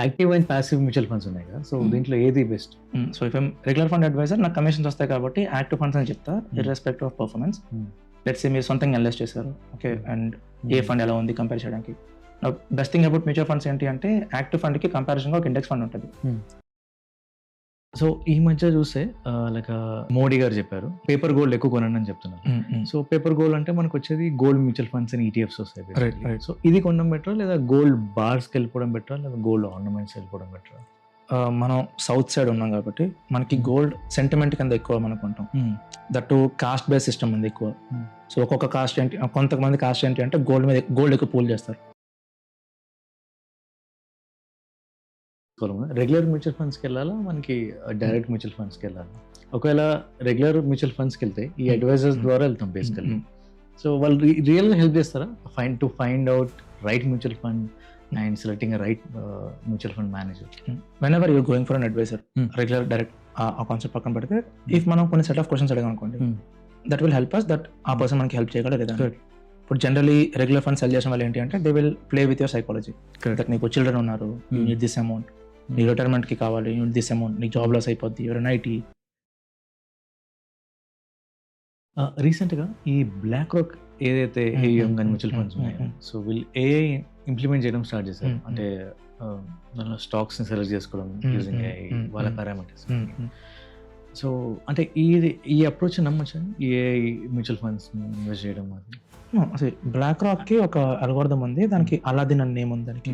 Active and passive mutual funds ఉన్నాయి కదా, so దీంట్లో ఏది best? So if regular fund advisor నాకు కమిషన్స్ వస్తాయి కాబట్టి యాక్టివ్ ఫండ్స్ అని చెప్తా, irrespective of performance. Let's say మీరు సొంతంగా ఇన్వెస్ట్ చేశారు, ఓకే, అండ్ ఏ ఫండ్ ఎలా ఉంది కంపేర్ చేయడానికి. Best thing about mutual funds ఏంటి అంటే యాక్టివ్ ఫండ్కి కంపారిజన్గా ఒక ఇండెక్స్ ఫండ్ ఉంటుంది. సో ఈ మధ్య చూస్తే లైక్ మోడీ గారు చెప్పారు పేపర్ గోల్డ్ ఎక్కువ కొనండి అని చెప్తున్నారు. సో పేపర్ గోల్డ్ అంటే మనకు వచ్చేది గోల్డ్ మ్యూచువల్ ఫండ్స్ అని ఈటీఎఫ్స్ వస్తాయి. సో ఇది కొనడం బెటరా లేదా గోల్డ్ బార్స్కి వెళ్ళిపోవడం బెటరా లేదా గోల్డ్ ఆర్నమెంట్స్ వెళ్ళిపోవడం బెటరా? మనం సౌత్ సైడ్ ఉన్నాం కాబట్టి మనకి గోల్డ్ సెంటిమెంట్ కింద ఎక్కువ మనకుంటాం. దట్టు కాస్ట్ బేస్ సిస్టమ్ ఉంది ఎక్కువ. సో ఒక్కొక్క కాస్ట్ ఏంటి, కొంతమంది కాస్ట్ ఏంటి అంటే గోల్డ్ ఎక్కువ పూల్ చేస్తారు. రెగ్యులర్ మ్యూచువల్ ఫండ్స్కి వెళ్ళాలా మనకి డైరెక్ట్ మ్యూచువల్ ఫండ్స్కి వెళ్ళాలా? ఒకవేళ రెగ్యులర్ మ్యూచువల్ ఫండ్స్కి వెళ్తే ఈ అడ్వైజర్స్ ద్వారా వెళ్తాం బేసికల్లీ. సో వాళ్ళు రియల్గా హెల్ప్ చేస్తారా find out right mutual fund and selecting right mutual fund manager? Whenever you're going for an advisor, regular direct ఆ కాన్సెప్ట్ పక్కన పెడితే, ఇఫ్ మనం కొన్ని సెట్ ఆఫ్ క్వశ్చన్స్ అడిగాం అనుకోండి, that will help us that ఆ person మనకి help చేయగలరు లేదా. ఇప్పుడు జనరలీ రెగ్యులర్ ఫండ్ సెల్ చేసిన వాళ్ళు ఏంటి అంటే they will play with your psychology. That నీకు చిల్డ్రన్ ఉన్నారు, యూ నీడ్ దిస్ అమౌంట్, నీ రిటైర్మెంట్కి కావాలి, యూ నీడ్ దిస్ అమౌంట్, నీకు జాబ్ లాస్ అయిపోద్ది, ఎవరైనా ఐటీ. రీసెంట్గా ఈ బ్లాక్ రాక్ ఏదైతే ఏఎం కానీ మ్యూచువల్ ఫండ్స్ ఉన్నాయో, సో వీళ్ళు ఏఐ ఇంప్లిమెంట్ చేయడం స్టార్ట్ చేశారు. అంటే దానిలో స్టాక్స్ని సెలెక్ట్ చేసుకోవడం యూజింగ్ ఏఐ, వాళ్ళ పారామీటర్స్. సో అంటే ఈ అప్రోచ్ నమ్మొచ్చా ఏఐ మ్యూచువల్ ఫండ్స్ ఇన్వెస్ట్ చేయడం? అసలు బ్లాక్ రాక్కి ఒక అల్గోరిథం ఉంది, దానికి అలాదిన్ అనే నేమ్ ఉంది దానికి.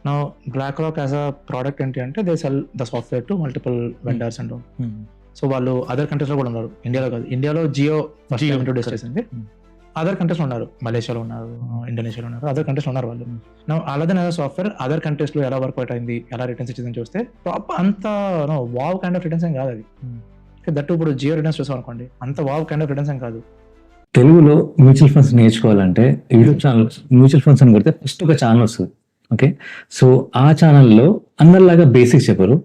నా BlackRock as a product ఏంటి అంటే they sell the software to multiple vendors and. So వాళ్ళు అదర్ కంట్రీస్లో కూడా ఉన్నారు, ఇండియాలో కాదు. ఇండియాలో జియో ఇంట్రొడ్యూస్ చేసింది, అదర్ కంట్రీస్లో ఉన్నారు, మలేషియాలో ఉన్నారు, ఇండోనేషియాలో ఉన్నారు, అదర్ కంట్రీస్లో ఉన్నారు వాళ్ళు. నా Aladdin as a software other కంట్రీస్లో ఎలా వర్కౌట్ అయింది, ఎలా రిటర్న్స్ ఇచ్చిందని చూస్తే ప్రాపర్ అంత వావ్ కైండ్ ఆఫ్ రిటర్న్స్ ఏం కాదు అది. దట్టు ఇప్పుడు జియో రిటర్న్స్ చూసాం అనుకోండి, అంత వావ్ కైండ్ ఆఫ్ రిటర్న్స్ ఏం కాదు. తెలుగులో మ్యూచువల్ ఫండ్స్ నేర్చుకోవాలంటే యూట్యూబ్ ఛానల్ మ్యూచువల్ ఫండ్స్ అని కొడితే ఫస్ట్ ఒక ఛానల్ వస్తుంది. ఓకే, సో ఆ ఛానల్లో అందరిలాగా బేసిక్స్ చెప్పరు,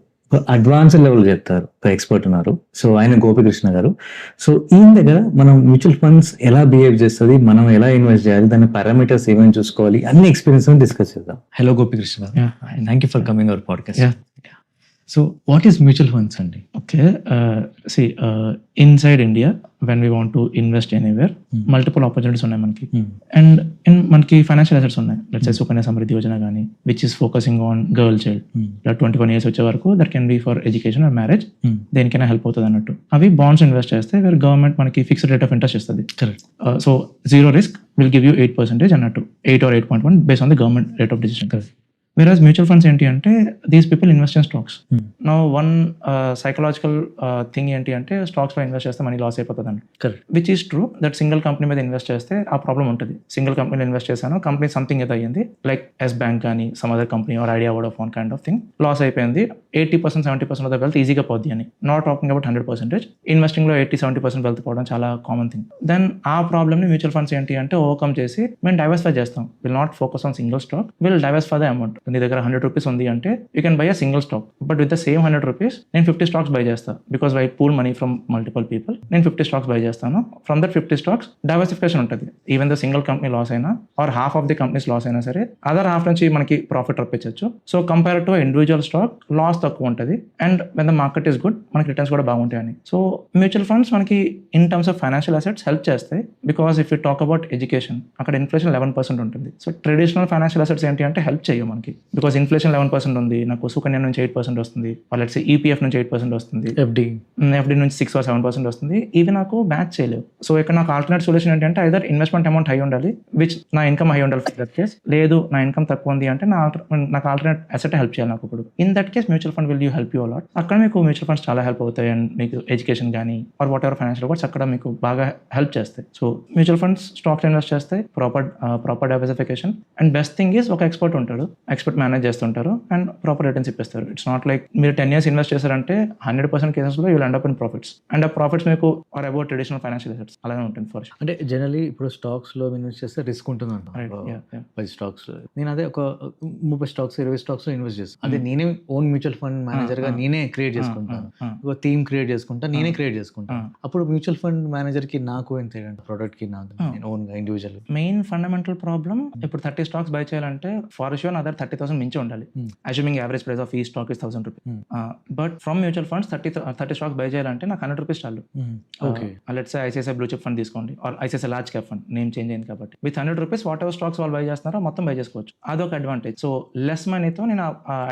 అడ్వాన్స్డ్ లెవెల్ చెప్తారు. ఒక ఎక్స్పర్ట్ ఉన్నారు, సో ఆయన గోపికృష్ణ గారు. సో ఈయన దగ్గర మనం మ్యూచువల్ ఫండ్స్ ఎలా బిహేవ్ చేస్తుంది, మనం ఎలా ఇన్వెస్ట్ చేయాలి, దాని పారామీటర్స్ ఏమేమి చూసుకోవాలి, అన్ని ఎక్స్పీరియన్స్ డిస్కస్ చేద్దాం. హలో గోపికృష్ణ గారు, thank you for coming our podcast. So what is mutual funds అండి? Okay, see inside India when we want to invest anywhere, multiple opportunities ఉన్నాయి మనకి. అండ్ మనకి ఫైనాన్షియల్ అసెట్స్ ఉన్నాయి. లెట్స్ సే సుకన్య సమృద్ధి యోజన కానీ, which is focusing on girl child 21 years వచ్చే వరకు, that can be for education or marriage, దేనికైనా help అవుతుంది అన్నట్టు. అవి బాండ్స్ ఇన్వెస్ట్ చేస్తే వేరే గవర్నమెంట్ మనకి ఫిక్స్డ్ రేట్ ఆఫ్ ఇంట్రెస్ట్ ఇస్తుంది. So zero risk will give you 8% అన్నట్టు, 8 or 8.1 base on the government rate of decision. Whereas mutual funds ఏంటి అంటే these people invest in stocks. Now one psychological thing ఏంటి అంటే స్టాక్స్లో invest చేస్తే money loss అయిపోతుంది అండి. Which is true, that single company మీద ఇన్వెస్ట్ చేస్తే ఆ ప్రాబ్లం ఉంటుంది. సింగిల్ కంపెనీలో ఇన్వెస్ట్ చేశాను, కంపెనీ సంథింగ్ ఏదో అయ్యింది, లైక్ ఎస్ బ్యాంక్ కానీ some other company or Idea Vodafone kind of thing, loss అయిపోయింది, 80% 70% ఆఫ్ ద వెల్త్ ఈజీగా పోద్ది అని. Not talking about 100%. ఇన్వెస్టింగ్లో 80-70% వెల్త్ పోవడం చాలా కామన్ థింగ్. దెన్ ఆ ప్రాబ్లమ్ని మ్యూచువల్ ఫండ్స్ ఏంటి అంటే ఓవర్కమ్ చేసి మేము డైవర్సిఫై చేస్తాం. Will not focus on single stock, will diversify the amount. నీ దగ్గర 100 rupees ఉంది అంటే you can buy a single stock, but with the same 100 rupees నేను 50 stocks బై చేస్తాను. Because I pool money from multiple people. నేను 50 stocks buy చేస్తాను. From that 50 stocks diversification ఉంటుంది. Even the single company loss అయినా or half of the companies loss అయినా సరే other half నుంచి మనకి ప్రాఫిట్ రప్పించవచ్చు. So compare to individual stock loss తక్కువ ఉంటుంది, and when the market is good మనకి రిటర్న్స్ కూడా బాగుంటాయని. సో మ్యూచువల్ ఫండ్స్ మనకి in terms of financial assets help చేస్తాయి. Because if you talk about education, అక్కడ ఇన్ఫ్లేషన్ 11% ఉంటుంది. సో ట్రెడిషనల్ ఫైనాన్షియల్ అసెట్స్ ఏంటి అంటే హెల్ప్ చేయవు మనకి, బికాస్ ఇన్ఫ్లేషన్ 11% ఉంది, నాకు సుకన్య నుంచి 8% వస్తుంది, వాళ్ళకి ఈపీఎఫ్ నుంచి 8% వస్తుంది, ఎఫ్డి నుంచి 6 or 7% వస్తుంది. ఇవి నాకు మ్యాచ్ చేయలేవు. సో ఇక్కడ నాకు ఆల్టర్నేట్ సొల్యూషన్ ఏంటంటే ఐదర్ ఇన్వెస్ట్మెంట్ అమౌంట్ హై ఉండాలి, విచ్ నా ఇన్కమ్ హై ఉండాలి. ఫర్ దట్ కేస్ లేదు, నా ఇన్కమ్ తక్కువ ఉంది అంటే నాకు ఆల్టర్నేట్ అసెట్ హెల్ప్ చేయాలి నాకు ఇప్పుడు. In that case mutual fund will you help you a lot. అక్కడ మీకు మ్యూచువల్ ఫండ్స్ చాలా హెల్ప్ అవుతాయి, అండ్ మీకు ఎడ్యుకేషన్ కానీ or whatever financial words అక్కడ మీకు బాగా హెల్ప్ చేస్తాయి. So mutual funds stocks invest చేస్తాయి, proper diversification, and best thing is ఒక ఎక్స్పర్ట్ ఉంటాడు, ఎక్స్పర్ట్ మేనేజ్ చేస్తుంటారు, అండ్ ప్రాపర్ రిటర్న్స్ ఇప్పిస్తారు. ఇట్స్ నాట్ లైక్ మీరు 10 years ఇన్వెస్ట్ చేశారంటే 100% కేసెస్లో you will end up in profits, and ఆ ప్రాఫిట్స్ మీకు or about traditional financial assets అలాగే ఉంటుంది. ఫర్ అంటే జనరలీ ఇప్పుడు స్టాక్స్లో ఇన్వెస్ట్ చేస్తే రిస్క్ ఉంటుంది అంట. 10 stocks నేను అదే ఒక 30 stocks 20 stocks ఇన్వెస్ట్ చేస్తాను. అదే నేనే ఓన్ మ్యూచువల్ ఫండ్ మేనేజర్గా నేనే క్రియేట్ చేసుకుంటాను, ఒక థీమ్ క్రియేట్ చేసుకుంటా, నేనే క్రియేట్ చేసుకుంటాను. అప్పుడు మ్యూచువల్ ఫండ్ మేనేజర్కి నాకు ఎంత ప్రోడక్ట్కి నాకు ఓన్గా ఇండివిజువల్. మెయిన్ ఫండమెంటల్ ప్రాబ్లమ్ ఇప్పుడు 30 stocks బై చేయాలంటే ఫర్ షూర్ అదర్ 30,000 మించి ఉండాలి, అజ్యూమింగ్ యావరేజ్ ప్రైస్ ఆఫ్ ఈ stock is 1,000 rupees. But from mutual funds 30 stocks buy చేయాలంటే నాకు 100 రూపీస్ చాలు. Let's say ICICI blue chip fund తీసుకోండి, or ICICI large cap fund, name change అయింది కాబట్టి, with 100 rupees whatever stocks వాళ్ళు buy చేస్తున్నారో మొత్తం బై చేసుకోవచ్చు. అదొక అడ్వాంటేజ్. సో లెస్ మనీతో నేను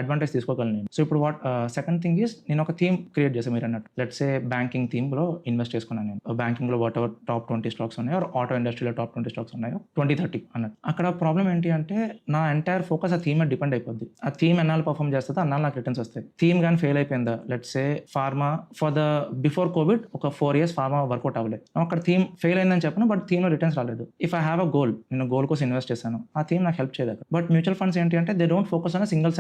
అడ్వాంటేజ్ తీసుకోగలను నేను. సో ఇప్పుడు సెకండ్ థింగ్ ఈస్ నేను ఒక థీమ్ క్రియేట్ చేసాను మీరు అన్నట్టు. లెట్స్ సే బ్యాంకింగ్ థీమ్ లో ఇన్వెస్ట్ చేసుకున్నాను నేను. బ్యాంకింగ్ లో వాట్ ఎవర్ టాప్ 20 స్టాక్స్ ఉన్నాయో, ఆటో ఇండస్ట్రీలో టాప్ 20 స్టాక్స్ ఉన్నాయో, 20-30 అన్నట్టు. అక్కడ ప్రాబ్లం ఏంటి అంటే నా ఎంటైర్ ఫోకస్ ఆ థీమ్ డిపెండ్ అయిపోద్ది. ఆ థీమ్ ఎన్నాళ్ళు పర్ఫామ్ చేస్తుందో అన్నాళ్ళు నాకు రిటర్న్స్ వస్తాయి. థీమ్ కానీ ఫెయిల్ అయిపోయిందా, let's say pharma for the before Covid ఒక 4 years ఫార్మా వర్కౌట్ అవ్వలేదు, అక్కడ థీమ్ ఫెయిల్ అయిందని చెప్పను, బట్ థీమ్ లో రిటర్న్స్ రాలేదు. If I have a goal, నేను గోల్ కోసం ఇన్వెస్ట్ చేశాను, ఆ థీమ్ నాకు హెల్ప్ చేయదు. బట్ మ్యూచువల్ ఫండ్స్ ఏంటి అంటే they don't focus on single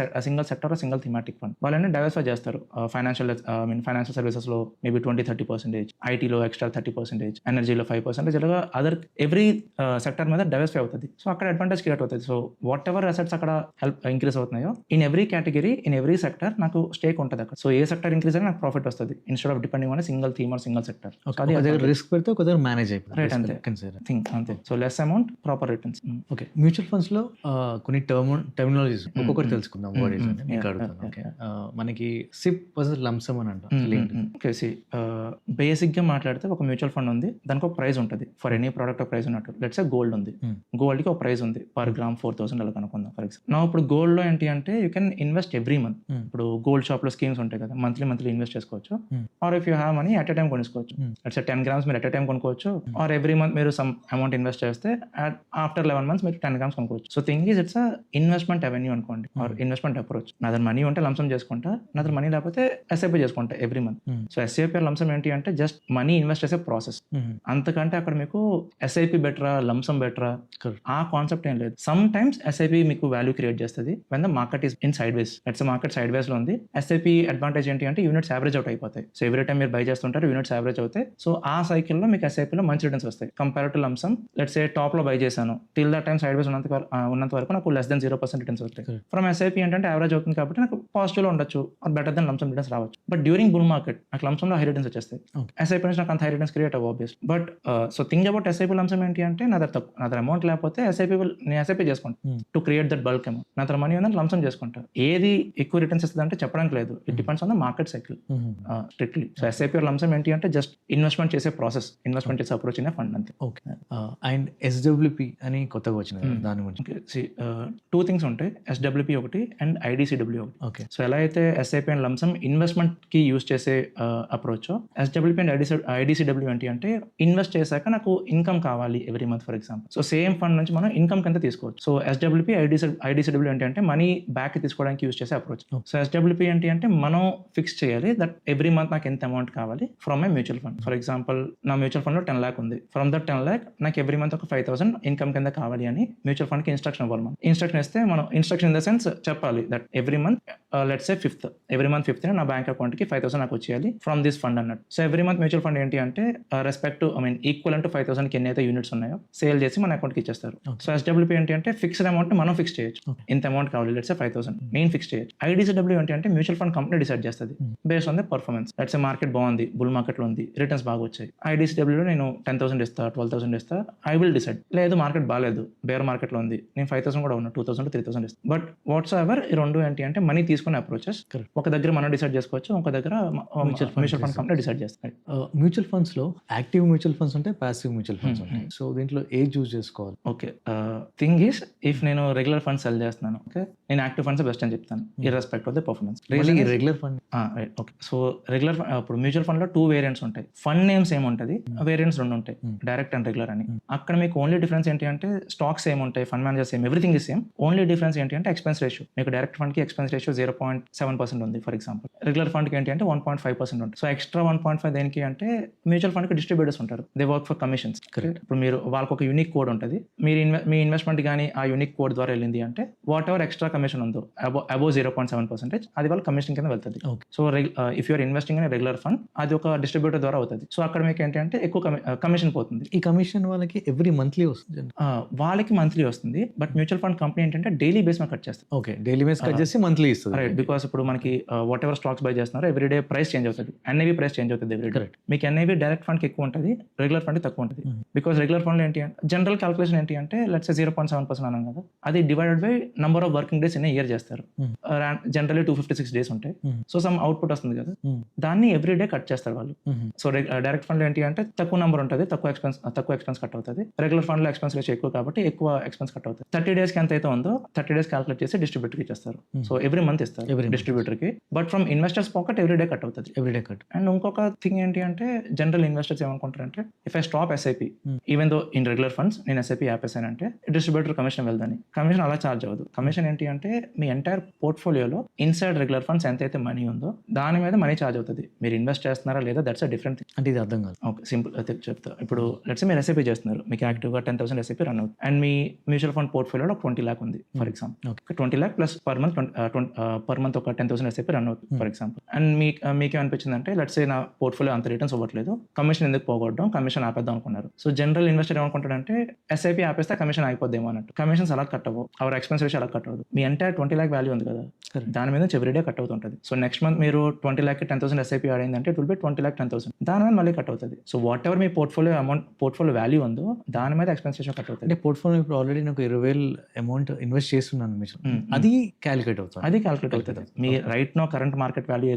sector or single thematic fund. వాళ్ళని డైవర్సిఫై చేస్తారు. ఫైనాన్షియల్ సర్వీసెస్ లో మేబీ 20-30%, ఐటీలో ఎక్స్ట్రా 30%, ఎనర్జీలో 5%, ఇలాగా అదర్ ఎవ్రీ సెక్టర్ మీద డైవర్సిఫై అవుతుంది. సో అక్కడ అడ్వాంటేజ్ క్రియేట్ అవుతుంది. సో వాట్ ఎవర్ అసెట్స్ అక్కడ హెల్ప్ ఇంక్రీస్ అవుతున్నాయో in every category, in every sector నాకు స్టేక్ ఉంటుంది అక్కడ. సో ఏ సెక్టర్ ఇంక్రీస్ అయినా నాకు ప్రాఫిట్ వస్తుంది, instead of depending on single theme or single sector. అది రిస్క్ పెడితే ఒక దగ్గర మేనేజ్ అయిపోతుంది. రైట్, అంతే థింగ్ అంతే. So less amount, proper returns. Okay, mutual funds లో కొన్ని టర్మినాలజీస్ ఒక్కొక్కటి తెలుసుకుందాం. మనకి సిప్ వర్సెస్ లంసమ్ అని అంటాం. బేసిక్ గా మాట్లాడితే ఒక మ్యూచువల్ ఫండ్ ఉంది, దానికి ఒక ప్రైస్ ఉంటుంది. ఫర్ ఎనీ ప్రోడక్ట్ ఒక ప్రైస్ ఉన్నట్టు. లెట్స్ సే గోల్డ్ ఉంది, గోల్డ్ కి ఒక ప్రైస్ ఉంది, పర్ గ్రామ్ 4,000 అలా కనుక్కుందాం ఫర్ ఎగ్జాంపుల్. నా ఇప్పుడు గోల్డ్ లో ఏంటి అంటే you can invest every month. ఇప్పుడు గోల్డ్ షాప్ లో స్కీమ్స్ ఉంటాయి కదా, మంత్లీ ఇన్వెస్ట్ చేసుకోవచ్చు. Or if you have money at a time కొనుక్కోవచ్చు. లెట్స్ సే 10 grams మీరు అట్ ఎ టైం కొనుక్కోవచ్చు. ఆర్ ఎవ్రీ మంత్ మీరు సమ్ అమౌంట్ ఇన్వెస్ట్ చేస్తే ఆఫ్టర్ 11 months మీరు 10 grams కొనుక్కోవచ్చు. So thing is it's investment avenue అనుకోండి, or investment approach. నా దగ్గర మనీ ఉంటే లంసమ్ చేసుకుంటా, నా దగ్గర మనీ లేకపోతే ఎస్ఐపి చేసుకుంటా every month. So SIP lump sum ఏంటి అంటే జస్ట్ మనీ ఇన్వెస్ట్ చేసే ప్రాసెస్. అంతకంటే అక్కడ మీకు ఎస్ఐపి బెటరా, లంసమ్ బెటరా, ఆ కాన్సెప్ట్ ఏం లేదు. సమ్ టైమ్స్ ఎస్ఐపి మీకు వాల్యూ క్రియేట్ చేస్తుంది when the market is in side ways. Let's market side వేస్ లో ఉంది. ఎస్ఐపి అడ్వాంటేజ్ ఏంటి అంటే యూనిట్స్ యావరేజ్ అవుట్ అయిపోతాయి. సో ఎవ్రీ టైం మీరు బై చేస్తుంటారు, యూనిట్స్ యావరేజ్ అవుతాయి. సో ఆ సైకిల్ లో మీకు ఎస్ఐపిలో మంచి రిటర్న్స్ వస్తాయి compare to lump sum. Let's say top లో బై చేశాను, టిల్ ద టైం సైడ్ వేస్ ఉన్నంత వరకు నాకు లెస్ దెన్ 0% రిటర్న్స్ వస్తాయి. ఫ్రమ్ ఎస్ఐపి ఏంటంటే యావరేజ్ అవుతుంది కాబట్టి నాకు పాజిటివ్ లో ఉండొచ్చు, or better than lump sum returns రావచ్చు. బట్ డ్యూరింగ్ బుల్ మార్కెట్ నాకు లంసమ్ లో హై రిటర్న్స్ వచ్చేస్తాయి. ఎస్ఐపి నుంచి నాకు అంత హై రిటర్న్స్ క్రియేట్ అవ్వ obvious. But so thing about SIP lump sum ఏంటి అంటే నా దగ్గర అమౌంట్ లేకపోతే నేను ఎస్ఐపి చేసుకుంటాను to create that bulk amount. నా దగ్గర మనీ ఉందని లంసమ్ చేసుకుంటా. ఏది ఎక్కువ రిటర్న్స్ ఇస్తుంది అంటే చెప్పడానికి లేదు, it depends on the market cycle strictly. So SIP lump sum ఏంటి అంటే జస్ట్ ఇన్వెస్ట్మెంట్ చేసే ప్రాసెస్, ఇన్వెస్ట్మెంట్ చేసే అప్రోచ్ ఇన్ ఫండ్ అంతే. ఓకే, అండ్ ఎస్డబ్ల్యూపి అని కొత్తగా వచ్చింది, దాని గురించి 2 things ఉంటాయి, ఎస్డబ్ల్యూపి ఒకటి అండ్ ఐడిసిడబ్ల్యూ ఒకటి. ఓకే, సో ఎలా అయితే ఎస్ఐపి అండ్ లంసమ్ ఇన్వెస్ట్మెంట్ కి యూస్ చేసే అప్రోచ్, ఎస్డబ్ల్యూపి అండ్ ఐడిసిడబ్ల్యూ ఏంటి అంటే ఇన్వెస్ట్ చేశాక నాకు ఇన్కమ్ కావాలి every month for example. So same fund నుంచి మనం ఇన్కమ్ కింద తీసుకోవచ్చు. సో ఎస్డబ్ల్యూపి ఐడిసిడబ్ల్యూ ఏంటి అంటే మనీ బ్యాక్ తీసుకోవడానికి యూస్ చేసే అప్రోచ్. సో ఎస్డబ్ల్యూపి ఏంటి అంటే మనం ఫిక్స్ చేయాలి దట్ ఎవ్రీ మంత్ నాకు ఎంత అమౌంట్ కావాలి from A mutual fund. For example నా మ్యూచువల్ ఫండ్ లో 10 lakh ఉంది. ఫ్రమ్ దట్ 10 lakh నాకు ఎవ్రీ మంత్ ఒక 5,000 ఇన్కమ్ కింద కావాలి అని మ్యూచువల్ ఫండ్ కి ఇన్స్ట్రక్షన్ ఇవ్వాలి. మనం ఇన్స్ట్రక్షన్ ఇస్తే మనం ఇన్స్ట్రక్షన్ ఇన్ ద సెన్స్ చెప్పాలి that every month let's say 5th every month 5th నా బ్యాంక్ అకౌంట్ కి 5,000 నాకు వచ్చేయాలి ఫ్రమ్ దిస్ ఫండ్ అన్నట్టు. So every month mutual fund ఏంటి అంటే రెస్పెక్ట్ ఈక్వల్ టు 5,000 కి ఎన్ని అయితే యూనిట్స్ ఉన్నాయో సేల్ చేసి మన అకౌంట్ కి ఇచ్చేస్తారు. సో ఎస్డబ్ల్యూపీ ఏంటి అంటే ఫిక్స్డ్ అమౌంట్ మనం ఫిక్స్ చేయొచ్చు, ఇంత అమౌంట్ కావాలి లెట్స్ సే 5,000 నేను ఫిక్స్ చేయొచ్చు. ఐడిసిడబ్ల్యూ ఏంటి అంటే మ్యూచువల్ ఫండ్ కంపెనీ డిసైడ్ చేస్తుంది based on the performance. Let's say market బాగుంది, బుల్ మార్కెట్ లో ఉంది, రిటర్న్స్ బాగా వచ్చాయి, ఐడిసిడబ్ల్యూలో నేను 10,000 ఇస్తా, 12,000 ఇస్తా, ఐ విల్ డిసైడ్. లేదు మార్కెట్ బాగాలేదు, బేర్ మార్కెట్ లో ఉంది, నేను 5,000 కూడా ఉన్నా, 2,000 3,000 ఇస్తాను. బట్ వాట్స్ ఎవర్ ఈ రెండు ఏంటి అంటే మనీ తీసుకునే అప్రోచెస్. ఒక దగ్గర మనం డిసైడ్ చేసుకోవచ్చు, ఒక దగ్గర మ్యూచువల్ ఫండ్ కంపెనీ డిసైడ్ చేస్తాయి. మ్యూచువల్ ఫండ్స్ లో యాక్టివ్ మ్యూచువల్ ఫండ్స్ ఉంటాయి, ప్యాసివ్ మ్యూచువల్ ఫండ్స్ ఉంటాయి. సో దీంట్లో ఏ చూస్ చేసుకోవాలి? ఓకే, థింగ్ ఈస్ ఇఫ్ నేను రెగ్యులర్ ఫండ్స్ సెల్ చేస్తున్నాను, ఓకే, నేను యాక్టివ్ ఫండ్స్ బెస్ట్ అని చెప్తాను irrespective of the performance. Regular fund right, okay. So regular ఇప్పుడు మ్యూచువల్ ఫండ్ లో 2 వేరియంట్స్ ఉంటాయి. ఫండ్ నేమ్స్ ఏముంటది, వేరియంట్స్ 2 ఉంటాయి, డైరెక్ట్ అండ్ రెగ్యులర్ అని. అక్కడ మీకు ఓన్లీ డిఫరెన్స్ ఏంటి అంటే స్టాక్స్ సేమ్ ఉంటాయి, fund manager same, everything is same. Only difference ఏంటి అంటే ఎక్స్పెన్స్ రేషియో. మీకు డైరెక్ట్ ఫండ్ కి ఎక్స్పెన్స్ రేషియో 0.7% ఉంది ఫర్ ఎగ్జాంపుల్. రెగ్యులర్ ఫండ్ కి ఏంటి అంటే 1.5% ఉంటుంది. సో ఎక్స్ట్రా 1.5 దేనికి అంటే మ్యూచువల్ ఫండ్ కి డిస్ట్రిబ్యూటర్స్ ఉంటారు, దే వర్క్ ఫర్ కమిషన్స్. ఇప్పుడు మీరు వాళ్ళకి ఒక యూనిక్ కోడ్ ఉంటుంది, మీరు మీ ఇన్వెస్ట్మెంట్ కానీ ఆ యూనిక్ కోడ్ ద్వారా వెళ్ళింది అంటే వాట్ ఎవర్ ఎక్స్ట్రా కమిషన్ ఉందో అబౌవ్ 0.7% అది వాళ్ళ కమిషన్ కింద వెళ్తుంది. So if you're investing in regular fund అది ఒక డిస్ట్రిబ్యూటర్ ద్వారా అవుతుంది. సో అక్కడ మీకు ఏంటంటే ఎక్కువ కమిషన్ పోతుంది. ఈ కమిషన్ వాళ్ళకి ఎవ్రీ మంత్లీ వస్తుంది? వాళ్ళకి మంత్లీ వస్తుంది, బట్ మ్యూచువల్ ఫండ్ కంపెనీ ఏంటంటే డైలీ బేస్ మీద కట్ చేస్తుంది. ఓకే, డైలీ బేస్ కట్ చేసి మంత్లీ ఇస్తుంది. రైట్, బికాస్ ఇప్పుడు మనకి వాట్ ఎవర్ స్టాక్స్ బై చేస్తున్నారో ఎవ్రీడే ప్రైస్ చేంజ్ అవుతుంది, ఎన్ఐవి ప్రైస్ చేంజ్ అవుతుంది ఎవ్రీడే. Correct. మీకు ఎన్ఐవి డైరెక్ట్ ఫండ్ ఎక్కువ ఉంటుంది, రెగ్యులర్ ఫండ్ తక్కువ ఉంటుంది. బికాస్ రెగ్యులర్ ఫండ్ ఏంటి అంటే జనరల్ క్యాల్కులేషన్ ఏంటి అంటే లెట్స్ 0.7% అన్నాం కదా, అది divided by number of working days in year చేస్తారు. జనరల్లీ 256 డేస్ ఉంటాయి. సో సమ్ అవుట్పుట్ వస్తుంది కదా, దాన్ని ఎవ్రీడే కట్ చేస్తారు వాళ్ళు. సో డైరెక్ట్ ఫండ్ ఏంటి అంటే తక్కువ నెంబర్ ఉంటుంది, తక్కువ ఎక్స్పెన్స్ కట్ అవుతుంది. రెగ్యులర్ ఫండ్ లో ఎక్స్పెన్స్ రేషియో ఎక్కువ కాబట్టి ఎక్కువ ఎక్స్పెన్స్ కట్ అవుతుంది. 30 days కి ఎంత అయితే ఉందో 30 days క్యాల్కులేట్ చేసి డిస్ట్రిబ్యూటర్ కి ఇచ్చేస్తారు. సో ఎవ్రీ మంత్ ఇస్తారు డిస్ట్రిబ్యూటర్ కి, but from investors pocket every day cut అవుతుంది. Everyday cut. అండ్ ఇంకొక థింగ్ ఏంటి అంటే జనరల్ ఇన్వెస్టర్స్ ఏమనుకుంటారంటే if I stop SIP even though in regular funds నేను ఎస్ఐపి ఆపేసానంటే డిస్ట్రిబ్యూటర్ కమిషన్ వెళ్దని. కమిషన్ అలా చార్జ్ అవ్వదు. కమిషన్ ఏంటి అంటే మీ ఎంటైర్ పోర్ట్ఫోలియోలో ఇన్సైడ్ రెగ్యులర్ ఫండ్స్ ఎంతైతే మనీ ఉందో దాని మీద మనీ చార్జ్ అవుతుంది. మీరు ఇన్వెస్ట్ చేస్తున్నారా లేదా దట్స్ అ డిఫరెంట్ థింగ్. అంటే ఇది అర్థం కాదు. ఓకే, సింపుల్ అయితే చెప్తా. ఇప్పుడు లెట్స్ మీరు ఎస్ఐపి చేస్తున్నారు, మీకు యాక్టివ్గా 10,000 ఎస్ఐపి రన్ అవుతుంది, అండ్ మీ మ్యూచువల్ ఫండ్ పోర్ట్ఫోలియోలో 20 lakh ఉంది for example. 20 lakh plus per month ఒక 10,000 ఎస్ఐపి రన్ అవుతుంది ఫర్ ఎగ్జాంపుల్. అండ్ మీకు అనిపించింది అంటే లెట్స్ నా పోర్ట్ఫోలియో అంత రిటర్న్స్ ఇవ్వట్లేదు, కమిషన్ ఎందుకు పోగొట్టడం, కమిషన్ ఆపేద్దాం అనుకున్నారు. సో జనరల్ ఇన్వెస్టర్ ఏమనుకుంటాడంటే ఎస్ఐపి ఆపేస్తే కమిషన్ అయిపోద్దేమో అన్నట్టు. కమిషన్స్ అలా కట్ అవ్వవు, అవర్ ఎక్స్పెన్స్ రేషియో అలా కట్ అవ్వదు. మీ ఎంటైర్ 20 lakh వాల్యూ ఉంది కదా, దాని మీద ఎవ్రీడే కట్ అవుతుంటుంది. సో నెక్స్ట్ మంత్ మీరు 20 lakh 10,000 ఎస్ఐపి యాడ్ అయిందంటే ఇట్ విల్ బి 20 lakh 10,000, దాని మీద మళ్ళీ కట్ అవుతుంది. So what ever me portfolio value ఉందో దాని మీద ఎక్స్పెన్స్ రేషియో కట్ అవుతుంది. అంటే పోర్ట్ఫోలియో ఇప్పుడు ఆల్రెడీ నాకు 20,000 అమౌంట్ ఇన్వెస్ట్ చేస్తున్నాను అది క్యాలిక్యులేట్ అవుతుంది. అది క్యాలిక్యులేట్ అవుతుంది. మీ right now current market value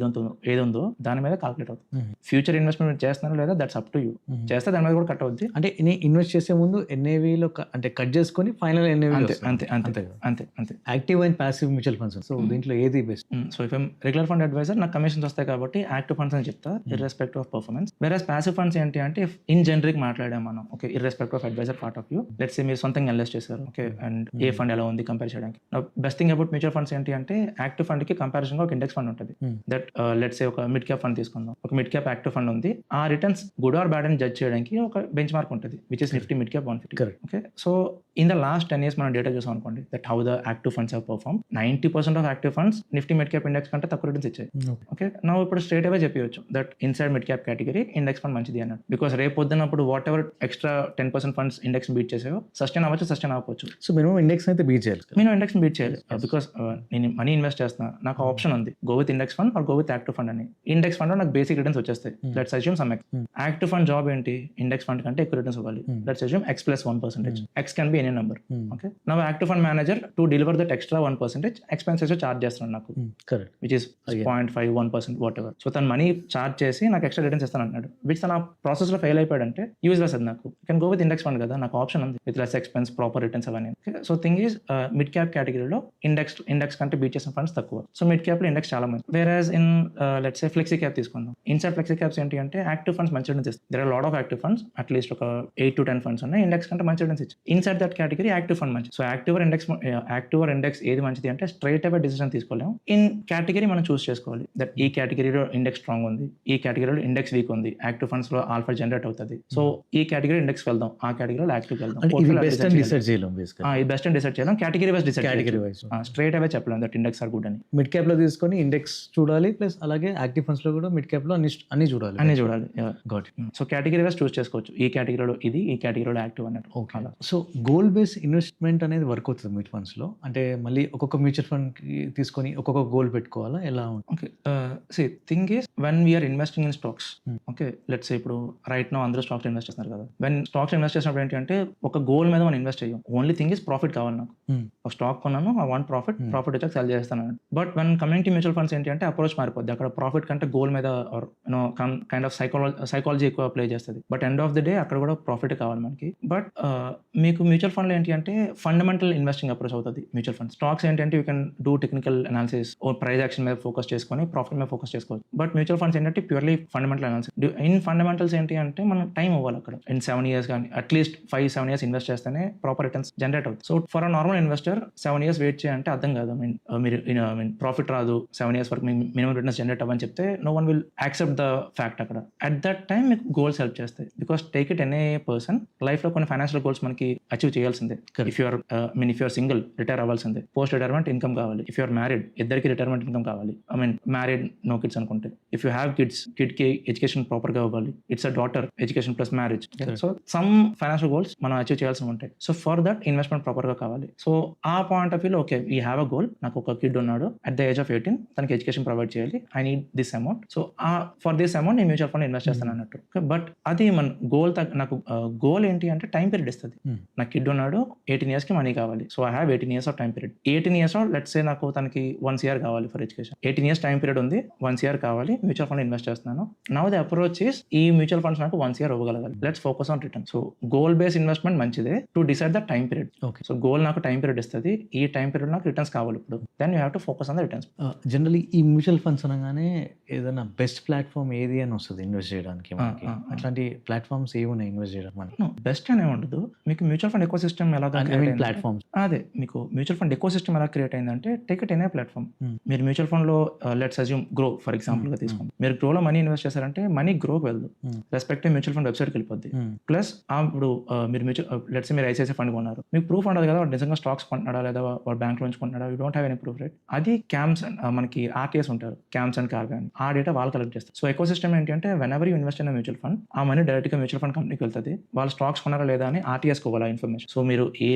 ఏదుందో దాని మీద క్యాలిక్యులేట్ అవుతుంది. ఫ్యూచర్ ఇన్వెస్ట్మెంట్ చేస్తున్నారో లేదా దట్స్ అప్ టు యూ. చేస్తే దాని మీద కూడా కట్ అవుద్ది. అంటే ఇన్వెస్ట్ చేసే ముందు ఎన్ఏవిలో అంటే కట్ చేసుకొని ఫైనల్ ఎన్ఏవి అంతే. Active and passive mutual funds. So దీంట్లో ఏది best? So if regular fund advisor నాకు కమిషన్స్ వస్తాయి కాబట్టి యాక్టివ్ ఫండ్స్ అని చెప్తా irrespective of performance. Whereas passive funds ఏంటి అంటే ఇన్ జనరిక్ మాట్లాడాం మనం, okay, irrespective of advisor part of you. Let's say మీరు సొంతంగా ఇన్వెస్ట్ చేశారు, ఓకే, అండ్ ఏ ఫండ్ ఎలా ఉంది కంపేర్ చేయడానికి. Best thing about mutual funds ఏంటి అంటే యాక్టివ్ ఫండ్ కి కంపారిజన్ గా ఒక ఇండెక్స్ ఫండ్ ఉంటుంది. దట్ లెట్స్ సే ఒక మిడ్ క్యాప్ ఫండ్ తీసుకుందాం, ఒక మిడ్ క్యాప్ యాక్టివ్ ఫండ్ ఉంది. ఆ రిటర్న్స్ గుడ్ ఆర్ బ్యాడ్ అని జడ్జ్ చేయడానికి ఒక బెంచ్ మార్క్ ఉంటుంది, which is Nifty mid cap 150. Okay, so in the last 10 years మనం డేటా చూసాం అనుకోండి, that how the active funds have perform. 90% of active funds Nifty mid cap index కంటే తక్కువ returns ఇచ్చాయి. ఓకే, నా ఇప్పుడు స్ట్రేట్ అవే చెప్పవచ్చు that inside mid cap category index fund మంచిది అన్నట్టు. బికాస్ రేపు పొద్దున్నప్పుడు whatever extra 10% funds index beat చేసాయో సస్టైన్ అవ్వచ్చు. సో మినిమం ఇండెక్స్ అయితే బీట్ చేయాలి. నేను ఇండెక్స్ బీట్ చేయాలి బికాస్ నేను మనీ ఇన్వెస్ట్ చేస్తున్నా, నాకు ఆప్షన్ ఉంది, go with index fund or go with active fund అని. ఇండెక్స్ ఫండ్ లో నాకు బేసిక్ రిటర్న్స్ వచ్చేస్తాయి. Let's assume some X. Active fund job ఏంటి, ఇండెక్స్ ఫండ్ కంటే ఎక్కువ రిటర్న్స్ ఇవ్వాలి. Let's assume x plus 1%. x can be any number. Okay, now active fund manager to deliver that extra 1% expenses charge చేస్తున్నాడు నాకు, which is 0.5 1% whatever. So తన money charge చేసి నాకు extra returns ఇస్తాను అన్నాడు, విచ్ తన ప్రాసెస్ లో ఫెయిల్ అయిపోయాడంటే యూజ్లెస్ అది. నాకు can go with index fund కదా, నాకు ఆప్షన్ ఉంది with less expense, proper returns అవన్నీ. So thing is mid cap కేటగిరీలో ఇండెక్స్ కంటే బీట్ చేసిన ఫండ్స్ తక్కువ. సో మిడ్ క్యాప్ లో ఇండెక్స్ చాలా మంది. వేరేస్ in let's say flexi cap తీసుకుందాం. ఇన్సైడ్ ఫ్లెక్సీ క్యాప్స్ ఏంటి అంటే యాక్టివ్ ఫండ్స్ మంచి రిటర్న్స్ ఇస్తాయి. There are lot of active funds, at least ఒక 8 to 10 ఫండ్స్ ఉన్నాయి ఇండెక్స్ కంటే మంచి రిటర్న్స్ ఇచ్చి. Inside that category active fund మంచి. సో యాక్టివ్ ఇండెక్స్ ఏది మంచిది అంటే స్ట్రైట్ అవే డిసిజన్ తీసుకోలేము. ఇన్ కేటగిరీ మనం చూస్ చేసుకోవాలి దట్ ఈ కేటగిరీలో ఇండెక్స్ స్ట్రాంగ్ ఉంది, ఈ కేటగిరీలో ఇండెక్స్ వీక్ ఉంది, యాక్టివ్ ఫండ్స్ లో ఆల్ఫా జనరేట్ అవుతుంది. సో ఈ కేటగిరీ ఇండెక్స్ వెళ్దాం, ఆ కేటగిరీలో యాక్టివ్ వెళ్దాం. బెస్ట్ అని డిసైడ్ చేయలేం, కేటగిరీ వైస్ డిసైడ్ స్ట్రైట్ అవే చెప్పలేం దట్ ఇండెక్స్ ఆర్ గుడ్ అని. మిడ్ క్యాప్ లో తీసుకొని ఇండెక్స్ చూడాలి, ప్లస్ అలాగే యాక్టివ్ ఫండ్స్ లో కూడా మిడ్ క్యాప్ లో అన్ని చూడాలి. సో కేటగిరీ వైస్ చూస్ చేసుకోవచ్చు, ఈ కేటగిరీలో ఇది, ఈ కేటగిరీలో యాక్టివ్ అన్నట్టు. సో గోల్ బేస్ ఇన్వెస్ట్మెంట్ అనేది వర్క్ అవుతుంది మ్యూచువల్ ఫండ్స్ లో. అంటే మళ్ళీ ఒక్కొక్క మ్యూచువల్ ఫండ్ కి తీసుకొని ఒక్కొక్క గోల్ పెట్టుకోవాలా, ఎలా ఉంటుంది? Okay, see thing is when we're investing in stocks, okay, let's ఇప్పుడు రైట్ నో అందరూ స్టాక్స్ ఇన్వెస్ట్ చేస్తున్నారు కదా. వెన్ స్టాక్స్ ఇన్వెస్ట్ చేసినప్పుడు ఏంటి అంటే ఒక గోల్ మీద మనం ఇన్వెస్ట్ చేయం. ఓన్లీ థింగ్ ఈస్ ప్రాఫిట్ కావాలి నాకు. ఒక స్టాక్ కొన్నాను, ఐ వాంట్ ప్రాఫిట్ వచ్చాక సెల్ చేస్తాను. But when coming to mutual funds ఏంటి అంటే అప్రోచ్ మారిపోద్ది. అక్కడ ప్రాఫిట్ కంటే గోల్ మీద కైండ్ ఆఫ్ సైకాలజీ ఎక్కువ ప్లే చేస్తుంది. But end of the day అక్కడ కూడా ప్రాఫిట్ కావాలి మనకి. బట్ మీకు మ్యూచువల్ ఫండ్ లో ఏంటి అంటే ఫండమెంటల్ ఇన్వెస్టింగ్ అప్రోచ్ అవుతుంది మ్యూచువల్ ఫండ్. స్టాక్స్ ఏంటంటే you can do technical analysis or price action మీద ఫోకస్ చేసుకొని ప్రాఫిట్ మీద ఫోకస్ చేసుకోవచ్చు. బట్ మ్యూచువల్ ఫండ్స్ ఏంటంటే purely fundamental analysis. In fundamentals ఏంటి అంటే మనం టైం అవ్వాలి అక్కడ. ఇన్ 7 years కానీ అట్లీస్ట్ 5-7 years ఇన్వెస్ట్ చేస్తేనే ప్రాపర్ రిటర్న్స్ జనరేట్ అవుతుంది. So for a normal investor 7 years wait చేయాలంటే అర్థం కాదు. మీరు ప్రాఫిట్ రాదు 7 years వరకు మినిమం రిటర్న్స్ జనరేట్ అవ్వని చెప్తే no one will accept the fact. అక్కడ అట్ దట్ టైం మీకు గోల్స్ హెల్ప్ చేస్తాయి. Because take it any person life లో కొన్ని ఫైనాన్షియల్ గోల్స్ మనకి అచీవ్ చేయాల్సిందే. ఇఫ్ యూఆర్ సింగిల్ రిటైర్ అవ్వాల్సిందే, పోస్ట్ రిటైర్మెంట్ ఇన్కమ్ కావాలి. ఇఫ్ యూఆర్ మ్యారీడ్ ఇద్దరికి రిటైర్మెంట్ ఇన్కమ్ కావాలి. మ్యారీడ్ నో కిడ్స్ అనుకుంటే, if you have kids kid కి ఎడ్యుకేషన్ ప్రాపర్ గా ఇవ్వాలి. It's a daughter education plus marriage. So some financial goals మనం achieve చేయాల్సి ఉంటాయి. So for that investment proper గా కావాలి. సో ఆ పాయింట్ ఆఫ్ వ్యూ లో okay we have a goal, నాకు ఒక కిడ్ ఉన్నాడు, ఉన్నాడు అట్ ద ఏజ్ ఆఫ్ 18, తనకి ఎడ్యుకేషన్ ప్రొవైడ్ చేయాలి, I need this amount, so for this amount నేను మ్యూచువల్ ఫండ్ ఇన్వెస్ట్ చేస్తాను అన్నట్టు. బట్ అది మన గోల్, నాకు గోల్ ఏంటి అంటే టైం పీరియడ్ ఇస్తుంది. నా కిడ్ ఉన్నాడు, 18 years కి మనీ కావాలి, so I have 18 years of time period. 18 years let's say నాకు తనకి 1 year కావాలి for education. 18 years time period ఉంది, 1 year కావాలి, మ్యూచువల్ ఫండ్ ఇన్వెస్ట్ చేస్తున్నాను. నౌ ది అప్రోచ్ ఇస్ ఈ మ్యూచువల్ ఫండ్స్ నాకు 1 year ఇవ్వగలగాలి. Let's focus on return. So goal base investment మంచిదే to decide the time period. So goal నాకు time period ఇస్తుంది, ఈ టైం పీరియడ్ నాకు రిటర్న్స్ కావాలి ఇప్పుడు, then you have to focus on the returns. Generally ఈ మ్యూచువల్ ఫండ్స్ అనగానే ఏదైనా బెస్ట్ ప్లాట్ఫామ్ ఏది అని వస్తుంది ఇన్వెస్ట్ చేయడానికి మనకి. అట్లాంటి ప్లాట్ఫామ్స్ ఏమి ఉన్నాయి ఇన్వెస్ట్ చేయడానికి మనకి? బెస్ట్ అనే ఉండదు. మీకు మ్యూచువల్ ఫండ్ ఎకో సిస్టమ్ ఎలా ప్లాట్ఫామ్స్, అదే మీకు మ్యూచువల్ ఫండ్ ఎకో సిస్టమ్ ఎలా క్రియేట్ అయిందంటే టేక్ ఇట్ ఎనీ ప్లాట్ఫామ్. మీరు మ్యూచువల్ ఫండ్ లో let's assume grow for example గా తీసుకోండి. మీరు గ్రో లో మనీ ఇన్వెస్ట్ చేశారంటే మనీ గ్రోకి వెళ్దు, రెస్పెక్టివ్ మ్యూచువల్ ఫండ్ వెబ్సైట్కి వెళ్ళిపోద్ది. ప్లస్ ఇప్పుడు మీరు లెట్స్ మీరు ఐసిఐసిఐ ఫండ్ కొన్నారు, మీకు ప్రూఫ్ ఉండదు కదా వాడు నిజంగా స్టాక్స్ కొంటున్నాడా లేదా వాడు బ్యాంక్ నుంచి కొంటున్నాడా, you don't have any proof right. అది క్యాంప్స్ మనకి ఆర్టీఎస్ ఉంటారు, క్యాంప్స్ అండ్ కార్గా, ఆ డేటా వాళ్ళు కలెక్ట్ చేస్తారు. సో ఎకో సిస్టమ్ ఏంటి అంటే when ever you invest in mutual fund, ఆ మనీ డైరెక్ట్ గా మ్యూచువల్ ఫండ్ కంపెనీకి వెళ్తుంది, వాళ్ళు స్టాక్స్ కొన్నారా లేదా అని ఆర్టీఎస్ కోవాలి ఇన్ఫర్మేషన్. సో మీరు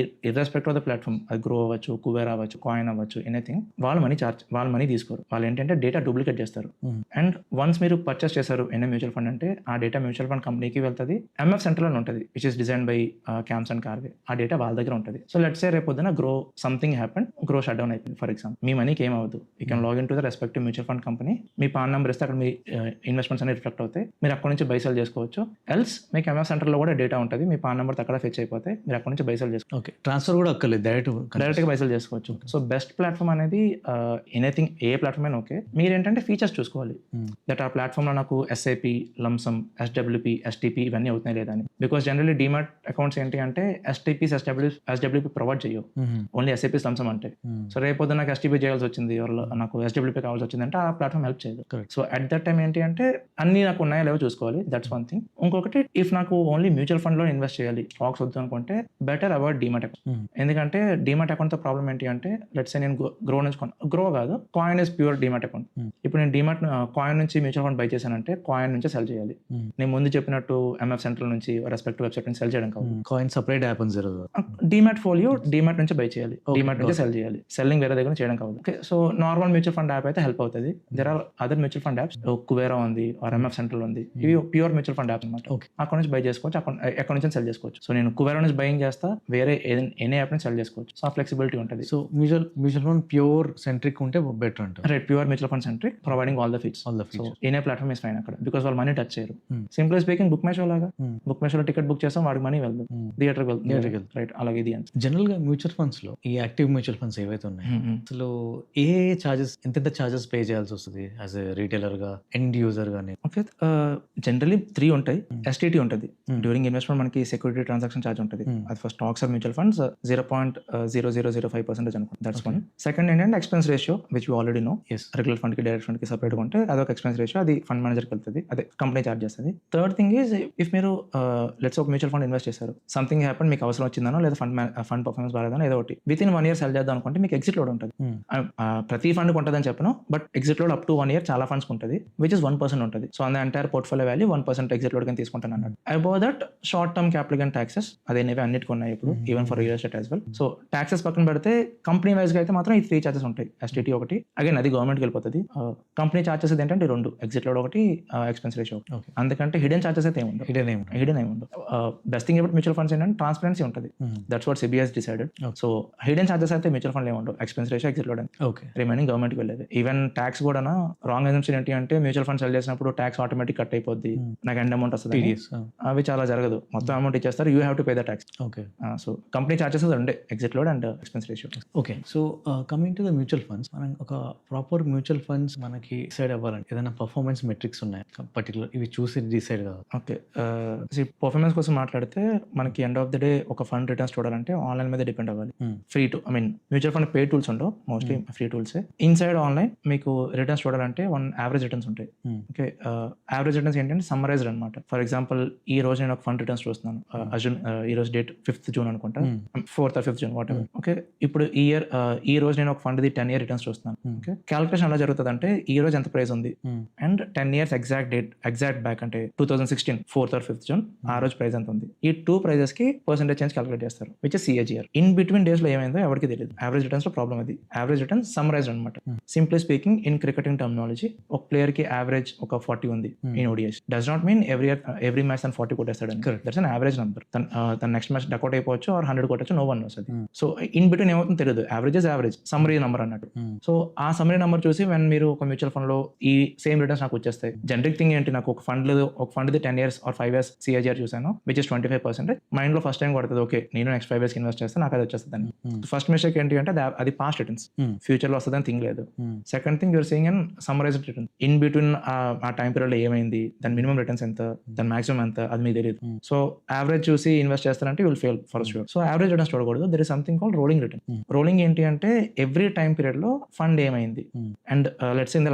ఇర్రెస్పెక్ట్ ఆఫ్ ద ప్లాట్ఫామ్, అది గ్రో అవ్వచ్చు, కుబేర్ అవ్వచ్చు, కాయిన్ అవ్వచ్చు, ఎనీథింగ్, వాళ్ళ మనీ తీసుకోరు. వాళ్ళు ఏంటంటే డేటా డూప్లికేట్ చేస్తారు. అండ్ వన్స్ మీరు పర్చేస్ చేశారు ఎన్ఏ మ్యూచువల్ ఫండ్ అంటే ఆ డేటా మ్యూచువల్ ఫండ్ కంపెనీకి వెళ్తుంది, ఎంఎఫ్ సెంటర్ లో ఉంటుంది which is design by camps and Karvy, ఆ డేటా వాళ్ళ దగ్గర ఉంటుంది. సో లెట్స్ సే రేపు పొద్దున grow something happen, grow shut down అయిపోయింది ఫర్ ఎగ్జాంపుల్, మీ మనీకి ఏం అవ్వదు, you can login to the respective mutual fund company, me pan number ఇస్తే అక్కడ మీ ఇన్వెస్ట్మెంట్స్ అనేది రిఫ్లెక్ట్ అవుతాయి, మీరు అక్కడ నుంచి బైసెల్ చేసుకోవచ్చు. ఎల్స్ మీకు ఎంఎఫ్ సెంటర్ లో కూడా డేటా ఉంటుంది, మీ పాన్ నెంబర్ అక్కడ ఫెచ్ అయిపోతే మీరు అక్కడ నుంచి బైసెల్ చేసుకోవచ్చు. ఓకే, ట్రాన్స్ఫర్ కూడా అక్కర్లేదు, డైరెక్ట్ గా బైసెల్ చేసుకోవచ్చు. సో బెస్ట్ ప్లాట్ఫామ్ అనేది ఎనీథింగ్, ఏ ప్లాట్ఫామ్ అయినా ఓకే, మీరు ఏంటంటే ఫీచర్స్ చూసుకోవాలి దట్ ఆ ప్లాట్ఫామ్ లో నాకు ఎస్ఐపి, లంసమ్, ఎస్డబ్ల్యూపి, ఎస్టీపీ ఇవన్నీ అవుతున్నాయి లేదా అని. బికాస్ జనరల్లీ డిమాట్ అకౌంట్స్ ఏంటి అంటే ఎస్టీపీస్, ఎస్డబ్ల్యూపీ ప్రొవైడ్ చేయవు, ఓన్లీ ఎస్ఐపీస్, లంసమ్ అంటే. సో రేపు నాకు ఎస్టీపీ చేయాల్సి వచ్చింది, నాకు ఎస్డబ్ల్యూపీ కావాల్సి వచ్చింది అంటే ఆ ప్లాట్ఫామ్ హెల్ప్ చేయదు. సో అట్ దట్ టైం ఏంటి అంటే అన్ని నాకు ఉన్నాయా లేవో చూసుకోవాలి, దట్స్ వన్ థింగ్. ఇంకొకటి, ఇఫ్ నాకు ఓన్లీ మ్యూచువల్ ఫండ్ లో ఇన్వెస్ట్ చేయాలి, స్టాక్స్ వద్దు అనుకుంటే బెటర్ అవాయిడ్ డిమాట్ అకౌంట్. ఎందుకంటే డిమాట్ అకౌంట్ తో ప్రాబ్లం ఏంటి అంటే లెట్స్ సే నేను గ్రో నుంచి గ్రో కాదు, coin is pure demat account. ఇప్పుడు నేను డిమాట్ కాయిన్ నుంచి మ్యూచువల్ ఫండ్ బై చేశానంటే కాయిన్ నుంచి సెల్ చేయాలి. నేను ముందు చెప్పినట్టు ఎంఎఫ్ సెంట్రల్ నుంచి రెస్పెక్టివ్ వెబ్సైట్ నుంచి సెల్ చేయడం కాదు, Coin separate app demat folio demat నుంచి బై చేయాలి, డిమాట్ నుంచి సెల్ చేయాలి, సెల్లింగ్ వేరే దగ్గర చేయడం కాదు. Okay, so normal mutual fund app అయితే హెల్ప్ అవుతుంది. There are other mutual fund apps, Kuvera ఉంది ఆర్ ఎంఎఫ్ సెంట్రల్ ఉంది, ఇవి ప్యూర్ మ్యూచువల్ ఫండ్ యాప్స్ అనమాట. అక్కడ నుంచి బై చేసుకోవచ్చు, ఎక్కడ నుంచి సెల్ చేసుకోవచ్చు. సో నేను కుబేరా నుంచి బయింగ్ చేస్తా, వేరే ఎనీ యాప్ నుంచి సెల్ చేసుకోవచ్చు. సో ఫ్లెక్సిబిలిటీ ఉంటుంది. So mutual fund pure centric ఉంటే బెటర్ అంటారు. Right, pure mutual fund centric, providing all the features. So any platform is fine అక్కడ, బికాస్ వాళ్ళు మనీ టచ్ చేయరు. Simple speaking book my show లాగా, book my షోలో ticket book చేస్తాం, వాడికి money వెళ్దు, థియేటర్కి వెళ్తుంది. రైట్, అలాగే ఇది అంత. జనరల్ గా మ్యూచువల్ ఫండ్స్ లో ఈ యాక్టివ్ మ్యూచువల్ ఫండ్స్ ఏవైతే ఉన్నాయి అసలు ఏ చార్జెస్, ఎంత చార్జెస్ పే చేయాల్సి వస్తుంది యాజ్ ఎ రీటైలర్ గా, ఎండ్ యూజర్ గానీ? ఓకే, జనరల్లీ 3 ఉంటాయి. ఎస్టీటీ ఉంటుంది, డ్యూరింగ్ ఇన్వెస్ట్మెంట్ మనకి సెక్యూరిటీ ట్రాన్సాక్షన్ ఛార్జ్ ఉంటుంది. అది for stocks or mutual funds 0.0005% అనుకోండి, దట్స్ వన్. సెకండ్ ఏంటంటే expense ratio which you already know. Regular fund కి డైరెక్ట్ ఫండ్ కి సపరేట్ గా ఉంటే అదొక ఎక్స్పెన్స్ రేషియో, అది ఫండ్ మేనేజర్కి వెళ్తుంది, అదే కంపెనీ ఛార్జ్ చేస్తుంది. థర్డ్ థింగ్ ఈజ్ ఇఫ్ మీరు లెట్స్ ఒక మ్యూచువల్ ఫండ్ ఇన్వెస్ట్ చేశారు, సంథింగ్ హ్యాపెన్, మీకు అవసరం వచ్చిందనో లేదా ఫండ్ పర్ఫార్మెన్స్ బాగాలేదనో ఏదో ఒకటి, విత్ ఇన్ 1 year సెల్ చేద్దాం అనుకుంటే మీకు ఎగ్జిట్ లోడ్ ఉంటుంది. ప్రతి ఫండ్ ఉంటుందని చెప్పను, but exit load up to 1 year చాలా ఫండ్స్ ఉంటుంది, విచ్ ఇస్ 1% ఉంటుంది. So on the entire portfolio value 1% exit load కింద తీసుకుంటాను అన్నాడు. Above that short term capital gain taxes అదేనేవి అన్నిటికి ఉన్నాయి ఇప్పుడు, even for real estate as well. So taxes పక్కన పెడితే కంపెనీ వైజ్ గా అయితే మాత్రం ఈ 3 చార్జెస్ ఉంటాయి. ఎస్టీటీ ఒకటి, అగైన్ అది గవర్నమెంట్కి వెళ్ళిపోతుంది. కంపెనీ చార్జెస్ ఏంటంటే 2, ఎగ్జిట్ లోడ్ ఒకటి, ఎక్స్పెన్స్ రేషియో. అందుకంటే హిడెన్ చార్జెస్ అయితే ఏముండవు. హిడెన్ ఏముండవు. Best thing about mutual funds ఏంటంటే ట్రాన్స్పరెన్సీ ఉంటుంది. That's what SEBI has decided. So hidden charges అయితే మ్యూచువల్ ఫండ్ ఏముండవు, expense ratio, exit load, remaining గవర్నమెంట్కి వెళ్ళేది. ఈవెన్ ట్యాక్స్ కూడా రాంగ్ అజంప్షన్ ఏంటి అంటే మ్యూచువల్ ఫండ్ సెల్ చేసినప్పుడు ట్యాక్స్ ఆటోమేటిక్ కట్ అయిపోద్ది, నాకు ఎండ్ అమౌంట్ వస్తుంది. అవి చాలా జరగదు, మొత్తం అమౌంట్ ఇచ్చేస్తారు, you have to pay the tax. So company charges ఉండే exit load and expense ratio. Okay, so coming to the mutual funds, మనం ఒక ప్రాపర్ మ్యూచువల్ ఫండ్స్ మనకి డిసైడ్ అవ్వాలంటే ఏదైనా పర్ఫార్మెన్స్ మెట్రిక్స్ ఉన్నాయి పర్టికులర్, ఇవి చూసి డిసైడ్ కావాలి. ఓకే, పర్ఫార్మెన్స్ కోసం మాట్లాడితే మనకి ఎండ్ ఆఫ్ ద డే ఒక ఫండ్ రిటర్న్స్ చూడాలంటే ఆన్లైన్ మీద డిపెండ్ అవ్వాలి. Free to mutual fund pay tools ఉండవు, mostly free tools. Inside online మీకు రిటర్న్స్ చూడాలంటే యావరేజ్ రిటర్న్స్ ఉంటాయి. ఓకే, యావరేజ్ రిటర్న్స్ ఏంటంటే సమ్మరైజ్డ్ అనమాట. ఫర్ ఎగ్జాంపుల్ ఈ రోజు నేను ఒక ఫండ్ రిటర్న్స్ చూస్తున్నాను, ఈ రోజు డేట్ 5th June అనుకుంటా, 4th or 5th June what ever. Okay, ఇప్పుడు ఈ రోజు నేను ఒక ఫండ్ 10 year రిటర్న్స్ చూస్తున్నాను. ఓకే, క్యాలిక్యులేషన్ ఎలా జరుగుతుంది అంటే ఈ రోజు ఎంత ప్రైస్ ఉంది and 10 years exact date, exact back అంటే 2016 4th or 5th June ఆ రోజు ప్రైస్ ఎంత ఉంది, ఈ 2 ప్రైజెస్ కి పర్సెంటేజ్ చేంజ్ క్యాలిక్యులేట్ చేస్తారు, which is CAGR. In between days లో ఏమైందో ఎవరికి తెలియదు. యావరేజ్ రిటర్న్స్ లో ప్రాబ్లం అది. యావరేజ్ రిటర్న్ సమ్మరైజ్డ్ అనమాట. Simply speaking in cricketing terminology, ఒక ప్లేయర్ కి యావరేజ్ ఒక 40 ఉంది in ODIs. Does not mean every match తను 40 కొట్టేస్తాడు. That's an average number. తన నెక్స్ట్ మ్యాచ్ డకౌట్ అయిపోవచ్చు ఆర్ 100 కొట్టచ్చు, నో వన్ నోస్ అది. సో ఇన్ బిట్వీన్ ఏమవుతుందో తెలియదు. Average is average, summary number అన్నట్టు. సో ఆ సమ్మరీ నెంబర్ చూసి వెన్ మీరు ఒక మ్యూచువల్ ఫండ్ లో ఈ సేమ్ రిటర్న్స్ నాకు వచ్చేస్తాయి. జనరిక్ థింగ్ ఏంటి, నాకు ఒక fund 10 years or 5 years CAGR చూసాను, విచ్ ఇస్ 25%. మైండ్ లో ఫస్ట్ టైం కొడుతుంది, ఓకే నేను నెక్స్ట్ 5 years ఇన్వెస్ట్ చేస్తే నాకు అది వచ్చేస్తుంది. ఫస్ట్ మిస్టేక్ ఏంటి అంటే అది పాస్ట్ రిటర్న్స్, ఫ్యూచర్ లో వస్తుందని థింగ్ లేదు. Second thing you're seeing and summarized return. In between ఆ టైం పీరియడ్ లో ఏమైంది, దాని మినిమం రిటర్న్స్ ఎంత, దాని మాక్సిమం ఎంత, అది మీకు తెలియదు. సో యావరేజ్ చూసి ఇన్వెస్ట్ చేస్తారంటే will fail for sure. So average returns చూడకూడదు. There is something called rolling return. Rolling ఏంటి అంటే ఎవ్రీ టైం పీరియడ్ లో ఫండ్ ఏమైంది, అండ్ లెట్స్ ఇన్ ద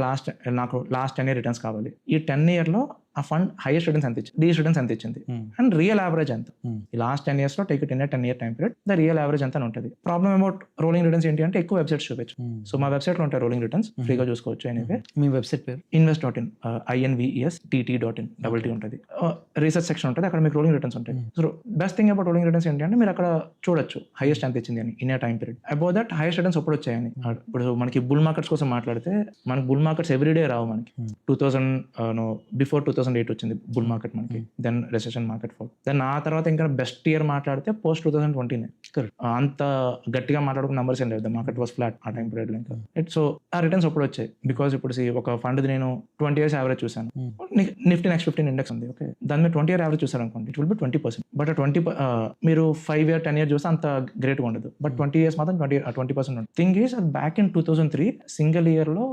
నాకు లాస్ట్ 10 year రిటర్న్స్ కావాలి. ఈ 10 year లో ఆ ఫండ్ హైయెస్ట్ రిటర్న్స్ ఎంత ఇచ్చింది, లీస్ట్ రిటర్న్స్ ఎంత ఇచ్చింది, అండ్ రియల్ యావరేజ్ ఎంత. ఈ లాస్ట్ 10 years లో take 10 year time period, the real average ఎంత ఉంటుంది. ప్రాబ్లమ్ అబౌట్ రోలింగ్ రిటర్న్స్ ఏంటి అంటే ఎక్కువ వెబ్సైట్స్ చూపించు. సో మా వెబ్సైట్ లో ఉంటాయి రోలింగ్ రిటర్న్స్, ఫ్రీగా చూసుకోవచ్చు. ఎనీవే మీ వెబ్సైట్ పేరు invest.in, invest.tt.in డబుల్ టీ ఉంటుంది. రీసెర్చ్ సెక్షన్ ఉంటుంది, అక్కడ మీకు రోలింగ్ రిటర్న్స్ ఉంటాయి. So best thing about rolling returns ఏంటి అంటే మీరు అక్కడ చూడొచ్చు హైయెస్ట్ ఎంత ఇచ్చింది అని in a time period. About that highest returns ఎప్పుడు వచ్చాయని. ఇప్పుడు మనకి బుల్ మార్కెట్స్ కోసం మాట్లాడితే మనకి బుల్ మార్కెట్స్ ఎవ్రీడే రావు. మనకి 2008 వచ్చింది బుల్ మార్కెట్ మనకి, then recession market fall, then ఆ తర్వాత ఇంకా బెస్ట్ ఇయర్ మాట్లాడితే పోస్ట్ 2020. అంత గట్టిగా మాట్లాడుకున్న నంబర్స్ ఏం లేదు, మార్కెట్ వాస్ ఫ్లాట్ ఆ టైం పీరియడ్ లో. ఇంకా సో ఆ రిటర్న్స్ అప్పుడు వచ్చాయి. బికాస్ ఇప్పుడు ఒక ఫండ్ నేను 20 years యావరేజ్ చూసాను, నిఫ్టీ నెక్స్ట్ 15 ఇండెక్స్ ఉంది, ఓకే దాని మీద 20 year యావరేజ్ చూసారు అనుకోండి, ఇట్ విల్ బి 20%. బట్ మీరు 5 year 10 year చూస్తే అంత గ్రేట్ గా ఉండదు. బట్ 20 years మాత్రం 20% ఉంటుంది. Thing is back in 2003 single year లో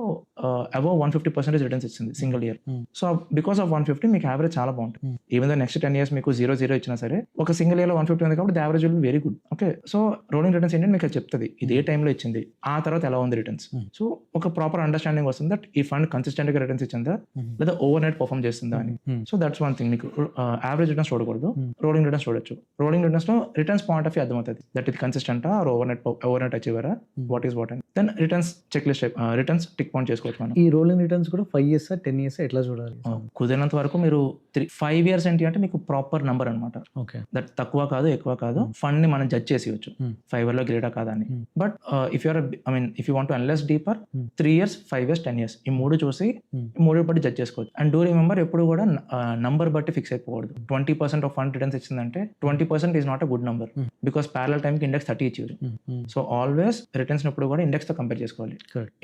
అబౌవ్ 150% రిటర్న్స్ ఇచ్చింది single year. So because of 150 మీకు యావరేజ్ చాలా బాగుంటుంది. ఈవెన్ దో నెక్స్ట్ 10 years మీకు 0 ఇచ్చినా సరే ఒక సింగిల్ ఇయర్ లో 150 ఉంది కాబట్టి average will be very good. Okay so rolling returns ఏంటంటే మీకు చెప్తుంది ఇది ఏ టైంలో ఇచ్చింది, ఆ తర్వాత ఎలా ఉంది రిటర్న్స్. సో ఒక ప్రాపర్ అండర్స్టాండింగ్ వస్తుంది దట్ ఈ ఫండ్ కన్సిస్టెంట్ గా రిటర్న్స్ ఇచ్చిందా లేదా ఓవర్ నైట్ పర్ఫార్మ్ చేస్తుందా అని. So that's one thing. మీకు యావరేజ్ రిటర్న్స్ చూడకూడదు, రోలింగ్ రిటర్న్స్ చూడొచ్చు. రోలింగ్ రిటర్న్స్ లో రిటర్న్స్ పాయింట్ ఆఫ్ వ్యూ అర్థమవుతుంది దట్ ఇది కన్సిస్టెంట్ ఆర్ ఓవర్ నైట్ అచీవరా, వాట్ ఈస్ వాట్ అని. Then returns check list returns tick point చేసుకోవచ్చు మనం. ఈ రోలింగ్ రిటర్న్స్ కూడా 5 years 10 years ఎట్లా చూడాలి? కుదిరినంత వరకు మీరు 5 years ఏంటి అంటే మీకు ప్రాపర్ నంబర్ అనమాట. ఓకే దట్ తక్కువ కాదు ఎక్కువ కాదు, ఫండ్ ని మనం జడ్జ్ చేసేయచ్చు 5 year లో గ్రేటా కాదా అని. But if you want to analyse deeper 3 years 5 years 10 years ఈ మూడు చూసి ఈ మూడు బట్టి జడ్జ్ చేసుకోవచ్చు. అండ్ డూ రిమెంబర్ ఎప్పుడు కూడా నంబర్ బట్టి ఫిక్స్ అయిపోకూడదు. 20% ఆఫ్ ఫండ్ రిటర్న్స్ ఇచ్చిందంటే 20% is not a good number, because parallel time కి ఇండెక్స్ 30 ఇచ్చారు. సో ఆల్వేస్ రిటర్న్స్ ఎప్పుడు కూడా ఇండెక్స్ తో కంపేర్ చేసుకోవాలి.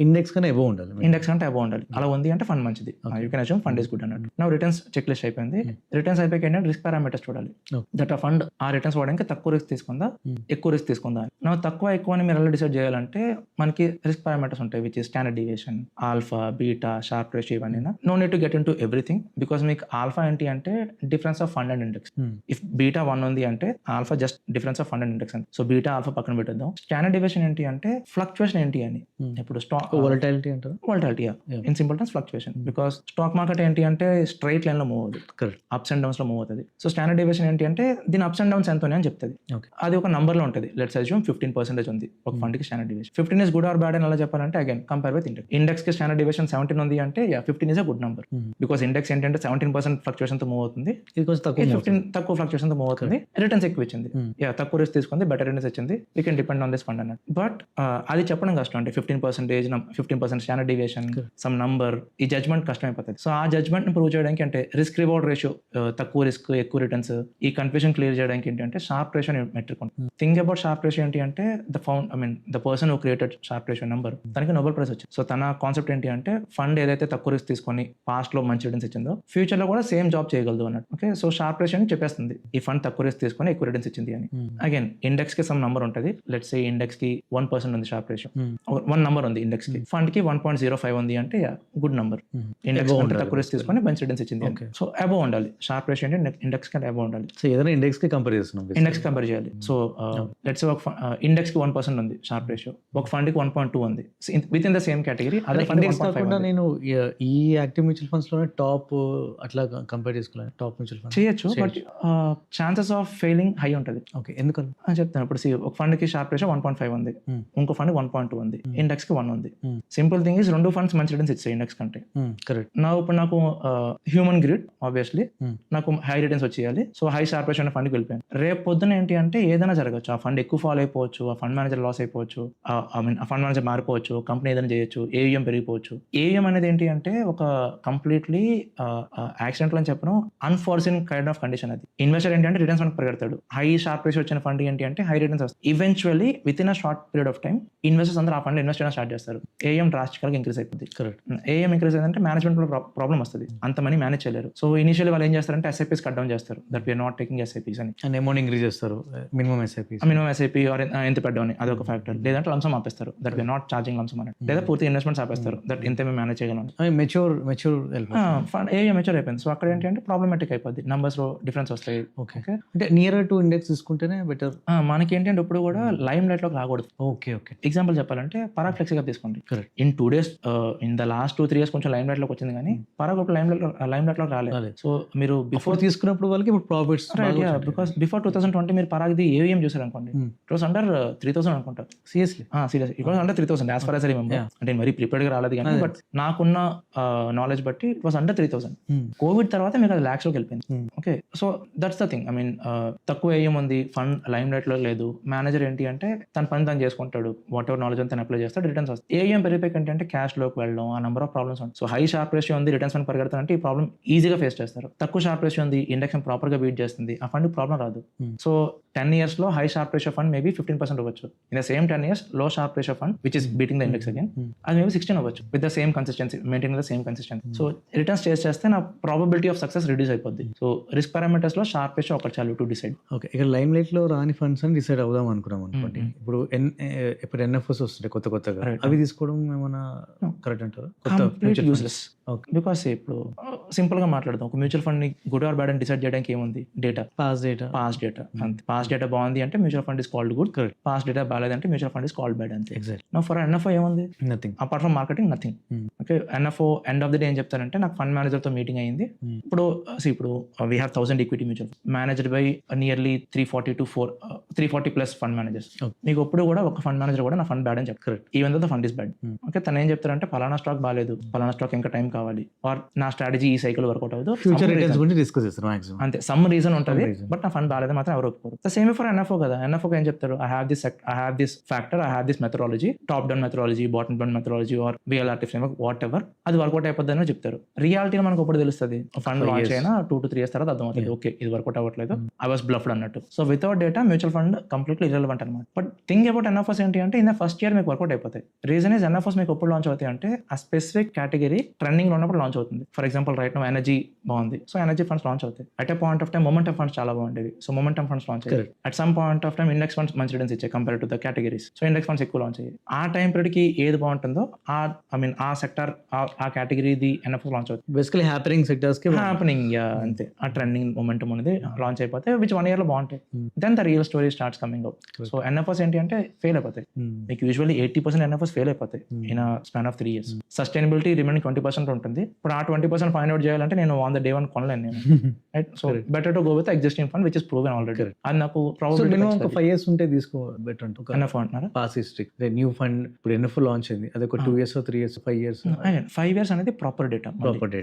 ఇండెక్స్ కన్నా అబోవ్ ఉండాలి, ఇండెక్స్ కంటే అబోవ్ ఉండాలి. అలా ఉంది అంటే ఫండ్ మంచిది. You can assume fund is good అన్నట్టు. నా రిటర్న్స్ చెక్ లిస్ట్ అయిపోయింది. రిటర్న్స్ అయిపోయి ఏంటంటే రిస్క్ పారామీటర్స్ చూడాలి. దట్ ఆ ఫండ్ ఆ రిటర్న్స్ వాడడానికి తక్కువ రిస్క్ తీసుకుందా ఎక్కువ రిస్క్ తీసుకుందా. నా తక్కువ ఎక్కువ అని మీరు ఎలా డిసైడ్ చేయాలంటే మనకి రిస్క్ పారామీటర్స్ ఉంటాయి, which is standard deviation, alpha, beta, Sharpe ratio, ఇవన్నీ. No need to get into everything, because మీకు ఆల్ఫా ఏంటి అంటే difference of fund and index. If beta 1 ఉంది అంటే alpha just difference of fund and index అంతే. So beta alpha పక్కన పెట్టేద్దాం. స్టాండర్డ్ డీవియేషన్ ఏంటి అంటే ఫ్లక్చుయేషన్ ఏంటి అని. ఇప్పుడు స్టాక్ వోలటాలిటీ అంటారు. Volatility in simple terms fluctuation. Because stock market ఏంటి అంటే స్ట్రైట్ లైన్ లో మూవ్ అవుతుంది, అప్స్ అండ్ డౌన్స్ లో మూవ్ అవుతుంది. సో స్టాండర్డ్ డీవియేషన్ ఏంటి అంటే దీని అప్స్ అండ్ డౌన్స్ ఎంత అని చెప్తుంది. అది ఒక నంబర్ లో ఉంటుంది. లెట్స్ అస్యూమ్ 15% ఉంది ఒక ఫండ్ కి standard deviation. 15 is good or bad అని అలా చెప్పాలంటే again compare with index. Index కి స్టాండర్డ్ డీవియేషన్ 17 ఉంది అంటే 15 is a good number, because index ఏంటంటే 17% ఫ్లక్చుయేషన్ తో మూవ్ అవుతుంది, 15 తక్కువ ఫ్లక్చుయేషన్ తో మూవ్ అవుతుంది. రిటర్న్స్ ఎక్కువ ఇచ్చింది, తక్కువ రిస్క్ తీసుకుంది, బెటర్ రిటర్న్స్ ఇచ్చింది. We can depend on this fund అన్నట్టు. బట్ అది చెప్పడం కష్టం. అంటే 15% స్టాండర్డ్ డీవియేషన్ సమ్ నంబర్, ఈ జడ్జ్మెంట్ కష్టం అయిపోతుంది. సో ఆ జడ్జ్మెంట్ ని ప్రూవ్ చేయడానికి అంటే రిస్క్ రివార్డ్ రేషియో, తక్కువ రిస్క్ ఎక్కువ రిటర్న్స్, ఈ కన్ఫ్యూజన్ క్లియర్ చేయడానికి ఏంటంటే షార్ప్ రేషియో మెట్రిక్ ఉంటుంది. థింక్ అబౌట్ షార్ప్ రేషియో ఏంటి అంటే the person who created sharp ratio number, తనకి నోబెల్ ప్రైజ్ వచ్చింది. సో తన కాన్సెప్ట్ ఏంటి అంటే ఫండ్ ఏదైతే తక్కువ రిస్క్ తీసుకొని పాస్ట్ లో మంచి రిటర్న్స్ ఇచ్చిందో ఫ్యూచర్ లో కూడా సేమ్ జాబ్ చేయగలదు అన్నట్టు. ఓకే సో షార్ప్ రేషియో అని చెప్పేస్తుంది ఈ ఫండ్ తక్కువ రిస్క్ తీసుకొని ఎక్కువ రిటర్న్స్ ఇచ్చింది అని. అగైన్ ఇండెక్స్ కి సమ్ నంబర్ ఉంటుంది. లెట్స్ సే ఇండెక్స్ కి 1% ఉంది షార్ప్ రేషియో, 1 నంబర్ ఉంది ఇండెక్స్ కి. ఫండ్ కి 1.05 ఉంది అంటే గుడ్ నంబర్. ఇండెక్స్ కంటే తక్కువ రిస్క్ తీసుకొని మంచి రిటర్న్స్ ఇచ్చింది. సో అబోవ్ ఉండాలి షార్ప్ రేషియో అంటే ఇండెక్స్ కంటే అబోవ్ ఉండాలి. సో ఏదైనా ఇండెక్స్ కి కంపేర్ చేస్తున్నాం, ఇండెక్స్ కంపేర్ చేయాలి. సో లెట్స్ ఒక ఇండెక్స్ కి 1% ఉంది షార్ప్ రేషియో, ఒక ఫండ్ కి 1.2 ఉంది with in the same category. అదే ఫండ్ నేను ఈ యాక్టివ్ మ్యూచువల్ ఫండ్స్ లోనే టాప్ టాప్ అట్లా కంపేర్ చేసుకోవాలి టాప్ మ్యూచువల్ ఫండ్ చేయొచ్చు, but chances of failing high ఉంటుంది. ఓకే, ఎందుకని? చెప్తాను. ఇప్పుడు ఒక ఫండ్ కి షార్ప్ రేషియో 1.5 ఉంది, ఇంకో ఫండ్ 1.2 ఉంది, ఇండెక్స్ కి 1 ఉంది. సింపుల్ థింగ్ ఇస్ రెండు ఫండ్స్ మంచి రిటర్న్స్ ఇచ్చాయి ఇండెక్స్ కంటే. కరెక్ట్. ఇప్పుడు నాకు హ్యూమన్ గ్రిడ్ ఆబ్వియస్లీ నాకు హై రిటర్న్స్ వచ్చేయాలి, సో హై షార్ప్ రేషియో ఫండ్కి వెళ్ళిపోయాను. రేపు పొద్దున ఏంటి అంటే ఏదైనా జరగచ్చు, ఆ ఫండ్ ఎక్కువ ఫాల్ అయిపోవచ్చు, ఆ ఫండ్ మేనేజర్ లాస్ అయిపోవచ్చు, ఆ ఫండ్ మేనేజర్ మారిపోవచ్చు, కంపెనీ ఏదైనా చేయొచ్చు, ఏవిఎం పెరిగిపోవచ్చు. ఏవిఎం అనేది ఏంటి అంటే ఒక కంప్లీట్లీ యాక్సిడెంటల్ అని చెప్పను, అన్ఫోర్సిన్ కైండ్ ఆఫ్ కండిషన్. అది ఇన్వెస్టర్ ఏంటి అంటే రిటర్న్స్ మనకు పరిగెడతాడు. హై షార్ప్ రేషియో వచ్చిన ఫండ్ ఏంటి అంటే హై రిటర్న్స్ వస్తాయి. Eventually with in a short period of time investors అందరూ ఆ ఫండ్ ఇన్వెస్ట్ చేయడం స్టార్ట్ చేస్తారు. ఏఎం డ్రాస్టికల్ గా ఇంక్రీస్ అయిపోతుంది. కరెక్ట్. ఏఎం ఇంక్రీస్ అయిందంటే మేనేజ్మెంట్ లో ప్రాబ్లం వస్తుంది, అంత మనీ మేనేజ్ చేయలేరు. సో ఇనిషియల్ వాళ్ళు ఏం చేస్తారంటే ఎస్ఐపీస్ కట్ డౌన్ చేస్తారు, that we are not taking SIPs అని. అండ్ అమౌంట్ ఇంక్రీజ్ చేస్తారు, మినిమం ఎస్ఐపి మినిమం ఎస్ఐపీ ఎంత పెట్టడం అని అదొక ఫ్యాక్టర్. లేదంటే లంసమ్ ఆపేస్తారు, that we are not charging lump sum అని. లేదా పూర్తి ఇన్వెస్ట్మెంట్స్ ఆపేస్తారు, దట్ ఇంత మేము మేనేజ్ చేయగలం. మెచ్యూర్ ఫండ్ ఏఎం మెచ్యూర్ అయిపోయింది. సో అక్కడ ఏంటంటే ప్రాబ్లమాటిక్ అయిపోద్ది, నంబర్స్ లో డిఫరెన్స్ వస్తాయి. ఓకే, అంటే నియర్ టు ఇండెక్స్ తీసుకుంటేనే బెటర్. మనకి ఏంటంటే ఇప్పుడు కూడా లైమ్ లైట్ లోకి రాకూడదు. Okay okay. ఎగ్జాంపుల్ చెప్పాలంటే పరాగ్ ఫ్లెక్సీ గా తీసుకోండి. Correct. In 2 days in the last 2-3 years కొంచెం లైమ్ లైట్ లోకి వచ్చింది, కానీ పరాగ్ ఇప్పుడు లైమ్ లైట్ లోకి రాలేదు. సో మీరు బిఫోర్ తీసుకున్నప్పుడు వాళ్ళకి ఇప్పుడు ప్రాఫిట్స్ బికాస్ బిఫోర్ 2020 మీరు పరాగ్ది ఏవిఎం చూసారు అనుకోండి, ఇట్ వాస్ అండర్ 3,000 అనుకుంటా. Seriously it was under 3,000 as for as I remember. అంటే మరీ ప్రిపేర్డ్ గా రాలేదు కానీ, బట్ నాకున్న నాలెడ్జ్ బట్టి ఇట్ వాస్ అండర్ 3,000. కోవిడ్ తర్వాత మీకు అది లాక్స్ లోకి వెళ్ళిపోయింది. Okay, so that's the thing. I mean తక్కువ ఏఎం ఉంది, ఫండ్ లైమ్ లైట్ లో లేదు, మేనేజర్ ఏంటి అంటే తన పని తను చేసుకుంటాడు, వాట్ ఎవర్ నాలెడ్జ్ అంతా అప్లై చేస్తాడు, రిటర్న్స్ వస్తాయి. ఏఎం పెరిగిపోయి అంటే క్యాష్ లోకి వెళ్ళడం, ఆ నెంబర్ ఆఫ్ ప్రాబ్లమ్స్ ఉంటాయి. సో హై షార్ప్ రేషియో ఉంది, రిటర్న్స్ ఫండ్ పరిగెడతానంటే ఈ ప్రాబ్లమ్ ఈజీగా ఫేస్ చేస్తారు. తక్కువ షార్ప్ రేషియో ఉంది, ఇండెక్స్ ప్రాపర్ గా బీట్ చేస్తుంది, ఆ ఫండ్ ప్రాబ్లం రాదు. సో 10 years లో high sharp ratio fund maybe 15% అవ్వచ్చు. ఇన్ ద సేమ్ 10 years లో sharp ratio fund which is beating the index again, అది మేబీ 16 అవ్వచ్చు, with the same consistency, maintain the same consistency. So returns చేస్తే నా probability of success reduce అయిపోద్ది. So risk parameters లో sharp ratio ఒకటి చాలు to decide. Okay, ఇక్కడ lime light లో రాని ఫండ్స్ అని డిసైడ్ అవుదాం అనుకున్నాం అనుకోండి. ఇప్పుడు ఎన్ఎఫ్ఎస్ వస్తుంటాయి కొత్తగా, అవి తీసుకోవడం ఏమైనా కరెక్ట్ అంటారు? యూస్లెస్. బికాస్ ఇప్పుడు సింపుల్ గా మాట్లాడదాం, ఒక మ్యూచువల్ ఫండ్ ని గుడ్ ఆర్ బ్యాడ్ అని డిసైడ్ చేయడానికి ఏముంది? డేటా, పాస్ డేటా అంతే. పాస్ డేటా బాగుంది అంటే mutual fund is called good, past data బాగాలేదంటే mutual fund is called bad అంతే. నౌ ఫర్ ఎన్ఎఫ్ఓ ఏముంది? Nothing apart from marketing, nothing. Okay, NFO end of the day ఏం చెప్తారంటే నాకు fund manager తో మీటింగ్ అయింది, ఇప్పుడు we have 1000 equity mutual manager by nearly 340+ fund managers. మీకు ఎప్పుడు కూడా ఒక ఫండ్ మేనేజర్ కూడా నా ఫండ్ బ్యాడ్ అని చెప్తారు, even though the fund is bad. Okay, తను ఏం చెప్తారంటే పలానా స్టాక్ బాగాలేదు, పలానా స్టాక్ ఇంకా టైం కావాలి, ఆర్ నా స్ట్రాటజీ ఈ సైకిల్ వర్కౌట్ అవ్వదు, ఫ్యూచర్ రిటర్న్స్ గురించి డిస్కస్ చేస్తారు మాక్సిమం అంతే. సమ్ రీజన్ ఉంటుంది, బట్ నా ఫండ్ బాగాలేదు మాత్రం ఎవరు ఒప్పుకోరు. ద సేమ్ ఫర్ ఎన్ఎఫ్ఓ కదా. ఎన్ఎఫ్ఓ ఏం చెప్తారు? I have this factor, I have this methodology, top down methodology, bottom down methodology, or VLRT framework, whatever, అది వర్కౌట్ అయిపోద్దని చెప్తారు. రియాలిటీ మనకు ఒకటి తెలుస్తుంది, ఫండ్ లాంచ్ అయినా 2 to 3 years తర్వాత అర్థమవుతుంది, ఓకే ఇది వర్కౌట్ అవ్వట్లేదు, ఐ వాస్ బ్లఫ్డ్ అన్నట్టు. So without data mutual fund completely irrelevant అనమాట. బట్ థింక్ అబౌట్ ఎన్ఎఫ్ఎస్ ఏంటి అంటే ఇన్ ద ఫస్ట్ ఇయర్ మీకు వర్కౌట్ అయిపోతాయి. రీజన్ ఇస్ ఎన్ఎఫ్ఎస్ మీకు ఎప్పుడు లాంచ్ అవుతాయి అంటే ఆ స్పెసిఫిక్ కేటగిరీ ట్రెండింగ్ లో ఉన్నప్పుడు లాంచ్ అవుతుంది. For example right now energy బాగుంది, సో ఎనర్జీ ఫండ్స్ లాంచ్ అవుతాయి. At a point of time momentum funds చాలా బాగుండేవి, సో మొమెంటమ్ ఫండ్స్ లాంచ్ అయ్యాయి. At some point of time index funds మంచి returns ఇచ్చాయి compare to the categories, so index funds ఎక్కువ launch అయ్యాయి. ఆ time period కి ఏది బాగుంటుందో ఆ సెక్టర్ ఆ కేటగిరీది ఎన్ఎఫ్ఎస్ లాంచ్ అవుతుంది. బేసికలీ హ్యాపెనింగ్ సెక్టర్స్ కి అంతే. ఆ ట్రెండింగ్ మొమెంటమ్ అనేది లాంచ్ అయిపోతే విచ్ 1 year లో బాగుంటాయి. Then the real story starts coming out. So NFOs ఏంటి అంటే ఫెయిల్ అయిపోతాయి. మీకు యూజువల్లీ 80% ఎన్ఎఫ్ఎస్ ఫెయిల్ అయిపోతాయి in span of 3 years. Sustainability remaining 20% ఉంటుంది. ఇప్పుడు ఆ 20% ఫైండ్ అవుట్ చేయాలంటే నేను ఆన్ ద డే 1 కొనలేను నేను. Right, so better to go with existing fund which is proven already. అది నాకు మినిమం ఒక 5 years ఉంటే తీసుకో బెటర్ అంటే ఎన్ఎఫ్ అంటున్నారా? పాస్ హిస్టరీ న్యూ ఫండ్ ఇప్పుడు ఎన్ఎఫ్ లాంచ్ అయింది, అది ఒక 2 years 3 years 5 years 5 years అనేది ప్రాపర్ డేటా.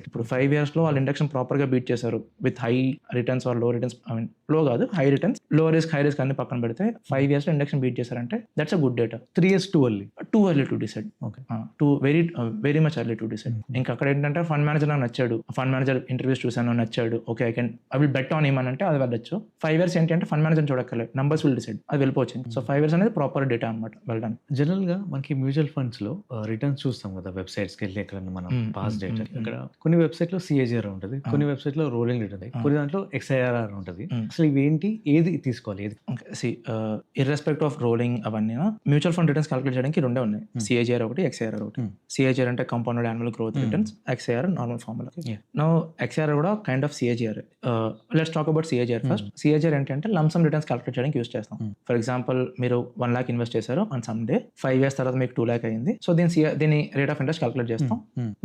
ఇప్పుడు 5 years లో వాళ్ళు ఇండెక్షన్ ప్రాపర్ గా బీట్ చేశారు విత్ హై రిటర్న్స్ ఆర్ లో రిటర్న్స్, ఐ మీన్ లో కాదు హై రిటర్న్స్, లో రిస్క్ హై రిస్క్ అన్ని పక్కన పెడితే 5 years లో ఇండెక్షన్ బీట్ చేశారంటే that's a good data. 3 years too early to decide. Okay, very much early to decide. ఇంకా అక్కడ ఏంటంటే ఫండ్ మేనేజర్ నాకు నచ్చాడు, ఫండ్ మేనేజర్ ఇంటర్వ్యూస్ చూసాను నచ్చాడు, okay I will bet on ఏమనంటే అది వెళ్ళొచ్చు. 5 years ఏంటి అంటే ఫండ్ మేనేజర్ చూడక్కర్లేదు, నంబర్స్ విల్ డిసైడ్, అది వెళ్ళిపోవచ్చు. సో 5 years అనేది ప్రాపర్ డేటా అనమాట వెళ్ళడానికి. జనరల్ గా మనకి మ్యూచువల్ ఫండ్స్ లో రిటర్న్స్ చూస్తాం కదా వెబ్సైట్స్ కి వెళ్ళి, ఎక్కడ మనం పాస్ డేటా, ఇక్కడ కొన్ని వెబ్సైట్ లో CAGR ఉంటుంది, కొన్ని వెబ్సైట్ లో రోలింగ్ రిటర్న్, కొన్ని దాంట్లో XIRR ఉంటుంది. అసలు ఇవేంటి, ఏది తీసుకోవాలి, ఏది? ఇర్రెస్పెక్ట్ ఆఫ్ రోలింగ్ అవన్నీ మ్యూచువల్ ఫండ్ రిటర్న్స్ క్యాలిక్యులేట్ చేయడానికి రెండే ఉన్నాయి, CAGR ఒకటి, XIRR ఒకటి. CAGR అంటే compounded annual growth returns, XIRR normal formula. Now XIRR కూడా kind of CAGR. Let's talk about CAGR first. CAGR ఏంటంటే లంసమ్ రిటర్న్స్ క్యాలిక్యులేట్ చేయడానికి యూస్ చేస్తాం. ఫర్ ఎగ్జాంపుల్ మీరు 1 lakh ఇన్వెస్ట్ చేశారు ఆన్ సమ్ డే, 5 years తర్వాత మీకు 2 lakh అయింది. So దీని రేట్ ఆఫ్ ఇంట్రెస్ట్ క్యాలిక్యులేట్ చేస్తాం,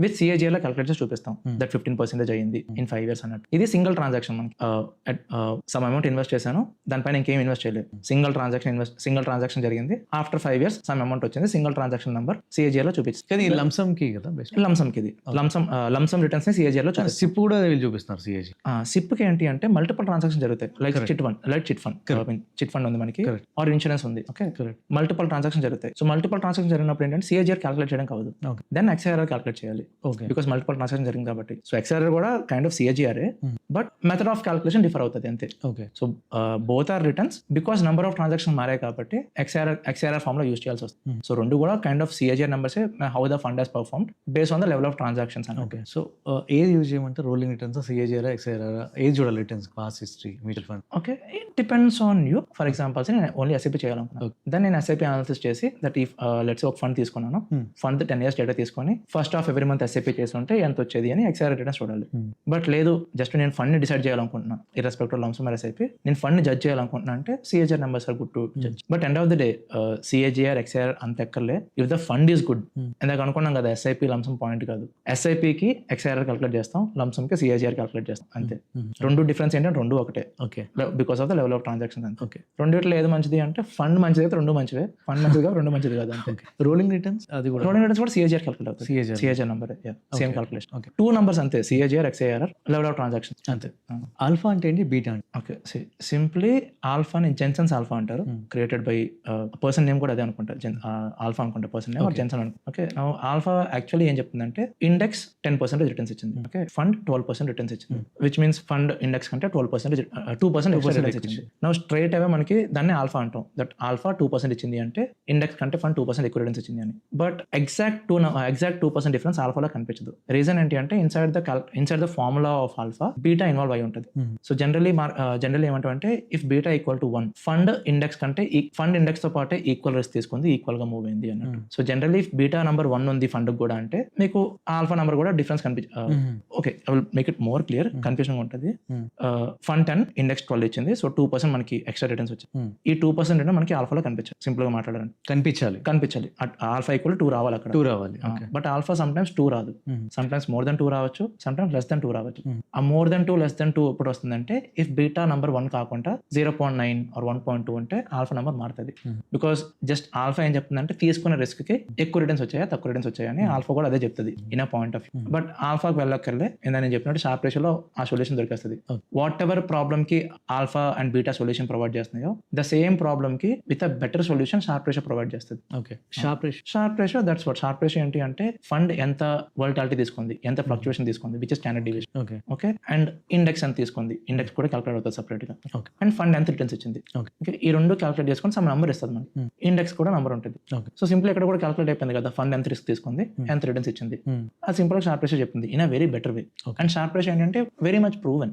విత్ CAGR లో క్యాలిక్యులేట్ చేసి చూపిస్తాం. చేస్తాం దట్ 15% అయ్యింది ఇన్ 5 years అన్నట్టు. ఇది సింగిల్ ట్రాన్సాక్షన్ మనకి సమ్ అమౌంట్ ఇన్వెస్ట్ చేశాను, దానిపైన ఇంకేం ఇన్వెస్ట్ చేయలేదు, సింగిల్ ట్రాన్సాక్షన్ జరిగింది, ఆఫ్టర్ 5 years సమ్ అమౌంట్ వచ్చింది, సింగిల్ ట్రాన్సాక్షన్ నెంబర్ సిఏజిఆర్ లో చూపిస్తుంది. కానీ లంసమ్ కి కదా బెస్ట్. లంసమ్ కి ఇది లంసమ్ రిటర్న్స్ ని సిఏజిఆర్ లో చూపిస్తుంది. సిప్ కూడా వీళ్ళు చూపిస్తున్నారు సిఏజీ. సిప్ కి ఏంటి అంటే మల్టిపుల్ ట్రాన్సాక్షన్ జరుగుతాయి, లైక్ చిట్ ఫండ్ ఉంది మనకి, ఆర్ ఇన్సూరెన్స్ ఉంది, ఓకే, మల్టిపుల్ ట్రాన్సాక్షన్ జరుగుతాయి. సో మల్టిపుల్ ట్రాన్సాక్షన్ జరిగినప్పుడు ఏంటంటే సిఏజిఆర్ క్యాలిక్యులేట్ చేయడం కాదు, దెన్ ఎక్స్ఐఆర్ క్యాలిక్యులేట్ చేయాలి, బికాస్ మల్టిపుల్ ట్రాన్సాక్షన్ జరిగింది కాబట్టి. సో ఎక్స్ఐఆర్ కూడా kind of CAGR, but method of calculation differ అవుతుంది అంతే. So both are returns because number of transaction మారాయి కాబట్టి ఎక్స్ఐఆర్ ఫామ్ లో యూస్ చేయాల్సి వస్తుంది. సో రెండు కూడా kind of CAGR numbers, how the fund has perform based on the level of transactions. Okay, so ఏది యూజ్ చేయమంటే రోలింగ్ రిటర్న్స్, సిఏజిఆర్, ఎక్స్ఐఆర్, ఏది చూడాలి returns, past history, mutual fund? Okay, it depends on you. For example నేను only SIP చేయాలనుకున్నాను, then నేను SIP analysis చేసి that if let's ఒక fund తీసుకున్నాను, ఫండ్ 10 years డేటా తీసుకొని first of every month SIP చేస్తుంటే ఎంత వచ్చేది అని ఎక్స్ఐఆర్ రిటర్న్స్ చూడాలి. బట్ లేదు, జస్ట్ నేను ఫండ్ ని డిసైడ్ చేయాలనుకుంటున్నాను ఇర్రెస్పెక్టివ్ లంసమ్ ఎస్ఐపి, నేను ఫండ్ ని జడ్జ్ చేయాలనుకుంటున్నా అంటే CAGR numbers are good to judge. But end of the day CAGR, XIRR అంత ఎక్కర్లే if the fund is good. ఇందాక అనుకున్నాం కదా ఎస్ఐపి లంసమ్ పాయింట్ కాదు, ఎస్ఐపికి ఎక్స్ఐఆర్ క్యాలిక్యులేట్ చేస్తాం, లంసమ్ కి సిఏజిఆర్ క్యాలిక్యులేట్ చేస్తాం అంతే. రెండు డిఫరెన్స్ ఏంటంటే రెండు ఒకటే, okay, because of the level of transaction అంతే. ఓకే, రెండిట్లో ఏది మంచిది అంటే ఫండ్ మంచిది అయితే రెండు మంచివే, ఫండ్ మంచిది కాదు రెండు మంచిది కాదు అంతే. రోలింగ్ రిటర్న్స్ అది కూడా రోలింగ్ రిటర్న్స్ కూడా సిఏజిఆర్ క్యాలిక్యులేట్ అవుతుంది, CAGR number same calculation. Okay, 2 numbers అంతే, సిఏజిఆర్, ఎక్స్ఐఆర్, లెవెల్ ఆఫ్ ట్రాన్సాక్షన్ అంతే. ఆల్ఫా అంటే ఏంటి, బీటా అంటే? ఓకే, సింప్లీ ఆల్ఫాని జెన్సన్స్ ఆల్ఫా అంటారు, క్రియేటెడ్ బై పర్సన్ నేమ్ కూడా అదే అనుకుంటా, ఆల్ఫా అనుకుంటా పర్సన్ నేమ్, జెన్సన్ అనుకుంటా. ఓకే, ఆల్ఫా యాక్చువల్లీ ఏం చెప్తుందంటే ఇండెక్స్ 10% రిటర్న్స్ ఇచ్చింది, ఓకే, ఫండ్ 12% రిటర్న్స్ ఇచ్చింది, విచ్ మీన్స్ ఫండ్ ఇండెక్స్ కంటే 2% రిటర్న్స్ ఇచ్చింది. నా స్ట్రైట్ అవే మనకి దాన్ని ఆల్ఫా అంటాం, దట్ ఆల్ఫా 2% ఇచ్చింది అంటే ఇండెక్స్ కంటే ఫండ్ 2% ఎక్కువ రిటర్న్స్ ఇచ్చింది అని. బట్ ఎగ్జాక్ట్ 2% డిఫరెన్స్ ఆల్ఫాలో కనిపించదు. రీజన్ ఏంటి అంటే inside the formula of alpha beta involve అయి ఉంటుంది. సో జనరల్లీ ఏమంటామంటే if beta equal to 1, fund index కంటే ఫండ్ ఇండెక్స్ తో పాటే ఈక్వల్ రిస్క్ తీసుకుంది, ఈక్వల్ గా మూవ్ అయింది అన్నట్టు. So generally if beta number 1 ఉంది ఫండ్ కూడా అంటే మీకు ఆల్ఫా నంబర్ కూడా difference okay, I will make it more clear, confusion ఉంటుంది. ఫండ్ 10, ఇండెక్స్ 12 ఇచ్చింది, సో 2% మనకి ఎక్స్ట్రా రిటర్న్స్ వచ్చింది. ఈ 2% అంటే మనకి ఆల్ఫాలో కనిపించాలి, సింపుల్ గా మాట్లాడాలని కనిపించాలి. ఆల్ఫా ఈక్వల్ 2 రావాలి అక్కడ, 2 రావాలి. బట్ ఆల్ఫా సమ్ టైమ్స్ 2 రాదు, సమ్ టైమ్స్ మోర్ దెన్ 2 రావచ్చు, సమ్ టైమ్స్ లెస్ దెన్ 2 రావచ్చు. ఆ మోర్ దెన్ 2, లెస్ దెన్ 2 ఎప్పుడు వస్తుందంటే ఇఫ్ బీటా నంబర్ 1 కాకుండా 0.9 ఆర్ 1.2 అంటే ఆల్ఫా నంబర్ మారుతుంది. బికాస్ జస్ట్ ఆల్ఫా ఏం చెప్తుందంటే తీసుకున్న రిస్క్ కి ఎక్కువ రిటర్న్స్ వచ్చాయా తక్కువ రిటర్న్స్ వచ్చాయా అని ఆల్ఫా కూడా అదే చెప్తుంది in a point of view. But ఆల్ఫాకి వెళ్ళక్కర్లే, నేను చెప్పినట్టు షార్ప్ రేషియోలో ఆ సొల్యూషన్ దొరికేస్తుంది. వాట్ ఎవర్ ప్రాబ్లమ్ కి alpha and beta solution provide చేస్తున్నాయో ద సేమ్ ప్రాబ్లమ్ కి with a better solution Sharpe ratio provide చేస్తుంది. Okay, Sharpe ratio that's what Sharpe ratio ఏంటి అంటే ఫండ్ ఎంత వోలటాలిటీ తీసుకుంది, ఎంత ఫ్లక్చుయేషన్ తీసుకుంది, which is standard deviation. Okay, and index ఎంత తీసుకుంది, ఇండెక్స్ కూడా క్యాలిక్యులేట్ అవుతుంది సెపరేట్ గా. అండ్ ఫండ్ ఎంత రిటర్న్స్ ఇచ్చింది, ఓకే, ఈ రెండు క్యాలిక్యులేట్ చేసుకొని సమ్ నంబర్ ఇస్తుంది మనకి, ఇండెక్స్ కూడా నంబర్ ఉంటుంది. సో సింపుల్ ఇక్కడ కూడా క్యాలిక్యులేట్ అయిపోయింది కదా, ఫండ్ ఎంత రిస్క్ తీసుకుంది, ఎంత రిటర్న్స్ ఇచ్చింది, అది సింపుల్ గా షార్ప్ రేషియో చెప్పింది in a very better way. And Sharpe ratio ఏంటంటే very much proven.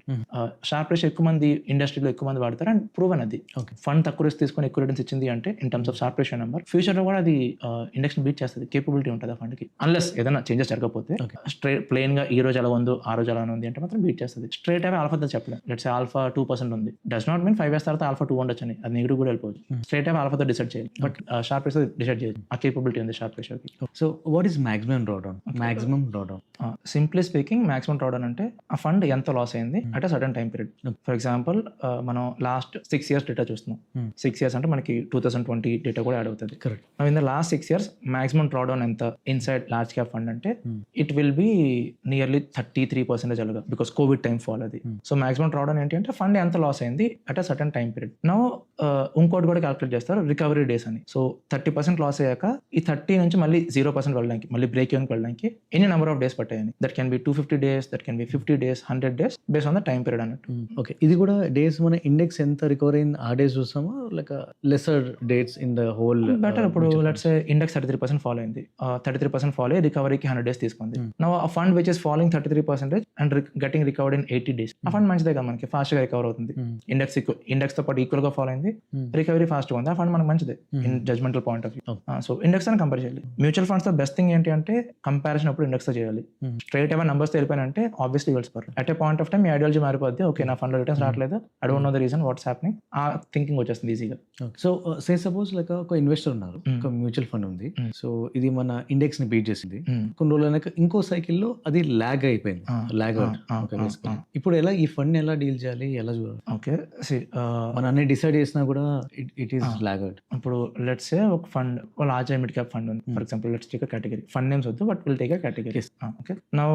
Sharpe ratio ఎక్కువ మంది ఇండస్ట్రీలో ఎక్కువ మంది వాడతారు అండ్ ప్రూవెన్ అది. ఫండ్ తక్కువ రిస్క్ తీసుకొని ఎక్కువ రిటర్న్స్ ఇచ్చింది అంటే in terms of Sharpe ratio number future లో కూడా అది ఇండెక్స్ బీట్ చేస్తుంది, కేపబిలిటీ ఉంటుంది ఆ ఫండ్ కి, అన్లెస్ ఏదైనా చేంజెస్ జరగకపోతే. స్ట్రైట్ ప్లేన్ గా ఈ రోజు ఎలా ఉందో ఆ రోజు ఎలా ఉంది అంటే మాత్రం బీట్ చేస్తుంది. స్ట్రైట్ అవే ఆల్ఫా చెప్పలేదు, లెట్స్ ఆల్ఫా 2% ఉంది, డస్ నాట్ మీన్ 5 years తర్వాత ఆల్ఫా 2 ఉండొచ్చు అని, అది నెగిటివ్ కూడా వెళ్ళిపోవచ్చు. స్ట్రైట్ అవే ఆల్ఫాతో డిసైడ్ చేయాలి, బట్ షార్ప్ రేషియో డిసైడ్ చేయాలి, ఆ కేపబిలిటీ ఉంది షార్ప్ రేషియోకి. So what is maximum drawdown? Simply speaking maximum drawdown అంటే ఆ ఫండ్ ఎంత లాస్ అయింది అంటే certain time period. For example మనం లాస్ట్ 6 years డేటా చూస్తున్నాం, 6 years అంటే మనకి 2020 డేటా కూడా యాడ్ అవుతుంది. Correct. In the last 6 years maximum drawdown ఎంత ఇన్సైడ్ లార్జ్ క్యాప్ ఫండ్ అంటే ఇట్ విల్ బి నియర్లీ 33% అలాగా, బికాస్ కోవిడ్ టైం ఫాల్ అది. సో మాక్సిమం డ్రాడౌన్ ఏంటి అంటే ఫండ్ ఎంత లాస్ అయింది at a certain time period. Now ఇంకోటి కూడా క్యాలిక్యులేట్ చేస్తారు, రికవరీ డేస్ అని. సో 30% లాస్ అయ్యాక ఈ 30 నుంచి మళ్ళీ 0% వెళ్ళడానికి, మళ్ళీ బ్రేక్ ఈవెన్ వెళ్ళడానికి ఎన్ని నెంబర్ ఆఫ్ డేస్ పట్టాయని. That can be 250 days, that can be 50 days, 100 days base on the time period అన్నట్టు. ఓకే, ఇది కూడా డేస్ మన ఇండెక్స్ ఎంత రికవర్ అయింది ఆ డేస్ చూస్తామా, like lesser dates in the whole? Better. ఇప్పుడు లెట్స్ సే ఇండెక్స్ 33% ఫాల్ అయింది, 33% ఫాల్ అయ్యి రికవరీకి 100 days తీసుకుంది. నౌ ఆ fund which is following 33% and getting recovered in 80 days, ఆ ఫండ్ మంచిదే కదా, మనకి ఫాస్ట్ గా రికవర్ అవుతుంది. ఇండెక్స్ తో పాటు ఈక్వల్ గా ఫాలో అయింది, ఉంది, రికవరీ ఫాస్ట్ ఉంది, ఆ ఫండ్ మనకు మంచిదే in judgmental point of view. So index అని కంపేర్ చేయాలి. మ్యూచువల్ ఫండ్స్ తో బెస్ట్ థింగ్ ఏంటి అంటే కంపారిజన్ అప్పుడు ఇండెక్స్ తో చేయాలి. స్ట్రైట్ అవే నంబర్స్ తెలిపానంటే obviously results per at a point of time మీ ఐడియాలజీ మారిపోద్ది. ఓకే, నా ఫండ్ లో రిటర్న్స్ రావట్లేదు, I don't know the reason what's happening, ఆ థింకింగ్ వచ్చేస్తుంది ఈజీగా. సో సే సపోజ్ లైక్ ఒక ఇన్వెస్టర్ ఉన్నారు, ఒక మ్యూచువల్ ఫండ్ ఉంది, సో ఇది మన ఇండెక్స్ ని బీట్ చేసింది, కొన్ని రోజులు అయినాక ఇంకో సైకిల్ లో అది లాగ్ అయిపోయింది, లాగ్ అవుట్. ఇప్పుడు ఎలా ఈ ఫండ్ ఎలా డీల్ చేయాలి, ఎలా చూడాలి? ఓకే, మనం అన్ని డిసైడ్ చేసినా కూడా ఇట్ ఈస్ లాగ్ అవుట్. ఇప్పుడు లెట్స్ సే ఒక ఫండ్, ఒక లార్జ్ మిడ్ క్యాప్ ఫండ్ ఉంది for example, let's take category, fund names వద్దు but will take category. Okay, now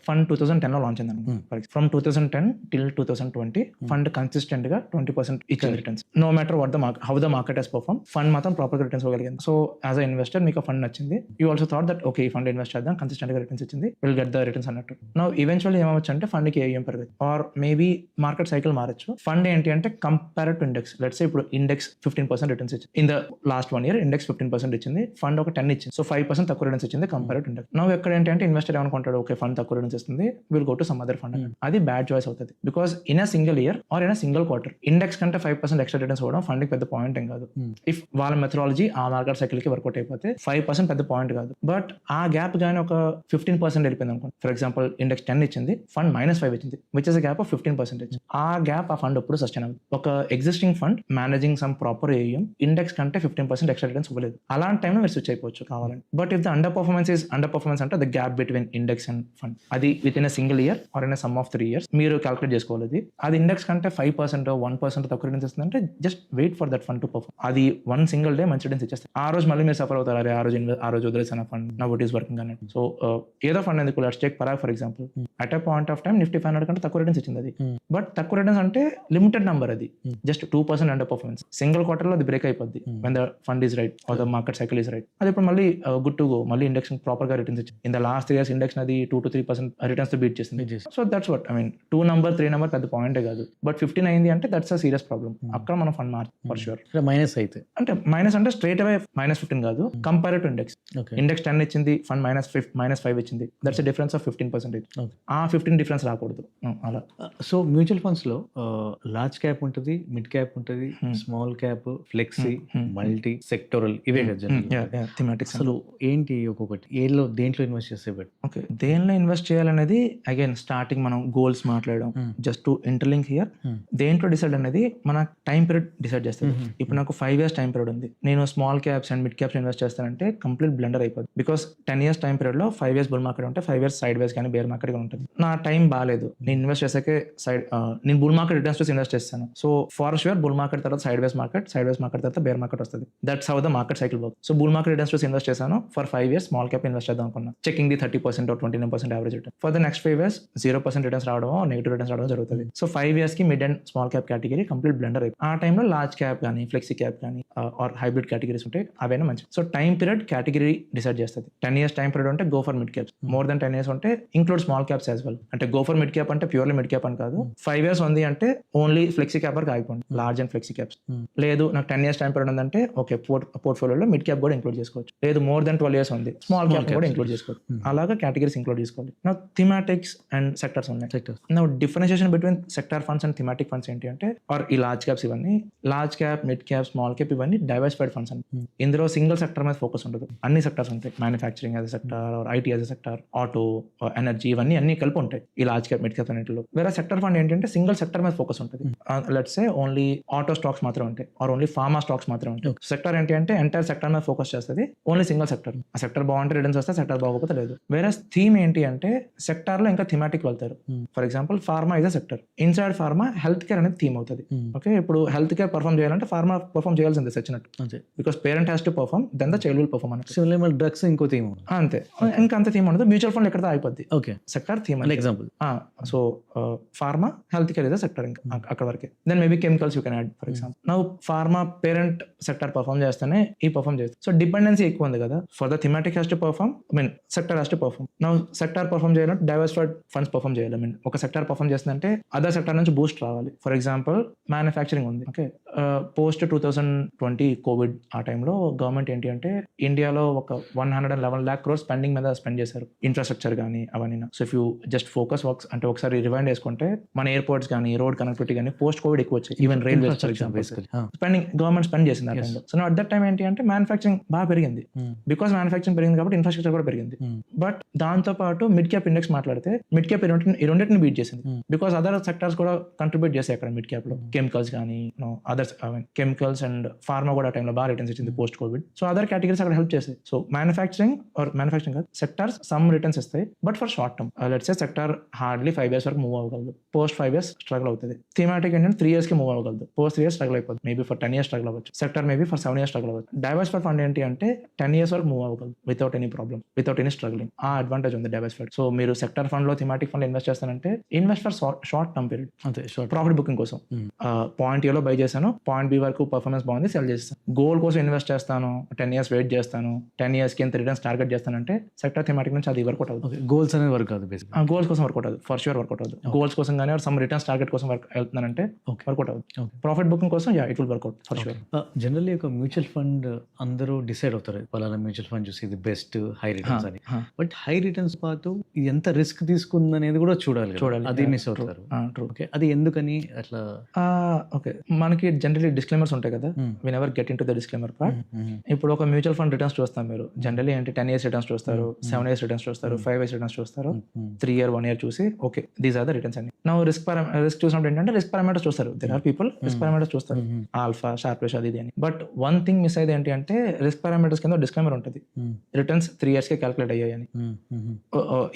fund 2010 లో లాంచ్ అయింది. ఫ్రమ్ 2010 till 2020 ఫండ్ కన్సిస్టెంట్ గా 20% ఇచ్చింది returns, no matter what the market, how the market has perform, fund మాత్రం proper గా returns ఇవ్వగలిగింది. So as a investor మీకు fund నచ్చింది, you also thought that okay ఈ ఫండ్ ఇన్వెస్ట్ చేద్దాం, కన్సిస్టెంట్ గా రిటర్న్స్ ఇచ్చింది, విల్ గెట్ ద రిటర్న్స్ అన్నట్టు. నౌ ఈవెన్చువల్లీ ఏమవచ్చు అంటే ఫండ్ కి ఏం పెరగదు, ఆర్ మేబీ మార్కెట్ సైకిల్ మారచ్చు. ఫండ్ ఏంటి అంటే compare to index, let's say ఇప్పుడు ఇండెక్స్ 15% రిటర్న్స్ ఇచ్చింది in the last 1 year, index 15% ఇచ్చింది, ఫండ్ ఒక 10 ఇచ్చింది, సో 5% తక్కువ రిటర్న్స్ ఇచ్చింది కంపేర్ టు ఇండెక్స్. నౌ ఎక్కడ ఏంటంటే ఇన్వెస్టర్ ఏమనుకుంటాడు, ఓకే ఫండ్ తక్కువ రిటర్న్స్ ఇస్తుంది, will go to some other fund. అది బ్యాడ్ చాయిస్ అవుతుంది, because in a single year or in a single quarter index కంటే 5% ఎక్స్ట్రా రిటర్న్స్ అవ్వడం ఫండ్ కి పెద్ద పాయింట్ ఏం కాదు. ఇఫ్ వాళ్ళ మెథడాలజీ ఆ మార్కెట్ సైకిల్ కి వర్కౌట్ అయిపోతే 5% పెద్ద పాయింట్ కాదు. బట్ ఆ గ్యాప్ గానీ ఒక 15% వెళ్ళిపోయింది అనుకోండి, ఫర్ ఎగ్జాంపుల్ ఇండెక్స్ 10 ఇచ్చింది, ఫండ్ -5 ఇచ్చింది, which is a gap of 15%. ఆ గ్యాప్ ఆ ఫండ్ ఎప్పుడు సస్టైన్ అవుతుంది. ఒక existing fund managing some proper AM index కంటే 15% ఎక్స్ట్రా రిటర్న్స్ ఇవ్వలేదు, అలాంటి టైంలో మీరు స్విచ్ అయిపోవచ్చు కావాలని. But if the underperformance అంటే the gap between index and fund, అది within a single year or in some of 3 years మీరు క్యాల్కులేట్ చేసుకోవాలి. అది ఇండెక్స్ కంటే 5% 1% తక్కువ రిటర్న్స్ ఇస్తుందంటే just wait for that fund to perform. అది వన్ సింగిల్ డే మంచి రిటర్న్స్ ఇచ్చేస్తుంది, ఆ రోజు మళ్ళీ మీరు సఫర్ అవుతారు, అరే ఆ రోజు వదిలేసిన ఫండ్ నా ఇట్ ఈస్ వర్కింగ్ అన్నట్టు. సో ఏదో ఫండ్ ఎందుకు, let's take Parag for example, at a point of time Nifty 500 కంటే తక్కువ రిటర్న్స్ ఇచ్చింది అది. బట్ తక్కువ రిటర్న్స్ అంటే లిమిటెడ్ నెంబర్, అది just 2% under performance, single quarter లో అది బ్రేక్ అయిపోద్ది when the fund is right are the market cycle is right. అది ఇప్పుడు మళ్ళీ గుడ్ టు గో, మళ్ళీ ఇండెక్స్ ప్రాపర్ గా రిటర్న్స్ ఇచ్చింది. In the last 3 years index అది 2 to 3% రిటర్న్స్ తో బీట్ చేసింది. So that's what I mean, 2 number 3 number పెద్ద పాయింటే కాదు, బట్ 15 అయింది అంటే దట్స్ అ సీరియస్ ప్రాబ్లమ్. అక్కడ మనం fund March for sure. Minus అయితే అంటే మైనస్ అంటే స్ట్రేట్ అవే -15 కాదు, కంపేర్ టు ఇండెక్స్. ఇండెక్స్ 10 ఇచ్చింది, ఫండ్ -5 ఇచ్చింది, దట్స్ ఎ డిఫరెన్స్ ఆఫ్ 15%. ఆ 15 డిఫరెన్స్ రాకూడదు అలా. సో మ్యూచువల్ ఫండ్స్ లో లార్జ్ క్యాప్ ఉంటుంది, మిడ్ క్యాప్ ఉంటుంది, small cap, flexi, multi, sectoral, ఇవే కదా థీమాటిక్స్. అసలు ఏంటి ఒక్కొక్కటి దేంట్లో ఇన్వెస్ట్ చేస్తే బెటర్? ఓకే, దేనిలో ఇన్వెస్ట్ చేయాలనేది అగైన్ స్టార్టింగ్ మనం గోల్స్ మాట్లాడడం, జస్ట్ టు ఇంటర్లింక్ హియర్. దేంట్లో డిసైడ్ అనేది మన టైం పీరియడ్ డిసైడ్ చేస్తుంది. ఇప్పుడు నాకు 5 years టైం పీరియడ్ ఉంది, నేను small caps and mid caps invest చేస్తానంటే కంప్లీట్ బ్లెండర్ అయిపోతుంది. బికాస్ 10 years టైం పీరియడ్ లో 5 years బుల్ మార్కెట్ ఉంటే 5 years సైడ్ వేస్ కానీ బేర్ మార్కెట్ ఉంటుంది. నా టైం బాగాలేదు, నేను ఇన్వెస్ట్ చేసాకే నేను బుల్ మార్కెట్ రిటర్న్స్ చూసి ఇన్వెస్ట్ చేస్తాను. So far sure bull market తర్వాత సైడ్ వేస్ మార్కెట్ తర్వాత బేర్ మార్కెట్ వస్తుంది. That's how the market cycle work. So bull market returns చూసి ఇన్వెస్ట్ చేశాను, for 5 years small cap invest చేద్దాం అనుకున్నా, checking the 30% or 29% average return. For the next 5 years 0% returns రావడం, negative returns రావడం జరుగుతుంది. So 5 years కి mid and small cap category complete blender అయిపోయి, ఆ టైంలో లార్జ్ క్యాప్ కానీ ఫ్లెక్సీ క్యాప్ కానీ ఆర్ హైబ్రిడ్ కేటగిరీస్ ఉంటాయి, అవైనా మంచి. So time period category decide చేస్తుంది. 10 years టైం పీరియడ్ ఉంటే go for mid caps, more than 10 years ఉంటే include small caps as well. అంటే గో ఫర్ మిడ్ క్యాప్ అంటే purely mid cap అని కాదు, 5 years ఉంది అంటే ఓన్లీ ఫ్లెక్సీ క్యాప్ వరకు ఆగిపోండి, లార్జ్ అండ్ ఫ్లెక్సీ క్యాప్స్. లేదు నాకు 10 years టైం పీరియడ్ ఉందంటే ఓకే పోర్ట్ఫోలియోలో మిడ్ క్యాప్ కూడా ఇంక్లూడ్ చేసుకోవచ్చు. లేదు మోర్ దెన్ 12 years ఉంది, స్మాల్ క్యాప్ కూడా ఇంక్లూడ్ చేసుకోవచ్చు. అలాగా కేటగిరీస్ ఇంక్లూడ్ చేసుకోవాలి. నా థీమాటిక్స్ అండ్ సెక్టర్స్ ఉన్నాయి. నా differentiation between sector funds and thematic funds ఏంటి అంటే, ఆర్ ఈ లార్జ్ క్యాప్స్ ఇవన్నీ, large cap, mid cap, small cap ఇవన్నీ డైవర్సిఫైడ్ ఫండ్స్ అని. ఇందులో సింగిల్ సెక్టర్ మీద ఫోకస్ ఉంటుంది, అన్ని సెక్టర్స్ ఉంటాయి, manufacturing as a sector, IT as a sector, auto, energy, ఇవన్నీ అన్ని కలిపి ఉంటాయి ఈ లార్జ్ క్యాప్, మిడ్ క్యాప్ అన్నింటిలో. వేరే సెక్టర్ ఫండ్ ఏంటంటే సింగిల్ సెక్టర్ మీద ఫోకస్ ఉంటుంది. Let's say only auto stocks మాత్రం ఉంటాయి, ఆర్ ఓన్లీ ఫార్మా స్టాక్స్ మాత్రం ఉంటాయి. సెక్టర్ ఏంటి అంటే ఎంటైర్ సెక్టర్ మీద ఫోకస్ చేస్తుంది, ఓన్లీ సింగిల్ సెక్టర్. ఆ సెక్టర్ బాగుంటే రిటర్న్స్ వస్తే, సెక్టర్ బాగోకపోతే లేదు. వేరే థీమ్ ఏంటి అంటే సెక్టర్ లో ఇంకా థీమాటిక్ వెళ్తారు. For example pharma is a sector, inside pharma health care అనేది థీమ్ అవుతుంది. ఓకే, ఇప్పుడు హెల్త్ కేర్ పర్ఫార్మ్ చేయాలంటే ఫార్మా పర్ఫార్మ్ చేయాల్సిందే సచ్చినట్టు, because parent has to perform, then the child will perform అన్నట్టు. డ్రగ్స్ ఇంకో థీమ్ అంతే, ఇంకా అంత థీమ్ ఉండదు. మ్యూచువల్ ఫండ్ ఎక్కడ అయిపోద్ది. Okay, sector theme example. So pharma, health care is a sector, ఇంకా అక్కడ వరకే. Then maybe chemicals you can add. For example నా ఫార్మా పేరెంట్ సెక్టర్ పర్ఫార్మ్ చేస్తేనే ఈ పర్ఫార్మ్ చేస్తుంది. సో డిపెండెన్సీ ఎక్కువ ఉంది కదా. For the thematic has to perform, I mean sector has to perform. నా సెక్టర్ పర్ఫార్మ్ చేయాలంటే డైవర్సిఫైడ్ ఫండ్స్ పర్ఫార్మ్ చేయాలి. ఐ మీన్ ఒక సెక్టర్ పర్ఫార్మ్ చేస్తుందంటే అదర్ సెక్టర్ నుంచి బూస్ట్ రావాలి. ఫర్ ఎగ్జాంపుల్ మ్యానుఫ్యాక్చరింగ్ ఉంది. ఓకే, పోస్ట్ 2020 కోవిడ్ ఆ టైంలో గవర్నమెంట్ ఏంటి అంటే ఇండియాలో ఒక 111 lakh crores స్పెండింగ్ మీద స్పెండ్ చేశారు, ఇన్ఫ్రాస్ట్రక్చర్ కానీ అవన్నీ. So if you just focus works అంటే ఒకసారి రివైండ్ చేసుకుంటే మన ఎయిర్పోర్ట్స్ కానీ, రోడ్ కనెక్టివిటీ కానీ పోస్ట్ కోవిడ్ ఎక్కువ వచ్చాయి, even railways basically spending government spend చేసింది ఆ టైంలో. సో అట్ దట్ టైం ఏంటి అంటే మ్యానుఫ్యాక్చరింగ్ బాగా పెరిగింది. బికాస్ మ్యానుఫ్యాక్చరింగ్ పెరిగింది కాబట్టి ఇన్ఫ్రాస్ట్రక్చర్ కూడా పెరిగింది. బట్ దాంతో పాటు మిడ్ క్యాప్ ఇండెక్స్ మాట్లాడితే మిడ్ క్యాప్ ఈ రెండింటిని బీట్ చేసింది. బికాస్ అదర్ సెక్టర్స్ కూడా కంట్రిబ్యూట్ చేస్తాయి అక్కడ మిడ్ క్యాప్ లో. కెమికల్స్ కానీ అదర్స్ కెమికల్స్ అండ్ ఫార్మా కూడా ఆ టైంలో బాగా రిటర్న్స్ ఇచ్చింది post Covid. So other categories అక్కడ హెల్ప్ చేస్తాయి. So manufacturing sectors some returns ఇస్తాయి but for short term. Let's say sector hardly 5 years వరకు మూవ్ అవ్వగలదు. పోస్ట్ 5 years స్ట్రగుల్ అవుతుంది. థీమాటిక్ ఏంటంటే 3 years కి మూవ్ అవ్వగలదు. పోస్ట్ 3 years స్ట్రగుల్ అయిపోతుంది. మేబీ ఫర్ 10 years స్ట్రగుల్ అవ్వచ్చు. Sector maybe for 7 years struggle అవ్వచ్చు. డైవర్సిఫైడ్ ఫండ్ ఏంటి అంటే 10 years వరకు మూవ్ అవ్వగలదు without any problem, without any struggling. ఆ అడ్వాంటేజ్ ఉంది డైవర్సిఫైడ్. సో మీరు సెక్టర్ ఫండ్ లో థీమాటిక్ ఫండ్ ఇన్వెస్ట్ చేస్తానంటే invest for short term period, అంతే ప్రాఫిట్ బుకింగ్ కోసం. పాయింట్ ఏలో బై చేశాను, పాయింట్ బి వరకు పర్ఫార్మెన్స్ బాగుంది, సెల్ చేస్తాను. గోల్ కోసం ఇన్వెస్ట్ చేస్తాను, 10 years వెయిట్ చేస్తాను, 10 years కి ఎంత రిటర్న్స్ టార్గెట్ చేస్తానంటే సెక్టర్ థీమాటిక్ నుంచి అది వర్కౌట్ అవుతుంది. గోల్స్ అనేది వర్క్ అవుతుంది బేసిక్. గోల్స్ కోసం వర్కౌట్ అవుతుంది, ఫర్ షూర్ వర్కౌట్ అవుతుంది. గోల్స్ కోసం కానీ సమ్ రిటర్న్స్ టార్గెట్ కోసం వెళ్తున్నానంటే వర్కౌట్ అవుతుంది. ప్రాఫిట్ బుకింగ్ కోసం it will work out for sure. Generally ఒక మ్యూచువల్ ఫండ్ అందరూ డిసైడ్ అవుతారు పలానా మ్యూచువల్ ఫండ్ చూసి ఇది బెస్ట్ హై రిటర్న్స్ అని. బట్ హై రిటర్న్స్ పాటు ఇది ఎంత రిస్క్ తీసుకుంది అనేది కూడా చూడాలి. అది మిస్ అవుతారు. ఓకే, అది ఎందుకని అట్లా? ఓకే, మనకి జనరల్లీ డిస్క్లైమర్స్ ఉంటాయి కదా, we never get into the disclaimer part. ఇప్పుడు ఒక మ్యూచువల్ ఫండ్ రిటర్న్స్ చూస్తాం మీరు, జనరల్లీ అంటే 10 years రిటర్న్స్ చూస్తారు, 7 years రిటర్న్స్ చూస్తారు, 5 years రిటర్న్స్ చూస్తారు, 3 year 1 year చూసి okay these are the returns అని. నా రిస్క్ చూసినప్పుడు ఏంటంటే రిస్క్ పారామీటర్స్ చూస్తారు. There are people risk parameters చూస్తారు, ఆల్ఫా, షార్ప్ రేషియో అది అని. బట్ వన్ థింగ్ మిస్ అయ్యేది ఏంటి అంటే రిస్క్ పారామీటర్స్ కింద డిస్క్లైమర్ ఉంటుంది, రిటర్న్స్ 3 years కి క్యాలిక్యులేట్ అయ్యాయని.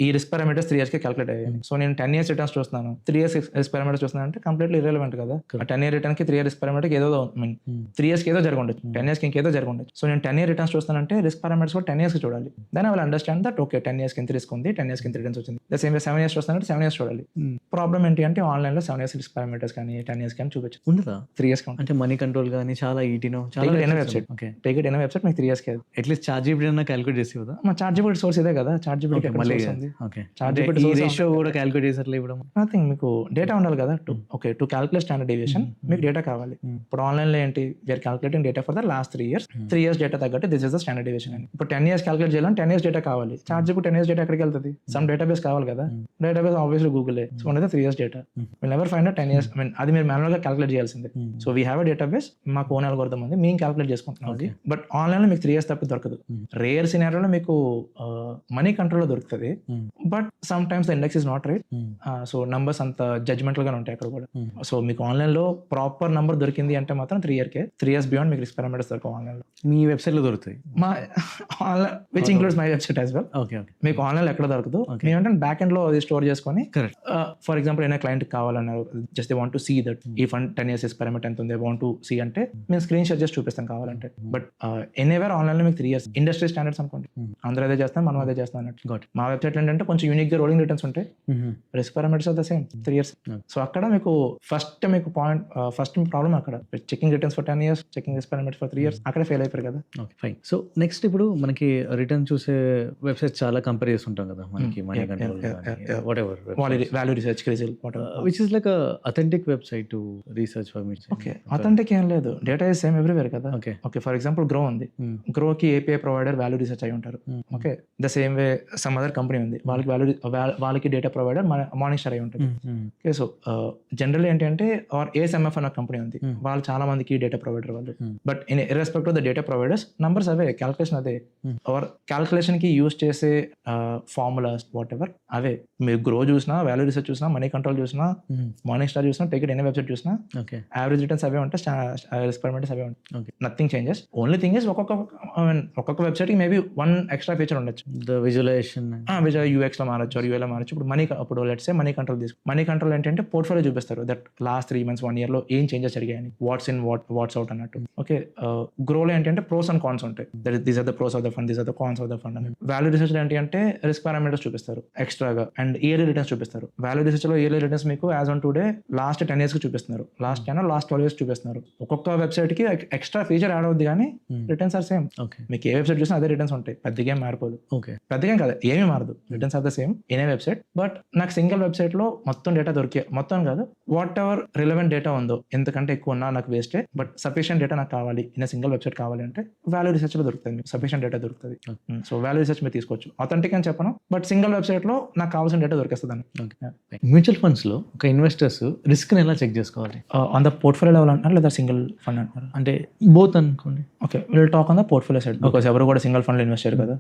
ఈ రిస్క్ పారామీటర్స్ 3 years కి క్యాలిక్యులేట్ అయ్యాయని. సో నేను 10 years రిటర్న్స్ చూస్తున్నాను, 3 years రిస్క్ పారామీటర్స్ చూస్తున్నాను అంటే కంప్లీట్లీ ఇర్రెలెవెంట్ కదా. 10 year రిటర్న్ కి 3 year రిస్క్ పారామీటర్ ఏదో 3 years కి ఏదో జరగండొచ్చు, 10 years కి ఇంకేదో జరగండొచ్చు. సో నేను 10 year రిటర్న్స్ చూస్తానంటే రిస్క్ పారామీటర్స్ కూడా 10 years కి చూడాలి. Then I will understand that okay 10 years కి ఎంత రిస్క్ ఉంది, 10 years కి ఎంత రిటర్న్స్ వచ్చింది. The same way 7 years చూస్తానంటే 7 years చూడాలి. ప్రాబ్లం ఏంటి అంటే ఆన్లైన్ లో 7 years రిస్క్ పారామీటర్స్ కానీ 10 years కానీ చూపించు ఉండదా? 3 years కి ఉంటుంది. అంటే మనీ కంట్రోల్ కానీ చాలా ఈటీనో చాలా website. Okay, take it any website మీకు 3 years కి. అట్లీస్ట్ చార్ట్ జీపీటీ అన్న క్యాలిక్యులేట్ చేసి కదా. మా చార్ట్ జీపీటీ సోర్స్ ఇదే కదా, చార్ట్ జీపీటీ మళ్ళీ ఉంది. ఓకే, చార్ట్ ఈ జీపీటీ రేషియో కూడా క్యాలిక్యులేట్ చేసారు ఇవ్వడం. నథింగ్, మీకు డేటా ఉండాలి కదా. టు క్యాలిక్యులేట్ స్టాండర్డ్ డీవియేషన్ మీకు డేటా కావాలి. ఇప్పుడు ఆన్లైన్ లో ఏంటి, we're calculating data for the last 3 years. 3 years data తగ్గట్టు this is the standard deviation అని. ఇప్పుడు 10 years క్యాలిక్యులేట్ చేయాలని 10 years డేటా కావాలి. చార్ట్ జీపీటీ 10 years డేటా ఎక్కడికి వెళ్తుంది? సమ్ డేటాబేస్ కావాలి కదా. Database obviously Google. సో అనేది 3 years data will never find 10 years. I mean అది మీరు మాన్యువల్ గా క్యాలిక్యులేట్ చేయాల్సిందే. So we have a database, మాకు ఓన్ అల్గోరిథం ఉంది, మేము క్యాలిక్యులేట్ చేసుకుంటున్నాం అది. బట్ ఆన్లైన్ లో మీకు 3 years తప్ప దొరకదు. రేర్ సినారియోలో మీకు మనీ కంట్రోల్ లో దొరుకుతుంది. But some times the index is not right. So numbers అంత జడ్జ్మెంటల్ గా ఉంటాయి అక్కడ కూడా. సో మీకు ఆన్లైన్ లో ప్రాపర్ నంబర్ దొరికింది అంటే మాత్రం 3 year కే. 3 years బియాండ్ మీకు రిస్క్ పారామీటర్స్ దొరకవు ఆన్లైన్ లో. మీ వెబ్సైట్ లో దొరుకుతాయి మా online which includes my website as well. Okay okay, మీకు ఆన్లైన్ ఎక్కడ దొరకదు. మేమంటే బ్యాక్ ఎండ్ లో అది స్టోర్ చేసుకొని, కరెక్ట్. ఫర్ ఎగ్జాంపుల్ ఏదైనా క్లయింట్ కావాలన్నారు, just they want to see that ఈ ఫండ్ 10 years రిస్క్ పారామీటర్ ఎంత ఉంది, వాంట్ టు సీ అంటే మేము స్క్రీన్ షాట్ చేసి చూపిస్తాం కావాలంటే. బట్ ఎనీవేర్ ఆన్లైన్ లో మీకు 3 years ఇండస్ట్రీ స్టాండర్డ్స్ అనుకోండి, అందరూ అదే చేస్తాం, మనం అదే చేస్తాం అన్నట్టు. మా వెబ్సైట్ ఏంటంటే కొంచెం యూనిక్ గా రోలింగ్ రిటర్న్స్ ఉంటాయి, risk parameters are the same 3 years. So అక్కడ మీకు ఫస్ట్ ప్రాబ్లం అక్కడ checking returns for 10 years, checking risk parameters for 3 years, అక్కడ ఫెయిల్ అయిపోయారు కదా. Okay fine. సో నెక్స్ట్ ఇప్పుడు మనకి రిటర్న్ చూసే వెబ్సైట్ చాలా కంపేర్ చేస్తుంటాం కదా మనకి, money control what ever, value research, CRISIL, which is like authentic website to research for me. Okay, authentic ఏం లేదు, డేటా ఇస్ సేమ్ ఎవ్రీవేర్ కదా. Okay okay, for example grow ఉంది, గ్రో కి ఏపీఐ ప్రొవైడర్ వాల్యూ రీసెర్చ్ అయి ఉంటారు. Okay, the same way some other company ఉంది, వాళ్ళకి data provider morning star అయి ఉంటుంది. ఓకే, సో జనరల్ ఏంటంటే ఆర్ ఏఎస్ఎంఎఫ్ అన్న కంపెనీ ఉంది, వాళ్ళు చాలా మందికి డేటా ప్రొవైడర్ వాళ్ళు. But in irrespective of the data providers numbers అవే, క్యాల్కులేషన్ అదే, ఆర్ క్యాల్కులేషన్ కి యూజ్ చేసే ఫార్ములాస్ వాట్ ఎవర్ అవే. మీరు గ్రో చూసినా, వాల్యూ రీసెర్చ్ చూసినా, మనీ కంట్రోల్ చూసినా, మార్నింగ్ స్టార్ చూసినా, టేక్ ఇట్ ఎనీ వెబ్సైట్ చూసినా, యావరేజ్ రిటర్న్స్ అవే ఉంటాయి, రిస్క్ పారామీటర్స్ అవే ఉంటాయి. Nothing changes. Only thing is ఒక్కొక్క వెబ్సైట్ కి మేబీ 1 extra ఫీచర్ ఉండొచ్చు. విజువలైజేషన్ యూఎక్స్ లో మారచ్చు, యూఏ లో మారచ్చు. ఇప్పుడు లెట్స్ సే మనీ కంట్రోల్ తీసుకు, మనీ కంట్రోల్ ఏంటంటే పోర్ట్ఫోలియో చూపిస్తారు, దట్ లాస్ట్ 3 months 1 year లో ఏం చేంజెస్ జరిగాయని, వాట్స్ ఇన్ వాట్స్ అవుట్ అన్నట్టు. ఓకే, గ్రోలో ఏంటంటే ప్రోస్ అండ్ కాన్స్ ఉంటాయి, that these are the pros of the fund, these are the cons of the fund అని. వాల్యూ రిసర్చ్ ఏంటి అంటే రిస్క్ పారామీటర్స్ చూపిస్తారు ఎక్స్ట్రాగా, అండ్ ఇయర్లీ రిటర్న్స్ చూపిస్తారు. వాల్యూ రిసర్చ్ లో ఇయర్లీ రిటర్న్స్ మీకు as on today last 10 years కి చూపిస్తున్నారు, లాస్ట్ 10 or last 12 years చూపిస్తున్నారు. ఒక్కొక్క వెబ్సైట్ కి ఎక్స్ట్రా ఫీచర్ యాడ్ అవుద్ది కానీ రిటర్న్స్ ఆర్ సేమ్. మీకు ఏ వెబ్సైట్ చూసినా అదే రిటర్న్స్ ఉంటాయి, పెద్దగా ఏం మారిపోదు. ఓకే, పెద్దగా కాదు, ఏమీ మారదు, returns are the same in a website. But నాకు సింగిల్ వెబ్సైట్ లో మొత్తం డేటా మొత్తం కాదు, వాట్ ఎవర్ రిలవెంట్ డేటా ఉందో, ఎంతకంటే ఎక్కువ ఉన్నా నాకు వేస్టే, బట్ సఫిషియెంట్ డేటా నాకు కావాలి ఇన్ సింగిల్ వెబ్సైట్ కావాలి అంటే వాల్యూ రీసెర్చ్ లో దొరుకుతుంది, సఫిషియెంట్ డేటా దొరుకుతుంది. సో వాల్యూ రీసెర్చ్ మీరు తీసుకోవచ్చు, అథెంటిక్ అని చెప్పను, బట్ సింగిల్ వెబ్సైట్ లో నాకు కావాల్సిన డేటా దొరికేస్తుంది. మ్యూచువల్ ఫండ్స్ లో ఒక ఇన్వెస్టర్స్ రిస్క్ ఎలా చెక్ చేసుకోవాలి? ఆన్ ద పోర్ట్ఫోలియో లెవెల్ అంటున్నారు లేదా సింగిల్ ఫండ్ అంటున్నారు? అంటే బోత్ అనుకోండి. Okay, will talk on the portfolio side because ఎవరు కూడా సింగిల్ ఫండ్ ఇన్వెస్ట్ చేయరు కదా,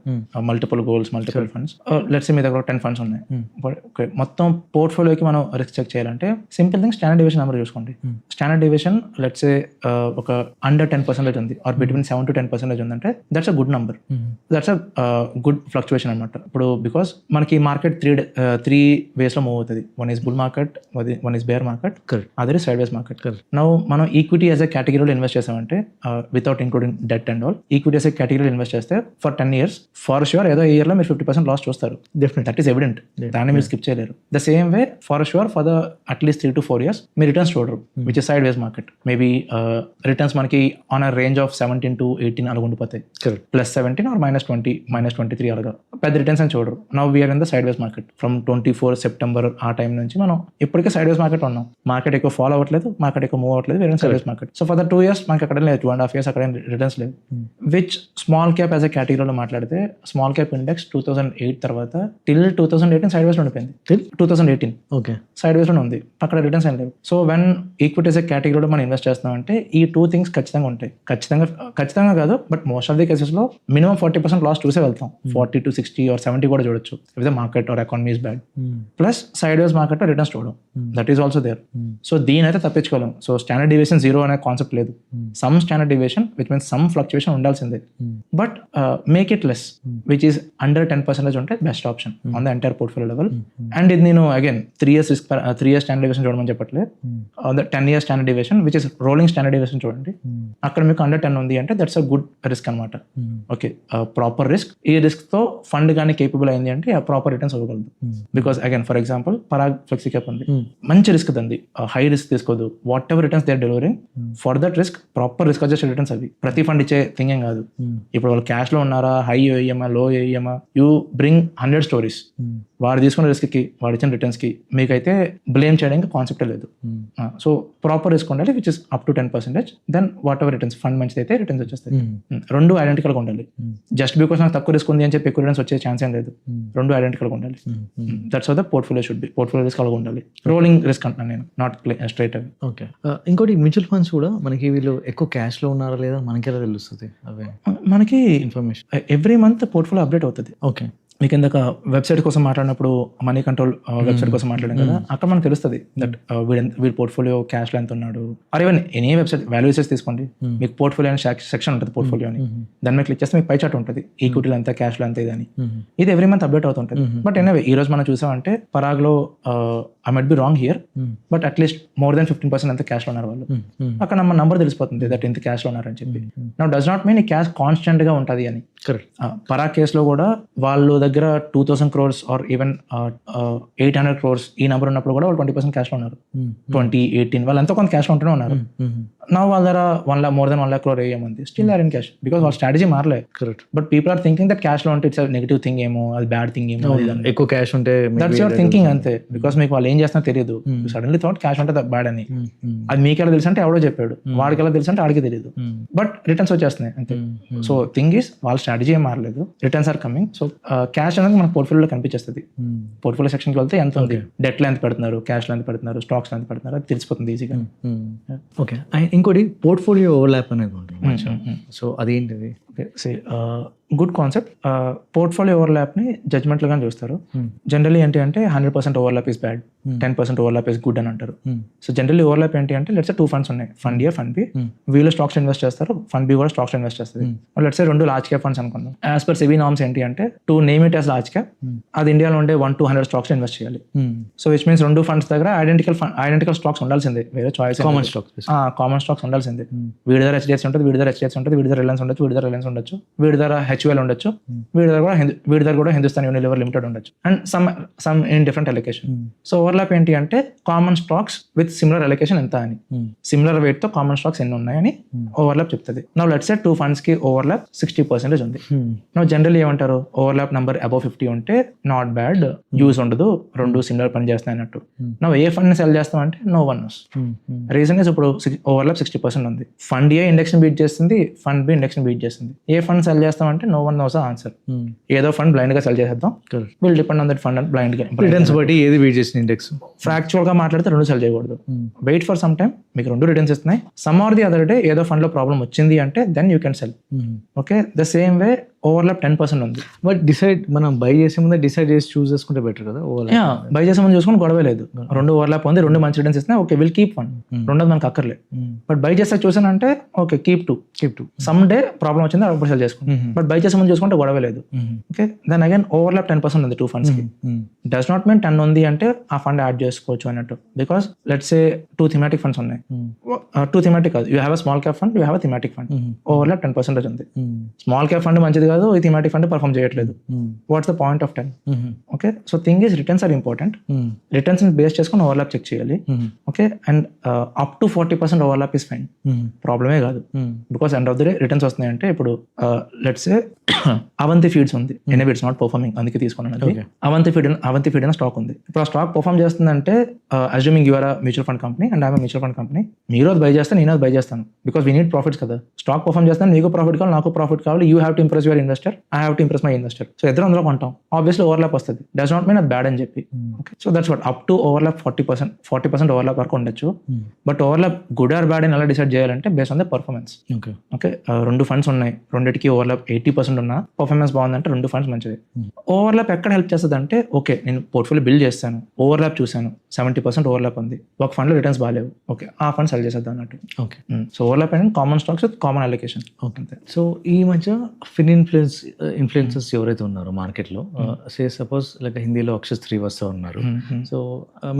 multiple goals, multiple funds. Let's మీ దగ్గర 10 ఫండ్స్ ఉన్నాయి. ఓకే, మొత్తం పోర్ట్ఫోలియోకి మనం రిస్క్ చెక్ చేయాలంటే simple thing standard division number చూసుకోండి. స్టాండర్డ్ డివిజన్ లెట్స్ ఏ ఒక అండర్ 10% ఉంది ఆర్ బిట్వీన్ 7 to 10% ఉందంటే that's a good number, that's a good fluctuation అనమాట. ఇప్పుడు బికాస్ మనకి మార్కెట్ త్రీ వేస్ లో మూవ్ అవుతుంది. One is bull market, one is bear market, other side ways market. Now మనం ఈక్విటీ యాజ్ ఎ కేటగిరీలో invest చేసామంటే without including debt and all, equity as a కేటగిరీలో invest చేస్తే for 10 years for sure ఏదో year లో మీరు 50% loss చూస్తారు. That is evident, దాన్ని మీరు స్కిప్ చేయలేరు. The same way for sure for the at least 3 to 4 years మీరు రిటర్న్స్ చూడరు, which is side ways market. Maybe returns మనకి on a range of 17 to 18 అలాగ ఉండిపోతాయి, +17 or -20, -23 అలాగా పెద్ద రిటర్న్స్ అని చూడరు. Now we are in the side ways market from 24 September ఆ టైం నుంచి మనం ఇప్పటికే సైడ్ వేస్ మార్కెట్ ఉన్నాం. మార్కెట్ ఎక్కువ ఫాలో అవ్వట్లేదు, మార్కెట్ ఎక్కువ మూవ్ అవ్వట్లేదు, వేరే side ways market. So for the 2 years మనకి అక్కడ లేదు, 2.5 years అక్కడ రిటర్న్స్ లేదు. Which small cap as a కేటగిరీలో మాట్లాడితే స్మాల్ క్యాప్ ఇండెక్స్ 2008 తర్వాత టిల్ 2018 సైడ్ వేస్ లో ఉండిపోయింది. 2018 ఓకే సైడ్ వేస్ లో ఉంది, అక్కడ రిటర్న్స్ ఏం లేవు. So when equity as a కేటగిరీలో మనం ఇన్వెస్ట్ చేస్తున్నాం అంటే ఈ 2 things ఖచ్చితంగా ఉంటాయి. ఖచ్చితంగా కాదు, but most of the cases లో మినిమం 40% లాస్ చూసే వెళ్తాం. 40 to 60 or 70 కూడా చూడొచ్చు if the market or economy is bad. Plus side ways market లో రిటర్న్స్ చూడడం, that is also there. So దీని అయితే తప్పించుకోలేం. సో స్టాండర్డ్ డివియేషన్ 0 అనే కాన్సెప్ట్ లేదు. Some standard deviation which means some fluctuation ఉండాల్సిందే, but make it less which is under 10% ఉంటే best option on the entire portfolio level. And ఇది నేను again 3 years risk, 3 years standard deviation చూడమని చెప్పట్లేదు. The 10 years standard deviation which is rolling standard deviation చూడండి. అక్కడ మీకు under 10 ఉంది అంటే దట్స్ అ గుడ్ రిస్క్ అనమాట. Okay, proper risk. ఈ రిస్క్ తో ఫండ్ కానీ కేపబుల్ అయింది అంటే ఆ ప్రాపర్ రిటర్న్స్ అవ్వగలదు. Because again for example Parag flexi cap ఉంది, మంచి రిస్క్ దంది, హై రిస్క్ తీసుకోదు. Whatever returns they are delivering for that risk proper risk adjusted returns అవి. ప్రతి ఫండ్ ఇచ్చే థింగ్ ఏం కాదు. ఇప్పుడు వాళ్ళు క్యాష్ లో ఉన్నారా, హై ఏఎమా, లో ఏఎమా, యూ బ్రింగ్ 100 stories. వాడు తీసుకున్న రిస్క్ కి, వాడు ఇచ్చిన రిటర్న్స్ కి మీకైతే బ్లేమ్ చేయడానికి కాన్సెప్టే లేదు. సో ప్రాపర్ రిస్క్ ఉండాలి which is up to 10%. Then whatever returns, fund మంచిది అయితే రిటర్న్స్ వచ్చేస్తాయి. రెండు ఐడెంటికల్ గా ఉండాలి. జస్ట్ బికాస్ నాకు తక్కువ రిస్క్ ఉంది అని చెప్పి ఎక్కువ రిటర్న్స్ వచ్చే ఛాన్స్ ఏం లేదు. రెండు ఐడెంటికల్ గా ఉండాలి. That's how the portfolio should be. Portfolio risk అలాగా ఉండాలి. రోలింగ్ రిస్క్ అంటున్నాను నేను, నాట్ స్ట్రైట్ అవి. ఓకే, ఇంకోటి మ్యూచువల్ ఫండ్స్ కూడా మనకి వీళ్ళు ఎక్కువ క్యాష్ లో ఉన్నారా లేదా మనకి ఎలా తెలుస్తుంది? అవే మనకి information every month portfolio update అవుతుంది. ఓకే, మీకు ఇందాక వెబ్సైట్ కోసం మాట్లాడినప్పుడు మనీ కంట్రోల్ వెబ్సైట్ కోసం మాట్లాడాం కదా, అక్కడ మనకు తెలుస్తుంది దట్ వీడి పోర్ట్ఫోలియో క్యాష్ లో ఎంత ఉన్నాడు. ఆర్ ఈవెన్ ఎనీ వెబ్సైట్ వాల్యూసెస్ తీసుకోండి, మీకు పోర్ట్ఫోలియో అని సెక్షన్ ఉంటుంది పోర్ట్ఫోలియో అని, దాని మీద క్లిక్ చేస్తే మీకు పై చార్ట్ ఉంటుంది, ఈక్విటీలో ఎంత, క్యాష్ లో ఎంత, ఇదని. ఇది ఎవ్రీ మంత్ అప్డేట్ అవుతుంటుంది. బట్ ఎనీవే ఈ రోజు మనం చూసామంటే పరాగ్ లో I might be wrong here, but at least more than 15% ఎంత క్యాష్ లో ఉన్నారు వాళ్ళు. అక్కడ మన నంబర్ తెలిసిపోతుంది దట్ ఎంత క్యాష్ లో ఉన్నారని చెప్పి. నౌ డస్ నాట్ మీన్ ఈ క్యాష్ కాన్స్టెంట్ గా ఉంటుంది అని. కరెక్ట్. పరాగ్ కేసులో కూడా వాళ్ళు దగ్గర 2000 crores ఆర్ ఈవెన్ 800 crores ఈ నెంబర్ ఉన్నప్పుడు కూడా వాళ్ళు 20% క్యాష్ లో ఉన్నారు. 2018 వాళ్ళు ఎంతో కొంత క్యాష్ లో ఉంటూనే ఉన్నారు. నా వాళ్ళ దగ్గర 1 lakh, more than 1 lakh crore ఏమంది, still are in cash because వాళ్ళ స్ట్రాటజీ మారలే. Correct. But people are thinking that cash లో ఉంటే ఇట్స్ నెగిటివ్ థింగ్ ఏమో, అది బ్యాడ్ థింగ్ ఏమో, ఎక్కువ క్యాష్ ఉంటే దట్స్ యువర్ థింకింగ్ అంతే. బికాస్ మీకు వాళ్ళు ఏం చేస్తున్నా తెలియదు. సడన్లీ థాట్ క్యాష్ ఉంటే బ్యాడ్ అని. అది మీకు ఎలా తెలుసు అంటే ఎవడో చెప్పాడు, వాడికి ఎలా తెలుసు అంటే వాడికి తెలియదు. బట్ రిటర్న్స్ వచ్చేస్తున్నాయి అంతే. సో థింగ్ ఈస్ వాళ్ళ స్ట్రాటజీ ఏం మారలేదు, returns are coming. So cash అనేది మన పోర్ట్ఫోలియోలో కనిపించేస్తుంది. పోర్ట్ఫోలియో సెక్షన్కి వెళ్తే ఎంత ఉంది, డెట్ లో ఎంత పెడుతున్నారు, క్యాష్ లో ఎంత పెడుతున్నారు, స్టాక్స్ లో ఎంత పెడుతున్నారు, అది తెలిసిపోతుంది ఈజీగా. ఓకే, ఇంకోటి పోర్ట్ఫోలియో ఓవర్లాప్ అనేది ఉంటుంది. సో అదేంటిది? Good concept. పోర్ట్ఫోలియో ఓవర్లాప్ ని జడ్జ్మెంట్ లాగా చూస్తారు. జనరల్లీ ఏంటి అంటే 100% overlap is bad, 10% overlap is good అని అంటారు. సో జనరల్లీ ఓవర్లాప్ ఏంటి అంటే లెట్స్ 2 funds ఉన్నాయి, ఫండ్ ఏ, ఫండ్ బి. వీళ్ళు స్టాక్స్ ఇన్వెస్ట్ చేస్తారు, ఫండ్ బి కూడా స్టాక్స్ ఇన్వెస్ట్ చేస్తుంది. లెట్స్ 2 లార్జ్ క్యాప్ ఫండ్స్ అనుకుందాం. యాజ్ పర్ సెబీ నార్మ్స్ ఏంటి అంటే to name it as large cap, అది ఇండియాలో ఉండే 100-200 స్టాక్స్ ఇన్వెస్ట్ చేయాలి. సో విచ్ మీన్స్ 2 funds దగ్గర ఐడెంటికల్ స్టాక్స్ ఉండాల్సిందే, వేరే చాయిస్. కామన్ స్టాక్స్ ఉండాల్సిందే. వీడి దగ్గర HDFC ఉంటుంది, వీడి దగ్గర HDFC ఉంటుంది, వీడి దగ్గర రిలయన్స్ ఉండొచ్చు, వీడి దగ్గర రిలయన్స్ ఉండొచ్చు, వీడి దగ్గర HUL ఉండొచ్చు, వీడి దగ్గర కూడా హిందుస్థాన్ యూనిలివర్ లిమిటెడ్ ఉండొచ్చు, and some in different allocation. So overlap ఏంటి అంటే common stocks with similar allocation ఎంత అని, సిమిలర్ వెయిట్ తో కామన్ స్టాక్స్ ఎన్ని ఉన్నాయని ఓవర్లాప్ చెప్తుంది. నౌ లెట్స్ సే 2 funds కి ఓవర్లాప్ 60% ఉంది. నౌ జనరల్లీ ఏమంటారు, ఓవర్లాప్ నెంబర్ అబౌవ్ 50 ఉంటే నాట్ బ్యాడ్, యూజ్ ఉండదు, 2 సిమిలర్ పని చేస్తాయి అన్నట్టు. నౌ ఏ ఫండ్ ని సెల్ చేస్తాం అంటే no one knows. Reason is ఇప్పుడు ఓవర్లాప్ 60% ఉంది. ఫండ్ ఏ ఇండెక్స్ ని బీట్ చేస్తుంది, ఫండ్ బి ఇండెక్స్ ని బీట్ చేస్తుంది. ఏ ఫండ్ సెల్ చేస్తామంటే నో వన్ నోస్ ఆన్సర్. ఏదో ఫండ్ బ్లైండ్ గా సెల్ చేసేద్దాం, will depend on that fund and blind గా. రిటర్న్స్ బట్టి ఏది బీట్ చేసిన ఇండెక్స్ ఫ్రాక్చువల్ గా మాట్లాడితే రెండు సెల్ చేయకూడదు. వెయిట్ ఫర్ సమ్ టైమ్, మీకు రెండు రిటర్న్స్ ఇస్తున్నాయి. Some or the other day ఏదో ఫండ్ లో ప్రాబ్లం వచ్చింది అంటే then you can sell. Okay, the same way overlap 10% ఉంది. బట్ డిసైడ్ మనం బై చేసే ముందే డిసైడ్ చేసి చూస్ చేసుకుంటే బెటర్ కదా. బై చేసే ముందు చూసుకుని గొడవ లేదు, రెండు ఓవర్లాప్ ఉంది, రెండు మంచి రిటర్న్స్ ఇస్తున్నాయి, ఓకే విల్ కీప్ వన్, రెండోది మనకు అక్కర్లేదు. బట్ బై చేస్తే చూసానంటే okay keep too. Some day problem వచ్చింది అప్పుడు సెల్ చేసుకుంటాం. బట్ బై చేసే ముందు చూసుకుంటే గొడవ లేదు. ఓకే, దెన్ అగైన్ ఓవర్లాప్ 10% ఉంది టూ ఫండ్స్ కి. డస్ నాట్ మీన్ 10 ఉంది అంటే ఆ ఫండ్ యాడ్ చేసుకోవచ్చు అన్నట్టు. Because let's say 2 thematic funds ఉన్నాయి. 2 థిమాటిక్ కాదు, you have a small cap fund, you have a thematic fund. Overlap 10% ఉంది. స్మాల్ క్యాప్ ఫండ్ మంచిది కాదు, ఈ థిమాటిక్ ఫండ్ పర్ఫామ్ చేయట్లేదు. What's the point of 10? Okay, so thing is returns are important. Returns base చేసుకుని overlap check చేయాలి. Okay, and up to 40% overlap is fine, ప్రాబ్లమే కాదు. Because end of the day returns వస్తున్నాయంటే ఇప్పుడు let's say Avanthi feeds ఉంది, anyway it's not performing, అందుకే తీసుకున్నాను. Avanthi feed అనే స్టాక్ ఉంది. ఇప్పుడు ఆ స్టాక్ పర్ఫామ్ చేస్తుందంటే assuming your mutual fund company and I'm mutual fund company, మీరు అది బై చేస్తే నేను అది బై చేస్తాను. బికాస్ వీ నీడ్ ప్రాఫిట్స్ కదా. స్టాక్ పర్ఫామ్ చేస్తాను, నీకు ప్రాఫిట్ కావాలి, నాకు ప్రాఫిట్ కావాలి. You have to impress your investor, I have to impress my investor. So ఇద్దరు అందులో కొంటాం, ఆబ్వియస్లీ ఓవర్లాప్ వస్తుంది. డస్ నాట్ మీన్ అది బ్యాడ్ అని చెప్పి. Okay, so that's what up to overlap 40% overlap వరకు ఉండొచ్చు. But overlap good or bad అని ఎలా డిసైడ్ చేయాలంటే base on the performance. Okay, రెండు ఫండ్స్ ఉన్నాయి, రెండింటికి ఓవర్లాప్ 80% ఉన్నా పర్ఫార్మెన్స్ బాగుందంటే రెండు ఫండ్స్ మంచిది. ఓవర్లాప్ ఎక్కడ హెల్ప్ చేస్తుంది అంటే ఓకే నేను పోర్ట్ఫోలియో బిల్డ్ చేస్తాను, ఓవర్లాప్ చూసాను, 70% ఓవర్లాప్ ఉంది, ఒక ఫండ్ లో రిటర్న్స్ బాగాలేవు, ఓకే ఆ ఫండ్ సెల్ చేసేద్దాం అన్నట్టు. Okay, so overlap and common stocks with common allocation. Okay, so ఈ మధ్య ఇన్ఫ్లుయెన్సర్స్ ఎవరైతే ఉన్నారో మార్కెట్లో, సే సపోజ్ లైక్ హిందీలో అక్షర్ శ్రీవాస్తవ్ ఉన్నారు. సో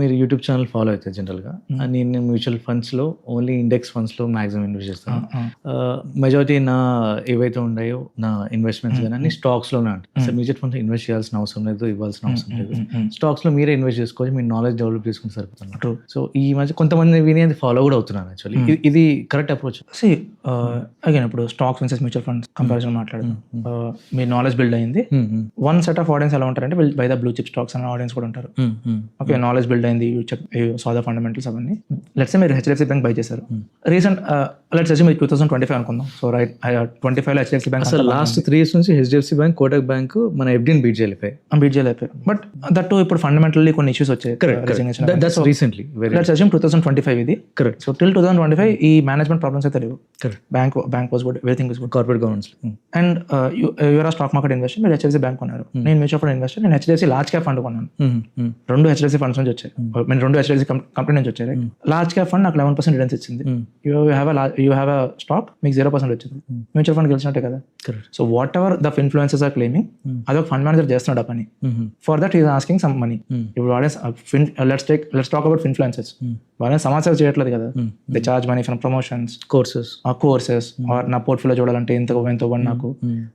మీరు యూట్యూబ్ ఛానల్ ఫాలో అవుతారు జనరల్గా. నేను మ్యూచువల్ ఫండ్స్లో ఓన్లీ ఇండెక్స్ ఫండ్స్లో మ్యాక్సిమం ఇన్వెస్ట్ చేస్తాను. మెజారిటీ నా ఏవైతే ఉన్నాయో నా ఇన్వెస్ట్మెంట్స్ కానీ అన్ని స్టాక్స్లోనే ఉంటాయి. అసలు మ్యూచువల్ ఫండ్స్ ఇన్వెస్ట్ చేయాల్సిన అవసరం లేదు, ఇవ్వాల్సిన అవసరం లేదు. స్టాక్స్లో మీరే ఇన్వెస్ట్ చేసుకోవచ్చు, మీ నాలెడ్జ్ డెవలప్ చేసుకుని సరిపోతున్నారు. సో ఈ మధ్య కొంతమంది విని అది ఫాలో కూడా అవుతున్నారు. యాక్చువల్లీ ఇది కరెక్ట్ అప్రోచ్. అగైన్ ఇప్పుడు stocks versus mutual funds comparison మాట్లాడదాం. మీ నాలెడ్జ్ బిల్డ్ అయింది, వన్ సెట్ ఆఫ్ ఆడియన్స్ ఎలా ఉంటారంటే by the blue chip stocks అనే ఆడియన్స్ కూడా ఉంటారు. ఓకే, నాలెడ్జ్ బిల్డ్ అయింది, యూ సా ద ఫండమెంటల్స్ అవన్నీ. లెట్స్ సే మీరు హెచ్డిఎఫ్సి బ్యాంక్ బై చేశారు రీసెంట్, లెట్స్ సే మీరు 2025 అనుకుందాం. సో రైట్ 25 లో హెచ్డిఎఫ్సి బ్యాంక్ అసలు లాస్ట్ 3 years నుంచి హెచ్డిఎఫ్సి బ్యాంక్, కోటక్ బ్యాంక్ మన ఎఫ్డీని బీట్ చేయలేపాయి. బట్ దట్ ఇప్పుడు ఫండమెంటల్లీ కొన్ని ఇష్యూస్ వచ్చాయి. రీసెంట్లీ లెట్స్ అస్యూమ్ 2025 ఇది. కరెక్ట్. సో టిల్ 2025 ఈ మేనేజ్మెంట్ ప్రాబ్లమ్స్ అయితే లేవు. Bank was good, everything was good, corporate governance. And you are stock market investor, మీరు హెచ్డిఎఫ్సి బ్యాంక్ కొన్నారు, నేను మ్యూచువల్ ఫండ్ ఇన్వెస్టర్, నేను హెచ్డిఎఫ్సి లార్జ్ క్యాప్ ఫండ్ కొన్నాను. రెండు హెచ్డిఎఫ్సి ఫండ్స్ నుంచి వచ్చాయి, నేను రెండు హెచ్డిఎఫ్సి కంపెనీ నుంచి వచ్చాయి. లార్జ్ క్యాప్ ఫండ్ నాకు 11% రిటర్న్స్ ఇచ్చింది. యూ హ్యావ్ అ స్టాక్, మీకు 0% వచ్చింది. మ్యూచువల్ ఫండ్ గెలిచినట్టే కదా. So whatever the influencers are claiming, అదొక ఫండ్ మేనేజర్ చేస్తున్నాడు ఆ పని. For that is asking some money. ఇప్పుడు లెట్స్ టాక్ అబౌట్ ఇన్ఫ్లుయెన్సర్స్. వాళ్ళని సమాచారం చేయట్లేదు కదా, they charge money from promotions, courses or నా పోర్ట్ఫోలియో చూడాలంటే ఎంత ఇవ్వండి నాకు.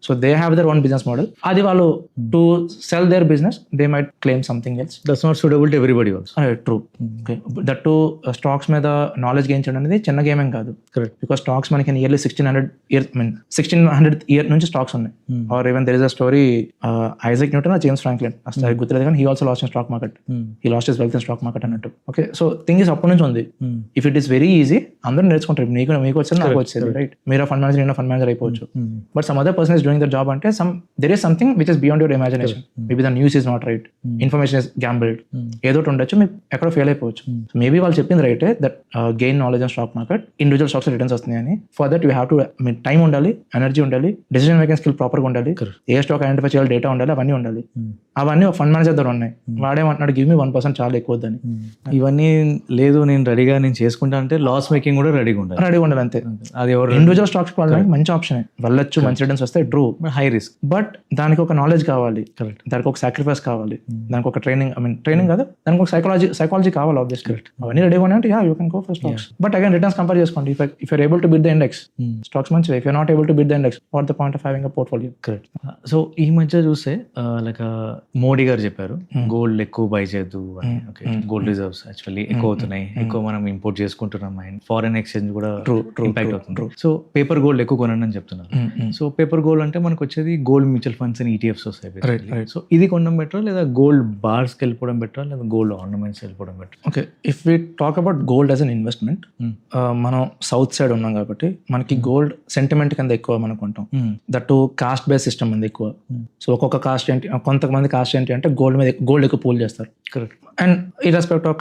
So they have their own business model. అది వాళ్ళు to sell their business they might claim something else. That's not suitable to everybody also. True. Okay, that to stocks మీద knowledge gain చేయడం అనేది చిన్న గేమ్ ఏం కాదు. కరెక్ట్. బికాస్ స్టాక్స్ మనకి yearly 1600 year నుంచి స్టాక్స్ ఉన్నాయి. Or even there is a story, Isaac Newton, James Franklin, అసలు గుర్తులేదు కానీ he also lost in stock market, he lost his wealth in stock market అన్నట్టు. ఓకే, సో థింగ్ ఇస్ అప్పటి నుంచి ఉంది. If it is very easy, అందరూ నేర్చుకుంటారు. మీకు వచ్చేది నాకు వచ్చేది, రైట్? మీరు ఫండ్ మేనేజర్, నేను ఫండ్ మేనేజర్ అయిపోవచ్చు. But some other person is doing their job అంటే there is something which is beyond your imagination. Maybe the news is not right, information is gambled, ఏదో ఉండొచ్చు, మీకు ఎక్కడో ఫెయిల్ అయిపోవచ్చు. Maybe వాళ్ళు చెప్పింది రైటే, that gain knowledge on stock market, individual stocks returns వస్తున్నాయని. For that you have to time ఉండాలి, ఎనర్జీ ఉండాలి, డెసిషన్ మేకింగ్ స్కిల్ ప్రాపర్గా ఉండాలి, ఏ స్టాక్ ఐడెంటిఫై చేయాలి, డేటా ఉండాలి, అవన్నీ ఉండాలి. అవన్నీ ఒక ఫండ్ మేనేజర్ దగ్గర ఉన్నాయి. వాడేమంటున్నాడు, గివ్ మీ 1% చాలా ఎక్కువ వద్దని. ఇవన్నీ లేదు, నేను చేసుకుంటా అంటే లాస్ మేకింగ్ కూడా రెడీగా ఉండాలి అంతే. అది ఎవరు ఇండివిజువల్ స్టాక్స్ వాళ్ళకి మంచి ఆప్షన్ వెళ్ళొచ్చు, మంచి రిటర్న్స్ వస్తాయి, ట్రూ, హై రిస్క్. బట్ దానికి ఒక నాలెడ్జ్ కావాలి, కరెక్ట్. దానికి ఒక సాక్రిఫైస్ కావాలి, దానికి ఒక ట్రైనింగ్ కాదు, దానికి ఒక సైకాలజీ కావాలి. ఆబ్వియస్లీ అవన్నీ రెడీగా ఉన్నాయి అంటే you can go for stocks. But again returns compare చేసుకోండి. If you're able to beat the index, stocks మంచివి. If you're not able to beat the index, what the point of having a portfolio? Correct. So ఈ మధ్య చూస్తే like Modi గారు చెప్పారు gold ఎక్కువ by చేయొద్దు అని. ఓకే, గోల్డ్ రిజర్వ్స్ యాక్చువల్లీ ఎక్కువ అవుతున్నాయి, ఎక్కువ మనం ఇంపోర్ట్ చేసుకుంటున్నాం, అండ్ ఫారెన్ ఎక్స్చేంజ్ కూడా ఇంపాక్ట్ అవుతుంది. సో పేపర్ గోల్డ్ ఎక్కువ కొనండి అని చెప్తున్నారు. సో పేపర్ గోల్డ్ అంటే మనకు వచ్చేది గోల్డ్ మ్యూచువల్ ఫండ్స్ అని ఈటీఎఫ్స్ వస్తాయి. సో ఇది కొనడం బెటర్, లేదా గోల్డ్ బార్స్కి వెళ్ళిపోవడం బెటర్, లేదా గోల్డ్ ఆర్నమెంట్స్ వెళ్ళిపోవడం better? Okay, if we talk about gold as an investment, మనం సౌత్ సైడ్ ఉన్నాం కాబట్టి మనకి గోల్డ్ సెంటిమెంట్ కింద ఎక్కువ మనకుంటాం. దట్టు కాస్ట్ బేస్ సిస్టమ్ ఉంది ఎక్కువ. సో ఒక్కొక్క కాస్ట్ ఏంటి, కొంతమంది కాస్ట్ ఏంటి అంటే గోల్డ్ ఎక్కువ పూల్ చేస్తారు. Correct. And irrespective of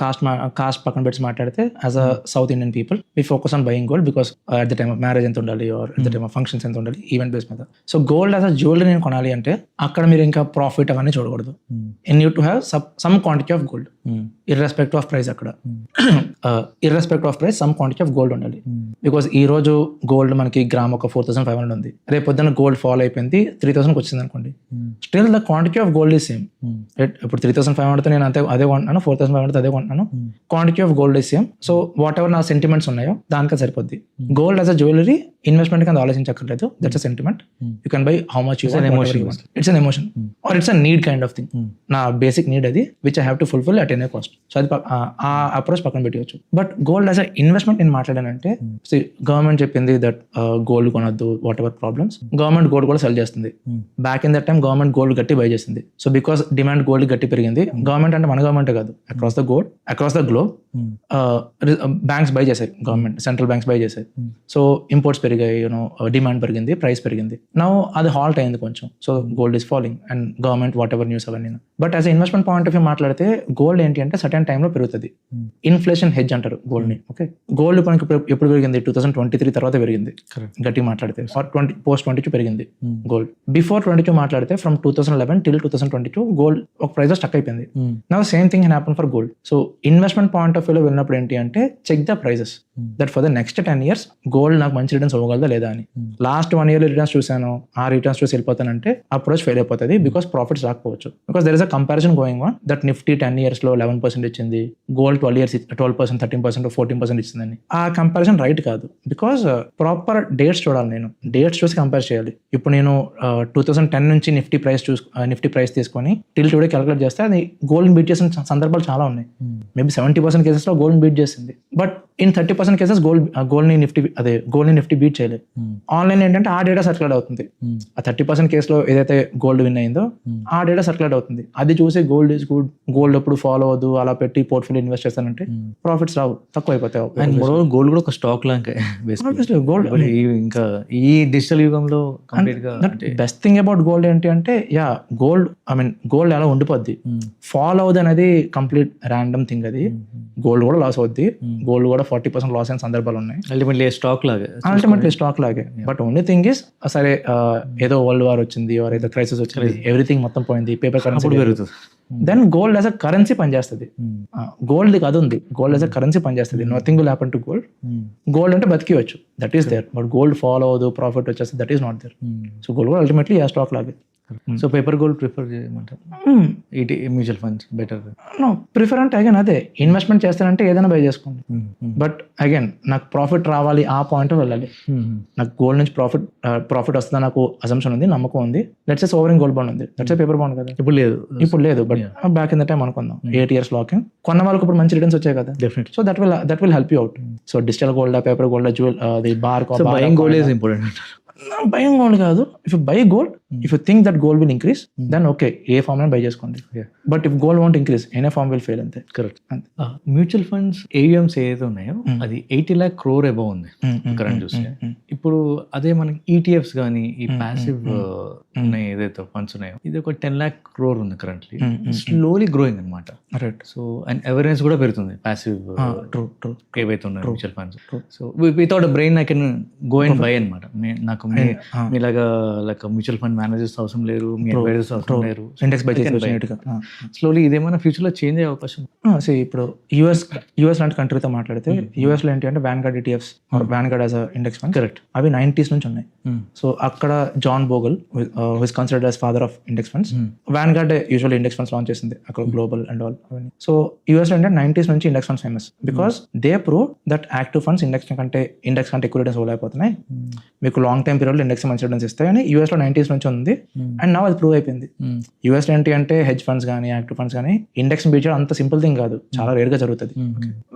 caste పక్కన పెట్టి మాట్లాడితే as a south Indian people we focus on buying gold because at the time of marriage ఎంత ఉండాలి, or at the time of functions ఎంత ఉండాలి, ఈవెంట్ బేస్ మీద. So gold as a jewellery నేను కొనాలి అంటే అక్కడ మీరు ఇంకా ప్రాఫిట్ అవన్నీ చూడకూడదు. In you to have some quantity of gold irrespective of price. అక్కడ irrespective of price some quantity of gold ఉండాలి. బికాస్ ఈ రోజు గోల్డ్ మనకి గ్రామ్ ఒక 4,500 ఉంది, రేపు పొద్దున్న గోల్డ్ ఫాల్ అయిపోయింది 3,000 వచ్చింది అనుకోండి, still the quantity of gold is same. ఇప్పుడు 3,500 నేను అదే కొంటున్నాను, 4,500 అదే కొంటున్నాను, quantity of gold is same. So whatever నా సెంటిమెంట్స్ ఉన్నాయో దానికే సరిపోద్ది. Gold as a jewellery investment కింద ఆలోచించక్కర్లేదు. That's a sentiment. You can buy how much you want. It's an emotion or it's a need kind of thing. నా basic need అది which I have to fulfil at any cost. So అది ఆ approach పక్కన పెట్టవచ్చు. But gold as a investment నేను మాట్లాడానంటే government చెప్పింది that gold కొనొద్దు, whatever problems, government gold కూడా సెల్ చేస్తుంది. Back in that time government gold గట్టి బై చేసింది. సో బికాస్ డిమాండ్ గోల్డ్ గట్టి పెరిగింది, గవర్నమెంట్ అంటే మన గవర్నమెంటే కాదు, across the globe banks buy చేశాయి, గవర్నమెంట్ సెంట్రల్ బ్యాంక్స్ బై చేశాయి. సో ఇంపోర్ట్స్ పెరిగాయి, డిమాండ్ పెరిగింది, ప్రైస్ పెరిగింది. నౌ అది హాల్ట్ అయింది కొంచెం. So gold is falling and government whatever news అవన్నీ. But as investment point of view మాట్లాడితే గోల్డ్ ఏంటి అంటే సర్టెన్ టైంలో పెరుగుతుంది. ఇన్ఫ్లేషన్ హెడ్జ్ అంటారు గోల్డ్ ని. ఓకే, గోల్డ్ మనకి ఎప్పుడు పెరిగింది? 2023 తర్వాత పెరిగింది గట్టి మాట్లాడితే, పోస్ట్ 22 పెరిగింది గోల్డ్. బిఫోర్ 22 మాట్లాడితే ఫ్రమ్ 2011 till 2022 గోల్డ్ ఒక ప్రైస్ స్టక్ అయిపోయింది. Now same thing happen for gold. So investment point of వ్యూలో వెళ్ళినప్పుడు ఏంటి అంటే check the prices that for the next 10 years gold నాకు మంచి రిటర్న్స్ ఇవ్వగలదా లేదా అని. లాస్ట్ 1 year రిటర్న్స్ చూసాను, ఆ రిటర్న్స్ చూసి వెళ్ళిపోతానంటే అప్రోచ్ ఫెయిల్ అయిపోతుంది. బికాస్ ప్రాఫిట్స్ రాకపోవచ్చు. Because there is a comparison going on that Nifty 10 years లో 11% ఇచ్చింది, గోల్డ్ 12%, 13%, 14% ఇచ్చిందని. ఆ కంపారిజన్ రైట్ కాదు. బికాస్ ప్రాపర్ డేట్స్ చూడాలి. నేను డేట్స్ చూసి కంపేర్ చేయాలి. ఇప్పుడు నేను 2010 నుంచి నిఫ్టీ ప్రైస్ తీసుకొని టిల్ టుడే క్యాలిక్యులేట్ చేస్తే అది గోల్డ్ బీట్ చేసిన సందర్భాలు చాలా ఉన్నాయి. మేబీ 70% కేసెస్ లో గోల్డ్ బీట్ చేసింది. బట్ ఇన్ 30% కేసెస్ గోల్డ్ ని నిఫ్టీ బీట్ చేయలేదు. ఆన్లైన్ ఏంటంటే ఆ డేటా సర్క్యులేట్ అవుతుంది. ఆ 30% కేసులో ఏదైతే గోల్డ్ విన్ అయిందో ఆ డేటా సర్క్యులేట్ అవుతుంది. అది చూసి గోల్డ్ ఇస్ గుడ్, గోల్డ్ ఎప్పుడు ఫాలో అవ్వదు, అలా పెట్టి పోర్ట్ఫోలియో ఇన్వెస్ట్ చేస్తానంటే ప్రాఫిట్స్ రావు, తక్కువ అయిపోతాయి. అండ్ మోరోవర్ గోల్డ్ కూడా ఒక స్టాక్ లాగా గోల్డ్ ఇంకా ఈ డిజిటల్ యుగంలో కంప్లీట్ గా బెస్ట్ థింగ్ అబౌట్ గోల్డ్ ఏంటి అంటే గోల్డ్ ఎలా ఉండిపోద్ది, ఫాలో అవుద్ది అనేది కంప్లీట్ ర్యాండమ్ థింగ్. అది గోల్డ్ కూడా లాస్ అవుద్ది, గోల్డ్ కూడా 40% లాస్ అయిన సందర్భాలు ఉన్నాయి. అల్టిమేట్లీ స్టాక్ లాగే. బట్ ఓన్లీ థింగ్ ఇస్ సరే ఏదో వరల్డ్ వార్ వచ్చింది, ఏదో క్రైసిస్ వచ్చింది, ఎవ్రీథింగ్ మొత్తం పోయింది, పేపర్ కరెన్సీ పెరుగుతుంది. Then gold as a currency పనిచేస్తుంది. గోల్డ్ అది ఉంది, గోల్డ్ యాజ్ అ కరెన్సీ పనిచేస్తుంది. Nothing will happen to gold. Gold అంటే బతికివచ్చు, that is there. But gold follow అవ్వదు, ప్రాఫిట్ వచ్చేస్తే that is not there. So gold కూడా అల్టిమేట్లీ ఆ స్టాక్ లాగే. సో పేపర్ గోల్డ్ ప్రిఫర్ చేయమంటారు, మ్యూచువల్ ఫండ్స్ బెటర్? ప్రిఫర్ అంటే అగైన్ అదే, ఇన్వెస్ట్మెంట్ చేస్తానంటే ఏదైనా బై చేసుకోండి. బట్ అగైన్ నాకు ప్రాఫిట్ రావాలి, ఆ పాయింట్ వెళ్ళాలి. నాకు గోల్డ్ నుంచి ప్రాఫిట్ వస్తుందా నాకు అజంప్షన్ ఉంది, నమ్మకం ఉంది. లెట్స్ సే ఓవరింగ్ గోల్డ్ బాండ్ ఉంది, లెట్స్ సే పేపర్ బాండ్ కదా, ఇప్పుడు లేదు. But back in the time అనుకుందాం 8 years లాకింగ్, కొన్న వాళ్ళకి ఇప్పుడు మంచి రిటర్న్స్ వచ్చాయి కదా, definitely. So that will help you out. So digital gold, paper gold, jewel, అది bar buying gold is important. Buying gold కాదు. If you buy gold, if you think that gold will increase, then okay, ఏ form buy చేసుకోండి. But if gold won't increase, any form will fail. అంతే. Correct. Mutual funds AUMs ఏదైతే ఉన్నాయో అది 80 lakh crore above ఉంది current చూస్తే. ఇప్పుడు అదే మనకి ఈటీఎఫ్స్ కానీ ఈ ప్యాసివ్ ఉన్నాయి ఏదైతే ఫండ్స్ ఉన్నాయో, ఇది ఒక 10 lakh crore ఉంది కరెంట్లీ. స్లోలీ గ్రోయింగ్ అనమాట. రైట్. సో అండ్ అవేర్నెస్ కూడా పెరుగుతుంది ప్యాసివ్ ఏవైతే ఉన్నాయో mutual funds. So without a brain I can go and by అనమాట. నాకు మీలాగా లైక్ మ్యూచువల్ ఫండ్ మేనేజర్స్ అవసరం లేరు, మీ అడ్వైజర్స్ అవసరం లేరు, ఇండెక్స్ బై చేసి స్లోలీ ఇదేమైనా ఫ్యూచర్ లో చేంజ్ అయ్యే అవకాశం. ఇప్పుడు యుఎస్ లాంటి కంట్రీతో మాట్లాడితే, యుఎస్ లో ఏంటి అంటే Vanguard ETFs, Vanguard as index fund, correct, అవి 90s నుంచి ఉన్నాయి. సో అక్కడ John Bogle is considered as father of index funds. Vanguard usual index funds launch చేసింది అక్కడ, గ్లోబల్ అండ్ ఆల్ అవన్నీ. సో యుఎస్ లో అంటే 90s నుంచి index funds famous because they prove that active funds index కంటే ఎక్కువ returns ఇవ్వలేకపోతున్నాయి. మీకు లాంగ్ టైం పీరియడ్ లో ఇండెక్స్ మంచి రిటర్న్స్ ఇస్తాయని అని యూఎస్ లో 90s నుంచి ఉంది అండ్ నా అది ప్రూవ్ అయిపోయింది. యూఎస్ ఏంటి అంటే హెడ్జ్ ఫండ్స్ కానీ యాక్టివ్ ఫండ్స్ కానీ ఇండెక్స్ బీట్ చేయడం అంత సింపుల్ థింగ్ కాదు, చాలా రేర్ గా జరుగుతుంది.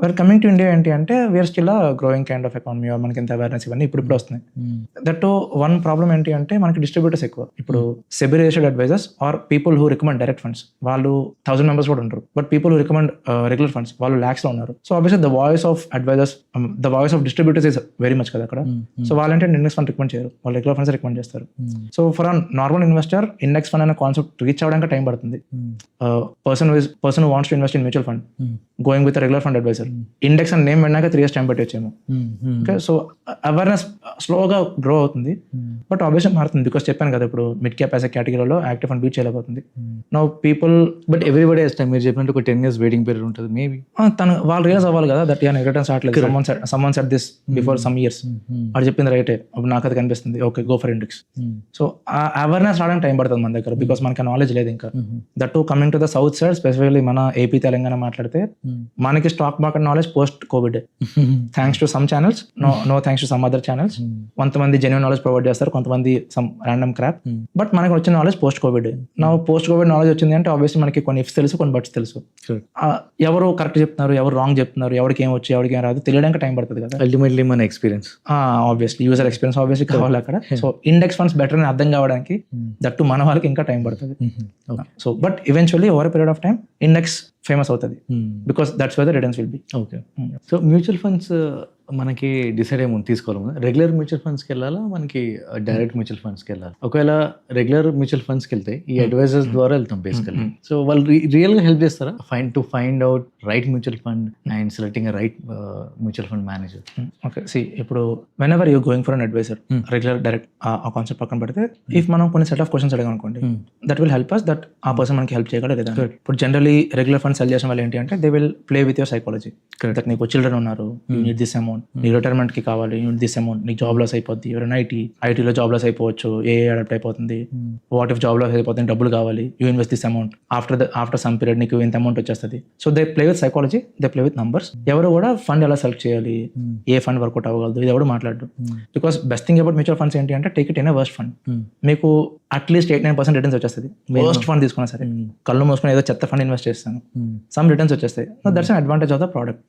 వేర్ కమింగ్ టు ఇండియా ఏంటి అంటే we are still growing kind of economy, మనకి ఎంత అవేర్నెస్ ఇవన్నీ ఇప్పుడు వస్తున్నాయి. దట్ వన్ ప్రాబ్లమ్ ఏంటి అంటే మనకి డిస్ట్రిబ్యూటర్స్ ఎక్కువ. ఇప్పుడు SEBI registered advisors are people who recommend direct funds వాళ్ళు 1000 మెంబర్స్ కూడా ఉంటారు, but people who recommend regular funds వాళ్ళు lakhs లో ఉన్నారు. So obviously the voice of advisors, the voice of distributors is very much కదా అక్కడ. సో వాళ్ళంటే ఇండెక్స్ ఫండ్ రికమెండ్ చేయరు, వాళ్ళు రెగ్యులర్ ఫండ్స్ రికమెండ్ చేస్తారు. So for a normal investor index fund అనే కాన్సెప్ట్ రీచ్ అవడానికి టైం పడుతుంది. Person wants to invest in mutual fund going with regular fund advisor, index అని నేమ్ విన్నాక 3 years టైం పెట్టొచ్చేమో. Okay, so awareness స్లోగా grow అవుతుంది, but obviously మారుతుంది. Because చెప్పాను కదా ఇప్పుడు మిడ్ క్యాప్ యాజ్ కేటగిరీలో యాక్టివ్ ఫండ్ బీట్ చేయలేకపోతుంది. Now people but everybody has time. మీరు చెప్పినట్టు ఒక 10 years వెయిటింగ్ పీరియడ్ ఉంటుంది మేబీ. వాళ్ళు రియలైజ్ అవ్వాలి కదా దట్ రిటర్న్స్ రావట్లేదు. Someone set this before some years, అది చెప్పింది రైటే, అప్పుడు నాకు అది కనిపిస్తుంది okay go for index. So ఆ అవేర్నెస్ రావడానికి టైం పడుతుంది మన దగ్గర, బికాస్ మనకి నాలెడ్జ్ లేదు ఇంకా. That to coming to the south side specifically మన ఏపీ తెలంగాణ మాట్లాడితే మనకి stock market knowledge post COVID, thanks to some channels, no thanks to some other channels. కొంతమంది జెన్యూన్ నాలెడ్జ్ ప్రొవైడ్ చేస్తారు, కొంతమంది సమ్ ర్యాండమ్ క్రాప్, బట్ మనకి వచ్చిన నాలెడ్జ్ పోస్ట్ కోవిడ్. నా post COVID knowledge వచ్చింది అంటే ఆబ్వియస్లీ మనకి కొన్ని ఇఫ్స్ తెలుసు, కొన్ని బట్స్ తెలుసు. ఎవరు కరెక్ట్ చెప్తున్నారు, ఎవరు రాంగ్ చెప్తున్నారు, ఎవరికి ఏం వచ్చి ఎవరికి ఏం రాదు తెలియడానికి టైం పడుతుంది కదా. అల్టిమేట్లీ మన experience, obviously user experience obviously కావాలి అక్కడ. సో ఇండెక్స్ ఫండ్స్ బెటర్ అని అర్థం కావడానికి దట్టు మన వాళ్ళకి ఇంకా టైం పడుతుంది. So but eventually over period of time index famous అవుతుంది, because that's why the returns will be. Okay, so mutual funds మనకి డిసైడ్ ఏముంది తీసుకోవాలి. రెగ్యులర్ మ్యూచువల్ ఫండ్స్కి వెళ్ళాలా, మనకి డైరెక్ట్ మ్యూచువల్ ఫండ్స్కి వెళ్ళాలి? ఒకవేళ రెగ్యులర్ మ్యూచువల్ ఫండ్స్కి వెళ్తే ఈ అడ్వైజర్స్ ద్వారా వెళ్తాం బేసికల్లీ. సో వాళ్ళు రియల్గా హెల్ప్ చేస్తారా find out right mutual fund and selecting right mutual fund manager? Okay, see ఇప్పుడు whenever you going for an advisor, regular direct ఆ కాన్సెప్ట్ పక్కన పెడితే, ఇఫ్ మనం కొన్ని సెట్ ఆఫ్ క్వశ్చన్స్ అడిగాం అనుకోండి, that will help us that ఆ person మనకి హెల్ప్ చేయగలరు లేదా. ఇప్పుడు జనరలీ రెగ్యులర్ ఫండ్ సెల్ చేసిన వాళ్ళు ఏంటి అంటే they will play with your psychology. That నీకు చిల్డ్రన్ ఉన్నారు, యూ నీడ్ దిస్ అమౌంట్, నీ రిటైర్మెంట్ కి కావాలి, యూ నీడ్ దిస్ అమౌంట్, నీకు జాబ్ లాస్ అయిపోద్ది, ఎవరైనా ఐటీలో జాబ్ లాస్ అయిపోవచ్చు, ఏ అడాప్ట్ అయిపోతుంది, వాట్ ఇఫ్ జాబ్ లాస్ అయిపోతుంది, డబ్బులు కావాలి, you invest this amount, after some period నీకు ఇంత అమౌంట్ వచ్చేస్తుంది. So they play with psychology, they play with numbers. ఎవరు కూడా ఫండ్ ఎలా సెలెక్ట్ చేయాలి, ఏ ఫండ్ వర్కౌట్ అవ్వగలదు, ఇది ఎవరు మాట్లాడు. Because best thing about mutual funds ఏంటి అంటే take it in a worst fund, మీకు అట్లీస్ట్ 8-9% రిటర్న్స్ వచ్చేస్తుంది. వర్స్ట్ ఫండ్ తీసుకున్నా సరే, కళ్ళు మూసుకొని ఏదో చెత్త ఫండ్ ఇన్వెస్ట్ చేస్తాను, సమ్ రిటర్న్స్ వచ్చేస్తాయి. That's an advantage of the product.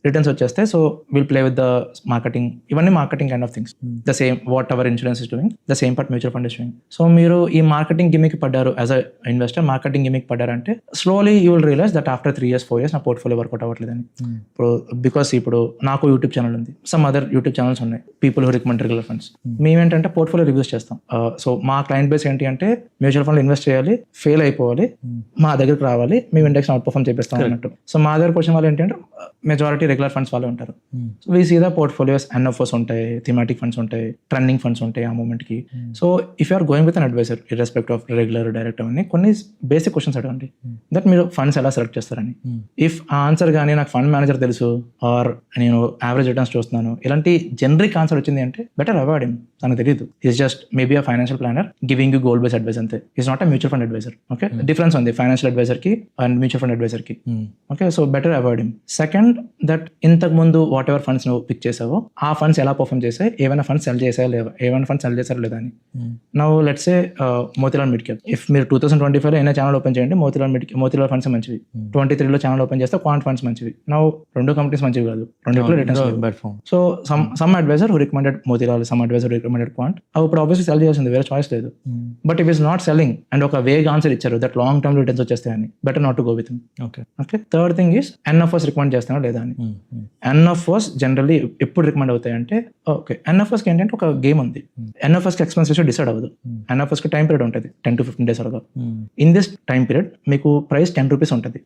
Returns వచ్చేస్తే so will play with the marketing, ఇవన్నీ marketing kind of things. The same whatever insurance is doing, the same part mutual fund is doing. So మీరు ఈ marketing gimmick పడ్డారు as a investor, marketing gimmick పడ్డారంటే slowly you will realise that after 3 years 4 years నా portfolio work out అవ్వట్లేదని. ఇప్పుడు because ఇప్పుడు నాకు YouTube channel ఉంది, సమ్ అదర్ యూట్యూబ్ ఛానల్స్ ఉన్నాయి, people who recommend regular funds. మేమేంటంటే పోర్ట్ఫోలియో రివ్యూస్ చేస్తాం. సో మా క్లయింట్ బేస్ ఏంటి అంటే మ్యూచువల్ ఫండ్ ఇన్వెస్ట్ చేయాలి, ఫెయిల్ అయిపోవాలి, మా దగ్గరికి రావాలి, మేము ఇండెక్స్ అవుట్ పర్ఫార్మ్ చేపిస్తాం అన్నట్టు. సో మా దగ్గరకు వచ్చిన వాళ్ళు ఏంటంటే మెజారిటీ రెగ్యులర్ ఫండ్స్ వాళ్ళే ఉంటారు. We see the portfolios, NFOs ఉంటాయి, థీమాటిక్ ఫండ్స్ ఉంటాయి, ట్రెండింగ్ ఫండ్స్ ఉంటాయి ఆ మూమెంట్ కి. So if you're going with an advisor irrespective of regular direct అవన్నీ కొన్ని బేసిక్ క్వశ్చన్స్ అడగండి, దట్ మీరు ఫండ్స్ ఎలా సెలెక్ట్ చేస్తారని. ఇఫ్ ఆ ఆన్సర్ కానీ నాకు ఫండ్ మేనేజర్ తెలుసు ఆర్ నేను యావరేజ్ రిటర్న్స్ చూస్తున్నాను ఇలాంటి జనరిక్ ఆన్సర్ వచ్చింది అంటే బెటర్ అవాయిడ్ హిమ్, తనకు తెలియదు. Is just maybe a financial planner giving you goal base advice అంతే. Is not a mutual fund advisor. Okay, difference ఉంది ఫైనాన్షియల్ అడ్వైజర్ కి అండ్ మ్యూచువల్ ఫండ్ అడ్వైజర్ కి. Okay, so better avoid him. Second, that ఇంతకు ముందు whatever funds నువ్వు pick చేసావో ఆ funds ఎలా పర్ఫార్మ్ చేసాయి, ఏమైనా ఫండ్స్ సెల్ చేసాయా లేవా, ఏమైనా ఫండ్స్ సెల్ చేశారా లేదా అని. Now let's say Motilal mid cap, if మీరు 2025లో అయినా ఛానల్ ఓపెన్ చేయండి, మోతిలాల్ ఫండ్స్ మంచివి. 23లో ఛానల్ ఓపెన్ చేస్తే క్వాంట్ ఫండ్స్ మంచివి. నౌ 2 కంపెనీస్ మంచివి కాదు, 2 returns. So some advisor who recommended Motilal, some advisor recommended Quant, అవి ఇప్పుడు ఆబ్వియస్లీ సెల్ చేయాల్సింది, వేరే చాయిస్ లేదు. But if is not selling and ఒక వేగ్ ఆన్సర్ ఇచ్చారు దట్ లాంగ్ టర్మ్ రిటర్న్స్ వచ్చేస్తాయని, better not to go with. Okay, third thing is NFOs recommend చేస్తానా లేదా అని. ఎన్ఎఫ్ఓస్ జనరల్లీ ఎప్పుడు రికమెండ్ అవుతాయి అంటే, ఓకే ఎన్ఎఫ్ఓస్ కి ఏంటంటే ఒక గేమ్ ఉంది, ఎన్ఎఫ్ఓస్ కి ఎక్స్పెన్స్ రేషియో డిసైడ్ అవ్వదు. ఎన్ఎఫ్ఓస్ కి టైం పీరియడ్ ఉంటుంది 10 to 15 days వరకు. ఇన్ దిస్ టైం పీరియడ్ మీకు ప్రైస్ 10 rupees ఉంటుంది.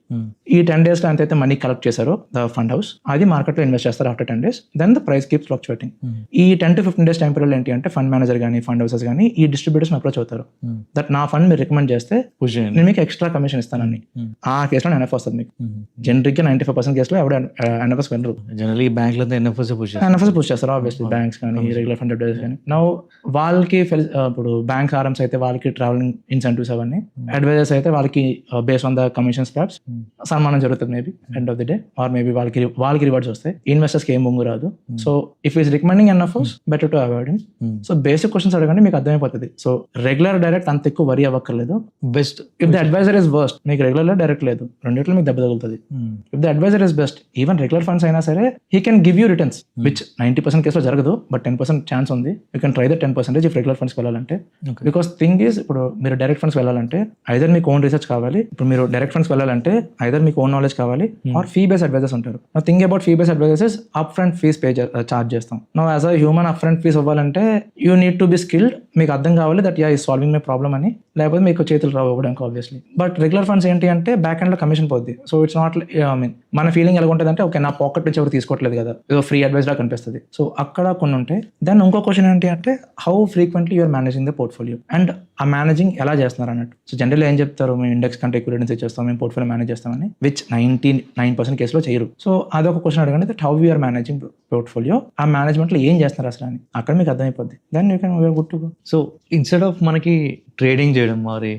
ఈ 10 days లో ఎంతైతే మనీ కలెక్ట్ చేశారో ద ఫండ్ హౌస్, అది మార్కెట్ లో ఇన్వెస్ట్ చేస్తారు. After 10 days then the price keeps fluctuating. ఈ 10 to 15 days టైం పీరియడ్ ఏంటి అంటే ఫండ్ మేనేజర్ కానీ ఫండ్ హౌసెస్ కానీ ఈ డిస్ట్రిబ్యూటర్స్ అప్రోచ్ అవుతారు. చెప్తారు దట్ నా ఫండ్ మీరు రికమెండ్ చేస్తే పుష్ చేయండి. నేను మీకు ఎక్స్ట్రా కమిషన్ ఇస్తానని. ఆ కేసులో NF వస్తుంది మీకు. జనరిక్గా 95% కేసులో ఎవరు NFS వెళ్ళరు. జనరల్లీ బ్యాంక్లంతా ఎన్ఎఫ్ఎస్ పుష్ NFS పుష్ చేస్తారు ఆబ్వియస్లీ, బ్యాంక్స్ కానీ రెగ్యులర్ ఫండ్ అడ్వైజర్స్ కానీ. నౌ వాళ్ళకి ఇప్పుడు బ్యాంక్ ఆర్ఎమ్స్ అయితే వాళ్ళకి ట్రావెలింగ్ ఇన్సెంటివ్స్ అవన్నీ, అడ్వైజర్స్ అయితే వాళ్ళకి base on the commission slabs సన్మానం జరుగుతుంది maybe end of the day, or maybe వాళ్ళకి రివార్డ్స్ వస్తాయి. ఇన్వెస్టర్స్ కి ఏం బొంగు రాదు. So if is recommending NFOs better to avoid him. So basic questions అడగండి, మీకు అర్థమైపోతుంది. సో రెగ్యులర్ డైరెక్ట్ అంత ఎక్కువ వరి అవ్వక్కర్లేదు. Best. If the advisor is worst, మీకు రెగ్యులర్ డైరెక్ట్ లేదు, రెండిట్లో మీకు దెబ్బ తగులుతుంది. If the advisor is best, even regular funds అయినా సరే he can give you returns which 90% కేసులో జరగదు, బట్ 10% ఛాన్స్ ఉంది. You can try the 10% if regular funds వెళ్ళాలంటే. బికాస్ థింగ్ ఈస్, ఇప్పుడు మీరు డైరెక్ట్ ఫండ్స్ వెళ్ళాలంటే ఐదర్ మీకు ఓన్ రీసెర్చ్ కావాలి. ఇప్పుడు మీరు డైరెక్ట్ ఫండ్స్ వెళ్ళాలంటే ఐదర్ మీకు ఓన్ నాలెడ్జ్ కావాలి, ఆర్ ఫీ బేస్ అడ్వైజర్స్ ఉంటారు. నా think about fee base advisors, up front fees charge చేస్తాం. నా as a human up front fees అవ్వాలంటే you need to be skilled. మీకు అర్థం కావాలి that yeah is solving my problem అని, లేకపోతే మీకు చేతులు రావు ఇవ్వడానికి ఆబ్వియస్లీ. బట్ రెగ్యులర్ ఫండ్స్ ఏంటి అంటే బ్యాక్ ఎండ్ లో కమిషన్ పోద్ది. So it's not I mean మన ఫీలింగ్ ఎలా ఉంటుంది అంటే ఓకే నా పాకెట్ నుంచి ఎవరు తీసుకోవట్లేదు కదా, ఏదో ఫ్రీ అడ్వైస్ లా కనిపిస్తుంది. సో అక్కడ కొన్ని ఉంటాయి. దెన్ ఇంకో క్వశ్చన్ ఏంటి అంటే how frequently you're managing the portfolio, and ఆ మేనేజింగ్ ఎలా చేస్తున్నారు అన్నట్టు. సో జనరల్ ఏం చెప్తారు, మేము ఇండెక్స్ కంటే ఎక్కువ రిటర్న్స్ ఇచ్చేస్తాం, మేము పోర్ట్ఫోలియో మేనేజ్ చేస్తామని, విచ్ 99% కేసులో చేయరు. సో అదొక క్వశ్చన్ అడగండి, that how you're managing portfolio, ఆ మేనేజ్మెంట్ లో ఏం చేస్తున్నారు అసలు అని. అక్కడ మీకు అర్థమైపోద్ది. Then you can good to go. So instead of మనకి ట్రేడింగ్ చేయడం మరి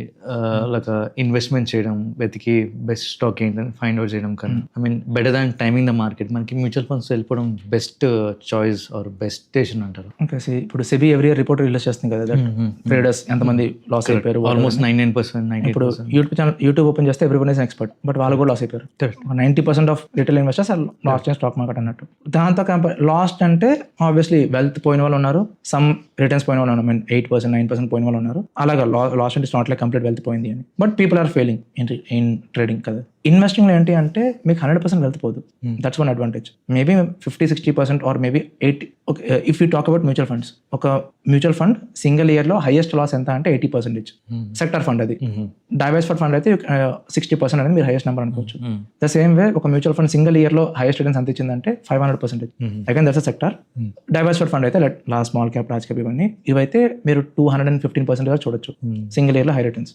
లైక్ ఇన్వెస్ట్మెంట్ చేయడం, వెతికి బెస్ట్ స్టాక్ ఏంటని ఫైండ్ అవుట్ చేయడం కన్నా, I mean better than timing the market, మనకి మ్యూచువల్ ఫండ్స్ వెళ్ళిపోవడం best choice or best station అంటారు. ఓకే, ఇప్పుడు SEBI every year report release చేస్తుంది కదా, దట్ ట్రేడర్స్ ఎంతమంది లాస్ అయిపోయారు. ఆల్మోస్ట్ 99%. ఇప్పుడు యూట్యూబ్ ఓపెన్ చేస్తే every one is expert, but వాళ్ళు కూడా లాస్ అయిపోయారు. 90% of retail investors last in stock market అన్నట్టు. దాంతో లాస్ట్ అంటే ఆబ్వియస్లీ వెల్త్ పోయిన వాళ్ళు ఉన్నారు, సమ్ రిటర్న్స్ పోయిన వాళ్ళు ఉన్నారు, 8%, 9% పోయిన వాళ్ళు ఉన్నారు. అలాగా లాస్ట్ అంటే నాట్ లైక్ కంప్లీట్ వెల్త్ పోయింది అని, but people are failing in trading కదా. ఇన్వెస్టింగ్ లో ఏంటి అంటే మీకు 100% వెల్త్ పోదు. That's one advantage. Maybe 50-60% or maybe 80. If you talk about mutual funds, ఒక మ్యూచువల్ ఫండ్ సింగిల్ ఇయర్ లో హైయెస్ట్ లాస్ ఎంత అంటే 80%. సెక్టర్ ఫండ్ అది. డైవర్సిఫైడ్ ఫండ్ అయితే 60% అనేది మీరు హైయెస్ట్ నెంబర్ అనుకోవచ్చు. ద సేమ్ వే ఒక మ్యూచువల్ ఫండ్ సింగిల్ ఇయర్ లో హైయెస్ట్ రిటర్న్స్ ఎంత ఇచ్చిందంటే 500%. Again that's a sector. Diversified fund అయితే స్మాల్ క్యాప్, లార్జ్ క్యాప్ ఇవైతే మీరు 215% వరకు చూడొచ్చు సింగిల్ ఇయర్ లో high returns.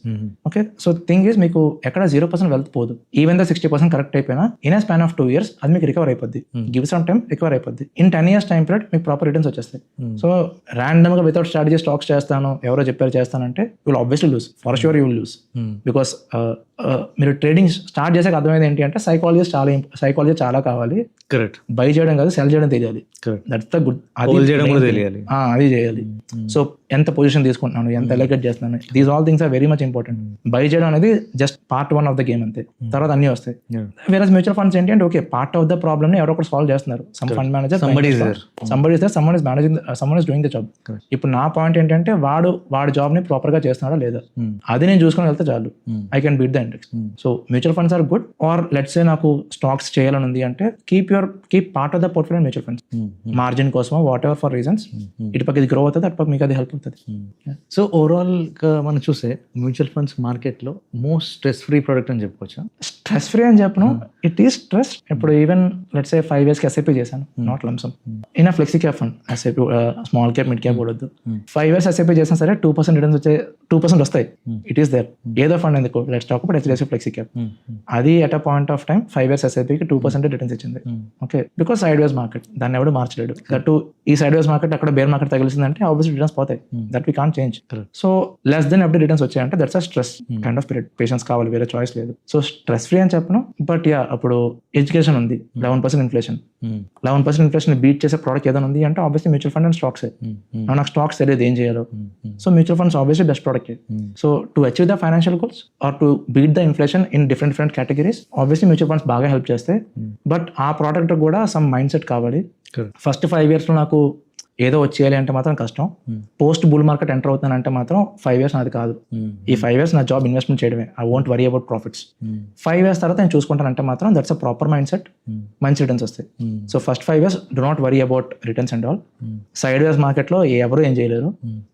Okay, so thing is మీకు ఎక్కడ 0% వెల్త్ పోదు. ఈవెన్ ద 60% కరెక్ట్ అయిపోయినా in a span of 2 years అది మీకు రికవర్ అయిపోద్ది. గివ్ సమ్ టైం రికవర్ అయిపోద్ది. ఇన్ 10 years టైం పీరియడ్ మీకు ప్రాపర్ రిటర్న్స్ వచ్చేస్తాయి. సో ర్యాండమ్ గా వితౌట్ స్ట్రాటజీ స్టాక్స్ చేస్తాను, ఎవరో చెప్పారు చేస్తానంటే you will obviously lose, for sure you will lose. Because మీరు ట్రేడింగ్ స్టార్ట్ చేసాక అర్థమైంది ఏంటి అంటే సైకాలజీ చాలా కావాలి. కరెక్ట్. బై చేయడం కాదు, సెల్ చేయడం తెలియాలి. That's the good. అది తెలియాలి, అది చేయాలి. సో ఎంత పొజిషన్ తీసుకుంటున్నాను, ఎంత ఎలకేట్ చేస్తున్నాను, these all things are very much important. Buy చేయడం అనేది just part 1 of the game అంతే, తర్వాత అన్ని వస్తాయి. వేరే మ్యూచువల్ ఫండ్స్ ఏంటి అంటే okay part of the problem ని ఎవరో ఒకటి సాల్వ్ చేస్తున్నారు. Some fund manager, somebody is there, someone is doing the job. ఇప్పుడు నా పాయింట్ ఏంటంటే వాడి జాబ్ ని ప్రాపర్ గా చేస్తున్నాడా లేదా, అది నేను చూసుకొని వెళ్తే చాలు. I can beat the index. So mutual funds are good. Or let's say నాకు స్టాక్స్ చేయాలని ఉంది అంటే keep part of the portfolio mutual funds, margin కోసం వాట్ ఎవర్ ఫర్ రీజన్స్. ఇటు పక్క ఇది గ్రో అవుతుంది, అటు పక్క మీకు అది హెల్ప్ అవుతుంది. సో ఓవరాల్ గా మనం చూస్తే మ్యూచువల్ ఫండ్స్ మార్కెట్ లో మోస్ట్ స్ట్రెస్ ఫ్రీ ప్రొడక్ట్ అని చెప్పుకోవచ్చా? స్ట్రెస్ ఫ్రీ అని చెప్పను, ఇట్ ఈస్ స్ట్రెస్. ఇప్పుడు ఈవెన్ లెట్స్ సే 5 years కి ఎస్ఐపి చేశాను, not lump sum. In flexi cap fund SIP, small cap, mid cap కూడదు. 5 years ఎస్ఐపి చేసినా సరే 2% రిటర్న్స్ వచ్చే 2% వస్తాయి. It is there. ఏదో ఫండ్ ఎందుకు, let's talk about HDFC flexi cap. అది at a point of time 5 years ఎస్ఐపికి 2% రిటర్న్స్ ఇచ్చింది. Okay, because side ways market, దాన్ని ఎవడు మార్చలేడు. దట్ ఈ సైడ్ వేస్ మార్కెట్ అక్కడ బేర్ మార్కెట్ తగిలిసిందంటే ఆబ్వియస్లీ రిటర్న్స్ పోతాయి. That we can't change. So less than FD returns వచ్చాయంటే that's a stress kind of period. Patience కావాలి, వేరే చాయిస్ లేదు. సో స్ట్రెస్ ఫ్రీ అని చెప్పను, బట్ యా అప్పుడు ఎడ్యుకేషన్ ఉంది. 11% ఇన్ఫ్లేషన్, 11% ఇన్ఫ్లేషన్ బీట్ చేసే ప్రోడక్ట్ ఏదైనా ఉంది అంటే obviously mutual fund and stocks. నాకు స్టాక్స్ తెలియదు ఏం చేయాలో, so mutual funds obviously best product. So to achieve the financial goals or to beat the inflation in different categories obviously mutual funds బాగా help చేస్తాయి. But ఆ product కూడా some mindset కావాలి. First 5 years లో నాకు ఏదో వచ్చేయాలి అంటే మాత్రం కష్టం. పోస్ట్ బుల్ మార్కెట్ ఎంటర్ అవుతానంటే మాత్రం 5 years నాది కాదు. ఈ 5 years నా జాబ్ ఇన్వెస్ట్మెంట్ చేయడమే. I won't worry about profits. 5 years తర్వాత నేను చూసుకుంటానంటే మాత్రం that's a proper mind set, మంచి రిటర్న్స్ వస్తాయి. So first 5 years do not worry about returns and all. Side ways market లో ఎవరు ఏం చేయలేరు.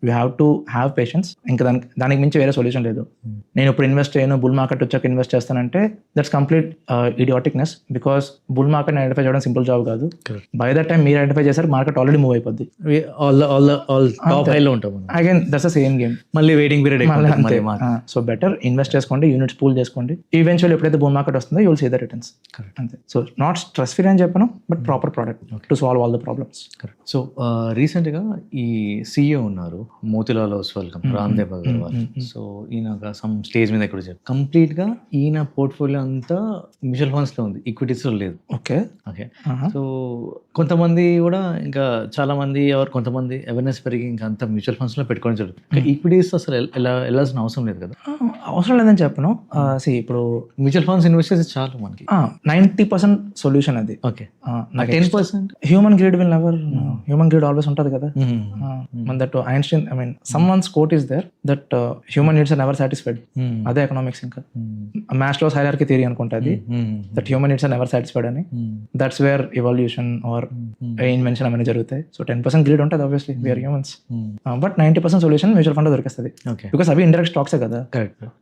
You have to have patience. ఇంకా దానికి మించి వేరే సొల్యూషన్ లేదు. నేను ఇప్పుడు ఇన్వెస్ట్ చేయను, బుల్ మార్కెట్ వచ్చాక ఇన్వెస్ట్ చేస్తానంటే that's complete idioticness. Because bull market identify చేయడం సింపుల్ జాబ్ కాదు. బై దట్ టైం మీరు ఐడెంటిఫై చేశారు, మార్కెట్ ఆల్రెడీ మూవ్ అయిపోద్ది. ఆల్ టాప్ హైలో ఉంటాం మనం. Again that's the same game. మళ్ళీ వెయిటింగ్ పీరియడ్ అంతే. సో బెటర్ ఇన్వెస్ట్ చేసుకోండి, యూనిట్స్ పూల్ చేసుకోండి. ఈవెన్చువల్ ఎప్పుడైతే బూమ్ మార్కెట్ వస్తుందో యూల్ సీ ద రిటర్న్స్. అంతే. సో నాట్ స్ట్రెస్ ఫ్రీ అని చెప్పను, but proper product to solve all the problems. So రీసెంట్గా ఈ CEO ఉన్నారు మోతిలాల్ ఓస్వాల్ రామ్దేవ్ అగర్వాల్. సో ఈయన సమ్ స్టేజ్ మీద ఇక్కడ చెప్పారు కంప్లీట్గా ఈయన పోర్ట్ఫోలియో అంతా మ్యూచువల్ ఫండ్స్లో ఉంది, ఈక్విటీస్లో లేదు. ఓకే. ఓకే. సో కొంతమంది కూడా ఇంకా చాలా మంది కొంతమంది అవేర్నెస్ పెరిగి ఇంకా అంతా మ్యూచువల్ ఫండ్స్లో పెట్టుకోవడం జరుగుతుంది. ఈక్విటీస్ అసలు వెళ్ళాల్సిన అవసరం లేదు కదా. అవసరం లేదని చెప్పను. ఇప్పుడు మ్యూచువల్ ఫండ్స్ ఇన్వెస్ట్ చేస్తే చాలు మనకి. 90% సొల్యూషన్ అది. Okay. 10% human greed will never, human greed always ఉంటుంది కదా. That Einstein, I mean someone's quote is there that human needs are never satisfied. అదే ఎకనామిక్స్. ఇంకా మాస్లోస్ హైరార్కీ థియరీ అనుకుంటుంది that human needs are never satisfied అని. That's where evolution or invention అవన్నీ జరుగుతాయి. So 10% greed ఉంటుంది obviously, we're humans. But 90% solution mutual fund దొరికిస్తుంది. Because అవి indirect స్టాక్సే కదా.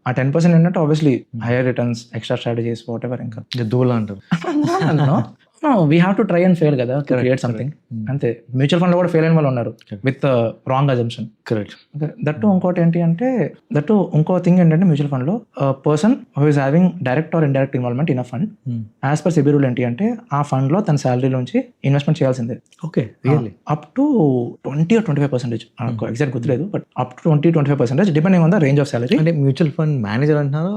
ఆ 10% ఏంటంటే obviously hire returns, extra strategies, what ever. ఇంకా దూలా అంటారు. No, we have to try and fail కదా, to create something. అంతే. మ్యూచువల్ ఫండ్ లో కూడా ఫెయిల్ అయిన వాళ్ళు ఉన్నారు with wrong assumption. Correct. That ఇంకోటి ఏంటి అంటే, ఇంకో థింగ్ ఏంటంటే మ్యూచువల్ ఫండ్ లో person who is having direct or indirect involvement in a fund, as per SEBI rule ఏంటి అంటే ఆ ఫండ్ లో తన శాలరీ నుంచి ఇన్వెస్ట్మెంట్ చేయాల్సిందే. Okay. Really? Up to 20 or 25%. Exact గుర్తులేదు, but up to 20-25% depending on the range of salary. అంటే mutual fund manager అంటున్నారా?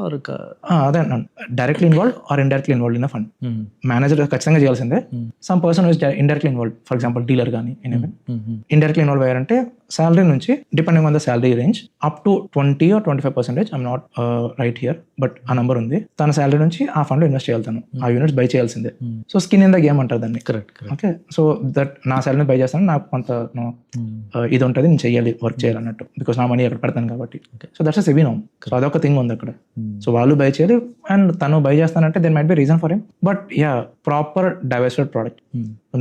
అదే directly involve or indirectly involve in a fund. Manager ఖచ్చితంగా చేయాల్సిందే. Some person is indirectly involve, for example dealer కానీ indirectly involve అయ్యారంటే salary నుంచి depending on the salary range up to 20 or 25%. I'm not right here, but ఆ number ఉంది. తన salary నుంచి ఆ ఫండ్ లో ఇన్వెస్ట్ చేయాలి, ఆ యూనిట్స్ బై చేయాల్సిందే. So skin in the game అంటారు దాన్ని. కరెక్ట్. ఓకే. సో దట్ నా శాలరీ బై చేస్తాను, నాకు కొంత ఇది ఉంటుంది, నేను చెయ్యాలి, వర్క్ చేయాలి అన్నట్టు, బికాస్ నా మనీ అక్కడ పెడతాను కాబట్టి. సో దట్స్ అ సెబీ నామ్. సో అదొక థింగ్ ఉంది అక్కడ. సో వాళ్ళు బై చేయాలి అండ్ తను బై చేస్తానంటే then might be reason for him. But yeah, proper diversified product.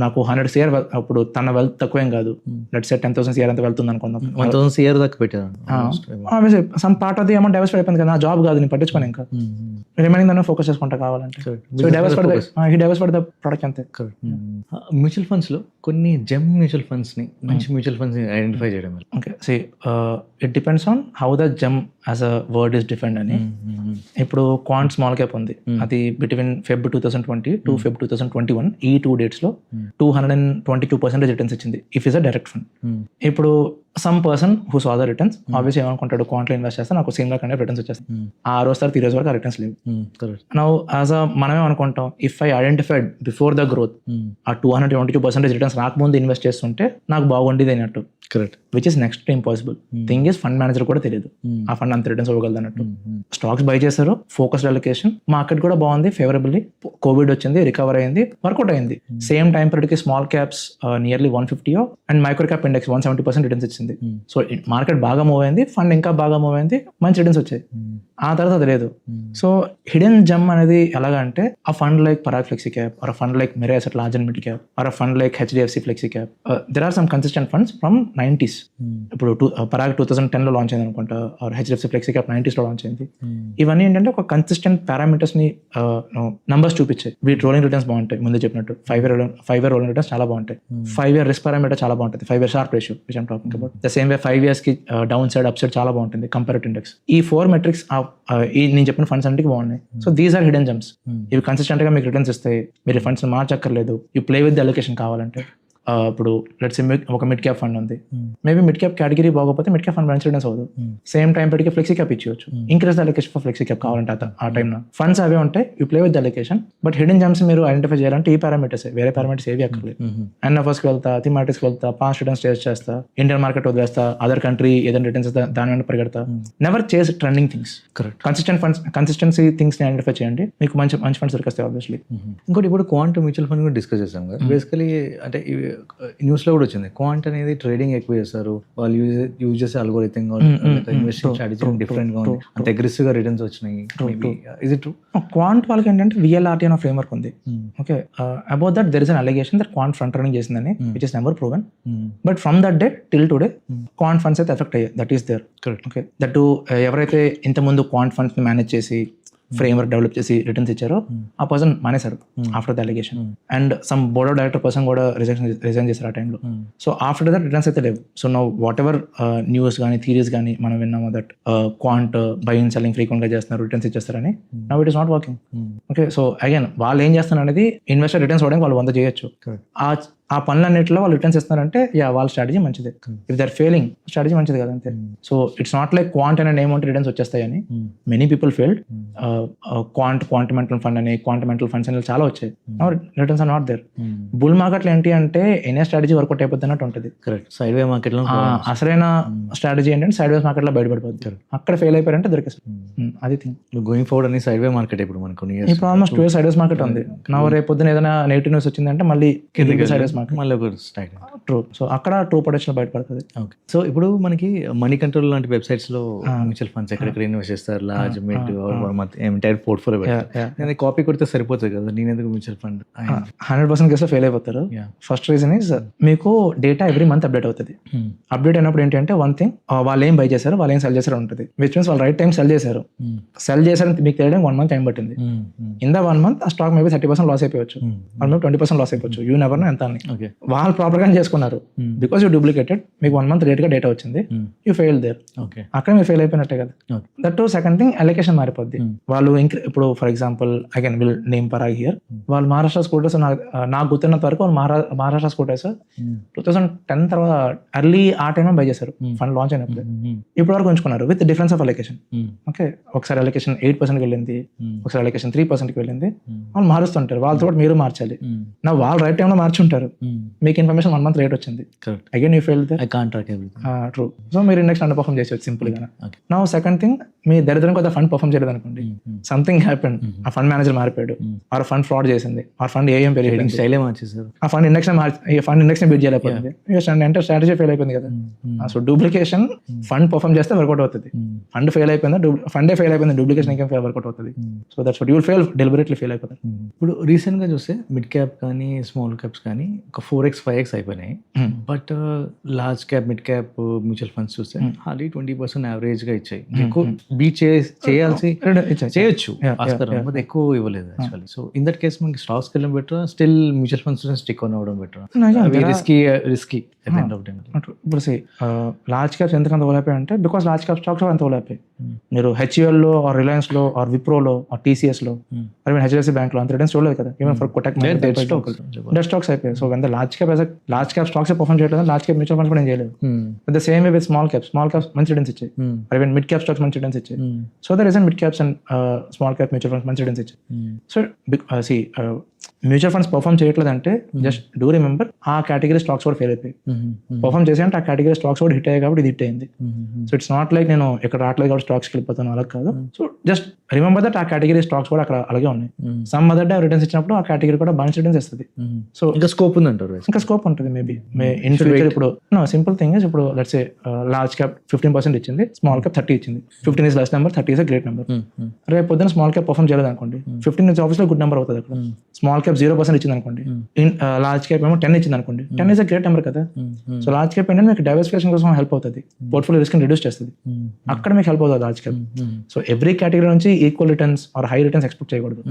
నాకు 100 CR, అప్పుడు తన వెల్త్ తక్కువేం కాదు, లెట్స్ సే 10,000 CR అంత వెళ్తుంది అనుకుందాం. 1,000 CR దాకా పెట్టారు. Some part of the amount diversify అయిపోయింది కదా, నా జాబ్ కాదు, నేను పట్టించుకోను. ఇంకా రిమైనింగ్ దాన్ని ఫోకస్ చేసుకుంటా కావాలంటే. సో డైవర్సిఫై ద ప్రోడక్ట్ అంతే. మ్యూచువల్ ఫండ్స్ లో కొన్ని జెమ్ మ్యూచువల్ ఫండ్స్ ని, మంచి మ్యూచువల్ ఫండ్స్ ని ఐడెంటిఫై చేయడం. Okay. See it depends on how the gem as a word is different అని. ఇప్పుడు క్వాంట్ స్మాల్ క్యాప్ ఉంది, అది బిట్వీన్ Feb 2020 to Feb 2021 ఈ 2 dates లో 222% రిటర్న్స్ ఇచ్చింది if is a direct fund. ఇప్పుడు some person who saw the returns obviously ఏమనుకుంటాడు, క్వాంట్లో ఇన్వెస్ట్ చేస్తే నాకు సేమ్ గా కంటే రిటర్న్స్ వచ్చేస్తాయి. ఆ రోజు తర్వాత 3 రోజు వరకు ఆ రిటర్న్స్ లేవు. నౌ యాజ్ అ మనమే అనుకుంటాం, if I identified before the growth ఆ 222% రిటర్న్స్ రాకముందు ఇన్వెస్ట్ చేస్తుంటే నాకు బాగుండేది అయినట్టు. Correct. Which is next impossible thing is, fund manager కూడా తెలియదు ఆ ఫండ్ అంత రిటర్న్స్ ఇవ్వగలదు అన్నట్టు. స్టాక్స్ బై చేశారు, ఫోకస్డ్ అలొకేషన్, మార్కెట్ కూడా బాగుంది ఫేవరబుల్లీ, కోవిడ్ వచ్చింది, రికవర్ అయింది, వర్కౌట్ అయింది. సేమ్ టైం పీరియడ్ కి small caps nearly 150 and micro cap index 170% returns ఇచ్చింది. సో మార్కెట్ బాగా మూవ్ అయింది, ఫండ్ ఇంకా బాగా మూవ్ అయింది, మంచి రిటర్న్స్ వచ్చాయి. ఆ తర్వాత అది లేదు. సో హిడెన్ జమ్ అనేది ఎలాగంటే, ఆ fund like Parag flexi cap, or fund like Mirae asset large and mid cap, or fund like HDFC flexi cap, there are some consistent funds from 90s. ఇప్పుడు పరాగ్ 2010 లో లాంచ్ అయింది అనుకుంటా, are HDFC flexi cap 90s లో launch అయింది. ఇవన్నీ ఏంటంటే ఒక consistent parameters ని నంబర్స్ చూపించాయి. వీటి రోలింగ్ రిటర్న్స్ బాగుంటాయి, ముందు చెప్పినట్టు 5 year రోలింగ్ రిటర్న్స్ చాలా బాగుంటాయి. 5 year రిస్క్ పారామీటర్ చాలా బాగుంటుంది, 5 year Sharpe ratio which I'm talking about. The same way 5 years కి డౌన్ సైడ్ అప్ సైడ్ చాలా బాగుంటుంది కంపారిటివ్ ఇండెక్స్. ఈ 4 మెట్రిక్స్ నేను చెప్పిన ఫండ్స్ అన్నిటికీ బాగున్నాయి. So these are hidden gems. ఇవి కన్సిస్టెంట్ గా మీకు రిటర్న్స్ ఇస్తాయి, మీరు ఫండ్స్ మార్చక్కర్లేదు. You play with the allocation కావాలంటే. ఇప్పుడు లెట్స్ ఒక మిడ్ క్యాప్ ఫండ్ ఉంది, మేబీ మిడ్ క్యాప్ కేటగిరీ బాగోపోతే మిడ్ క్యాప్ ఫండ్ మంచి రిటర్న్స్ అవ్వదు. సేమ్ టైం పెడికి ఫ్లెక్సీ క్యాప్ ఇచ్చేయచ్చు, increase the allocation for flexi cap కావాలంటే ఆ టైంలో. ఫండ్స్ అవే ఉంటాయి, you play with the allocation. But hidden gems మీరు ఐడెంటిఫై చేయాలంటే ఈ పారామీటర్స్, వేరే పారామీటర్స్ ఏవి అక్కర్లేదు. ఎన్ఎఫ్ఎస్కి వెళ్తా, థీమాటిక్స్కి వెళ్తా, పాస్ట్ రిటర్న్స్ టేస్ట్ చేస్తా, ఇండియన్ మార్కెట్ వదిలేస్తా, అదర్ కంట్రీ ఏదైనా రిటర్న్స్ ఇస్తా, దాని వెంట పరిగెడతా. నెవర్ చేస్ trending things. Correct. Consistency things ని ఐడెంటిఫై చేయండి, మీకు మంచి ఫండ్స్ దొరికిస్తాయి ఆబ్వియస్లీ. ఇంకోటి ఇప్పుడు క్వాంట్ మ్యూచువల్ ఫండ్ కూడా డిస్కస్ చేసాం కదా. బేసికలీ అంటే న్యూస్ లో కూడా వచ్చింది, క్వాంట్ అనేది ట్రేడింగ్ ఎక్కువ చేస్తారు, వాళ్ళు యూజ్ చేసే అల్గోరిథం ఇన్వెస్టింగ్ స్ట్రాటజీ డిఫరెంట్ గా ఉంది, అంత అగ్రెసివ్ గా రిటర్న్స్ వచ్చినాయి. Is it true? క్వాంట్ వాళ్ళకి ఏంటంటే VLRT అనే ఫ్రేమ్వర్క్ ఉంది. Okay. About that there is an allegation that Quant front running చేసిందని, which is never proven. But from that day till today Quant funds అయితే effect అయ్యాయి. That is there. Okay. That ఎవరైతే ఇంతకుముందు Quant funds ని manage చేసి framework develop చేసి returns ఇచ్చారో ఆ పర్సన్ మానేశారు after the allegation. And some board of director person కూడా రిజైన్ చేశారు ఆ టైంలో. సో ఆఫ్టర్ దట్ రిటర్న్స్ అయితే లేవు. So no whatever news కానీ థీరీస్ కానీ మనం విన్నాము that Quant buying selling frequent గా చేస్తున్నారు, రిటర్న్స్ ఇచ్చేస్తారని. Now it is not working. Okay, so again వాళ్ళు ఏం చేస్తున్నారు అనేది ఇన్వెస్టర్ రిటర్న్స్ ఇవ్వడానికి వాళ్ళు 100 చేయొచ్చు. ఆ పనులన్నింటిలో వాళ్ళు రిటర్న్స్ ఇస్తున్నారంటే వాళ్ళ స్ట్రాటజీ మంచిదే. ఇఫ్ దర్ ఫెయిలింగ్ స్ట్రాటజీ మంచిది కదా అంతే. So it's not like Quant అనే నేమ్ ఉంటే రిటర్న్స్ వచ్చేస్తాయని. Many people failed. Quantamental fund అని క్వాంటమెంటల్ ఫండ్స్ అని చాలా వచ్చాయి. Returns are not there. Bull మార్కెట్లో ఏంటి అంటే ఎనీ స్ట్రాటజీ వర్కౌట్ అయిపోద్ది అన్నట్టు ఉంటుంది. కరెక్ట్. సైడ్ వే మార్కెట్ లో అసలైన స్ట్రాటజీ ఏంటంటే సైడ్ వేస్ మార్కెట్ లో బయటపడిపోద్ది. అక్కడ ఫెయిల్ అయిపోయారంటే దొరికేస్తుంది. అది థింగ్. గోయింగ్ ఫార్వర్డ్ అని సైడ్ వే మార్కెట్ ఇప్పుడు మనకు ఇప్పుడు ఆల్మోస్ట్ 2 సైడ్ వేస్ మార్కెట్ ఉంది. నా రేపు పొద్దున ఏదైనా నెగిటివ్ న్యూస్ వచ్చిందంటే మళ్ళీ సైడ్ వేస్ మార్కెట్ మళ్ళీ ఒక స్ట్రైక్. ట్రూ. సో అక్కడ ట్రూ పొటెన్షియల్ బయటపడుతుంది. ఓకే. సో ఇప్పుడు మనకి మనీ కంట్రోల్ లాంటి వెబ్సైట్స్ లో మ్యూచువల్ ఫండ్స్ ఎక్కడెక్కడ ఇన్వెస్ట్ చేస్తారు, లార్జ్ మిడ్ ఎంటైర్ పోర్ట్ఫోలియో పెడతారు. కాపీ కొడితే సరిపోతుంది కదా, నేను ఎందుకు మ్యూచువల్ ఫండ్ 100% కేసులో ఫెయిల్ అయిపోతారు. ఫస్ట్ రీజన్ ఇస్ మీకు డేటా ఎవ్రీ మంత్ అప్డేట్ అవుతుంది. అప్డేట్ అయినప్పుడు ఏంటి అంటే వన్ థింగ్, వాళ్ళు ఏం బై చేశారు, వాళ్ళు ఏం సెల్ చేశారు ఉంటుంది. విచ్ మీన్స్ వాళ్ళు రైట్ టైం సెల్ చేశారు. సెల్ చేశారని మీకు తెలియడానికి 1 month టైం పట్టింది. ఇన్ ద 1 month ఆ స్టాక్ మేబీ 30% లాస్ అయిపోవచ్చు, మేబీ 20% లాస్ అయిపోవచ్చు. యూ నెవర్ నో ఎంత అని. వాళ్ళు ప్రాపర్ గా చేసుకున్నారు. బికాస్ యూ డూప్లికేటెడ్, మీకు 1 month రేట్ గా డేటా వచ్చింది, యూ ఫెయిల్ దేర్. అక్కడ మీరు ఫెయిల్ అయిపోయినట్టే కదా. That to second thing, allocation మారిపోద్ది. వాళ్ళు ఇప్పుడు for example again will name Parag here, వాళ్ళు మహారాష్ట్ర స్కూటర్స్ నాకు గుర్తున్నంత వరకు వాళ్ళు మహారాష్ట్ర స్కూటర్స్ 2010 తర్వాత ఎర్లీ ఆ టైం బై చేశారు ఫండ్ లాంచ్ అయినప్పుడు. ఇప్పుడు వరకు ఉంచుకున్నారు with difference of allocation. Okay, ఒకసారి అలొకేషన్ 8% వెళ్ళింది, ఒకసారి అలొకేషన్ 3% వెళ్ళింది. వాళ్ళు మారుస్తుంటారు, వాళ్ళతో పాటు మీరు మార్చాలి. నా వాళ్ళు రైట్ టైంలో మార్చుంటారు, మీకు ఇన్ఫర్మేషన్ 1 month రేట్ వచ్చింది. Again you fail there. True. So మీరు నెక్స్ట్ అండర్ పర్ఫార్మ్ చేసేది సింపుల్ గా. నా సెకండ్ థింగ్, మీ దరిద్రం కొద్దిగా ఫండ్ పర్ఫార్మ్ చేయలేదు అనుకోండి, సంథింగ్ హ్యాపెన్, ఆ ఫండ్ మేనేజర్ మారిపోయాడు, ఆ ఫండ్ ఫ్రాడ్ చేసింది, ఆ ఫండ్ ఏం పెరిగింది, స్టైలే మార్చేసారు, ఆ ఫండ్ ఇండెక్స్ బీట్ చేయలేకపోయింది, ఎంటర్ స్ట్రాటజీ ఫెయిల్ అయిపోయింది కదా. సో డూప్లికేషన్ ఫండ్ పర్ఫార్మ్ చేస్తే వర్కౌట్ అవుతుంది. ఫండ్ ఫెయిల్ అయిపోయింది, ఫండే ఫెయిల్ అయిపోయింది, డూప్లికేషన్ ఇంకేం వర్కౌట్ అవుతుంది. So that's what you will fail, deliberately fail అయిపోతుంది. ఇప్పుడు రీసెంట్ గా చూస్తే మిడ్ క్యాప్ కానీ స్మాల్ క్యాప్స్ కానీ ఒక 4x 5x అయిపోయినాయి. But large cap mid cap mutual funds చూస్తే హార్డ్లీ 20% యావరేజ్ గా ఇచ్చాయి. ఎక్కువ బీట్ చేయాల్సి చేయొచ్చు, బట్ ఎక్కువ ఇవ్వలేదు actually. So in that case మనకి స్టాక్స్ వెళ్ళడం better, still mutual funds stick on అవ్వడం బెటర్? రిస్కీ ఇప్పుడు లార్జ్ క్యాప్స్ ఎందుకంత ఓలాయిపోయి అంటే బికాస్ లార్జ్ క్యాప్ స్టాక్స్ అంత ఓలాయిపోయి. మీరు HUL లో ఆర్ రిలయన్స్ లో ఆర్ విప్రోలో ఆర్ TCS లో ఆర్ ఈవెన్ HDFC బ్యాంక్ లో అంత రిటర్న్స్ చూడలేదు కదా. Even for Kotak dead stocks అయిపోయాయి. So when the large cap stocks perform చేయలేదు, లార్జ్ క్యాప్ మ్యూచువల్ ఫండ్స్ కూడా ఏం చేయలేదు. The same way with small caps మంచి రిటర్న్స్ ఇచ్చాయి, or even mid cap stocks మంచి రిటర్న్స్ ఇచ్చాయి. So the reason mid caps and small cap mutual funds మంచి returns ఇచ్చాయి. సో మ్యూచువల్ ఫండ్స్ పర్ఫార్మ్ చేయట్లేదు అంటే జస్ట్ డూ రిమెంబర్ ఆ category stocks కూడా ఫెయిల్ అయిపోయి. పర్ఫార్మ్ చేసే అంటే ఆ కేటగిరీ స్టాక్స్ కూడా హిట్ అయ్యాయి కాబట్టి ఇది హిట్ అయింది. సో ఇట్స్ నాట్ లైక్ నేను ఇక్కడ రావట్లేదు కాబట్టి స్టాక్స్కి వెళ్ళిపోతాను, అలా కాదు. సో జస్ట్ రిమెంబర్ దట్ ఆ కేటగిరీ స్టాక్స్ కూడా అక్కడ అలాగే ఉన్నాయి. సమ్ అదర్ డే రిటర్న్స్ ఇచ్చినప్పుడు ఆ కేటగిరీ కూడా మంచి రిటర్న్స్ ఇస్తుంది. సో ఇంకా స్కోప్ ఉంది అంటారు? ఇంకా స్కోప్ ఉంటుంది మేబీ ఇన్ ఫ్యూచర్. ఇప్పుడు సింపుల్ థింగ్ ఇస్, ఇప్పుడు లెట్స్ సే లార్జ్ క్యాప్ 15% ఇచ్చింది, స్మాల్ క్యాప్ 30 ఇచ్చింది. 15 is less number, 30 is great number. రేపు పొద్దున స్మాల్ క్యాప్ పర్ఫార్మ్ చేయలేదు అనుకోండి, 15 ఇస్ ఆబ్వియస్లీ గుడ్ నెంబర్ అవుతుంది అక్కడ. స్మాల్ క్యాప్ 0% ఇచ్చింది అనుకోండి, లార్జ్ క్యాప్ ఏమో 10 ఇచ్చింది అనుకోండి, 10 ఇస్ అ గ్రేట్ నెంబర్ కదా. సో లార్జ్ క్యాప్ ఏంటంటే మీకు డైవర్సిఫికేషన్ కోసం హెల్ప్ అవుతుంది, పోర్ట్ఫోలియో రిస్క్ రిడ్యూస్ చేస్తుంది, అక్కడ మీకు హెల్ప్ అవుతుంది large cap. So every category నుంచి equal returns or high returns expect చేయకూడదు.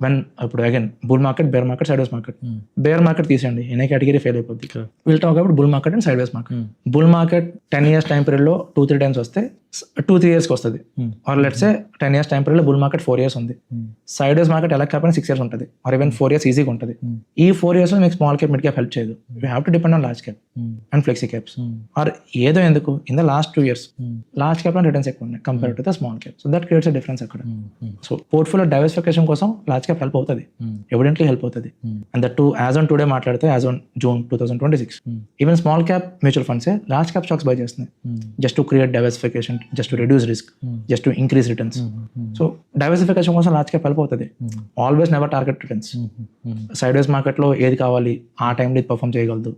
వెన్ ఇప్పుడు again bull market, bear market, side వేస్ మార్కెట్. బేర్ మార్కెట్ తీసేయండి, ఎనీ కేటగిరీ ఫెయిల్ అయిపోద్ది. Will talk about bull market and side ways market. Bull market 10 years time period లో 2-3 times వస్తే 2-3 years వస్తుంది. Or let's say 10 years time period లో bull market 4 years ఉంది. Side వేస్ market ఎలా కాకపోయినా 6 years ఉంటుంది, are even 4 years ఈజీగా ఉంటుంది. ఈ 4 years లో మీకు small cap mid cap help చేయదు. You have to depend on large cap and flexi caps. Or ఏదో ఎందుకు in the last 2 years large cap లో రిటర్న్స్ ఎక్కువ ఉన్నాయి compare to the small cap. So that creates a difference అక్కడ. So portfolio diversification కోసం large cap help అవుతుంది, evidently help అవుతుంది. And that to as on today మాట్లాడితే as on June 2026 even small cap mutual funds large cap stocks buy చేస్తున్నాయి just to create diversification, just to reduce risk, just to increase returns. So diversification కోసం large cap help అవుతుంది. Always never target returns. Side వేస్ market లో ఏది కావాలి ఆ టైంలో ఇది perform చేయగలదు.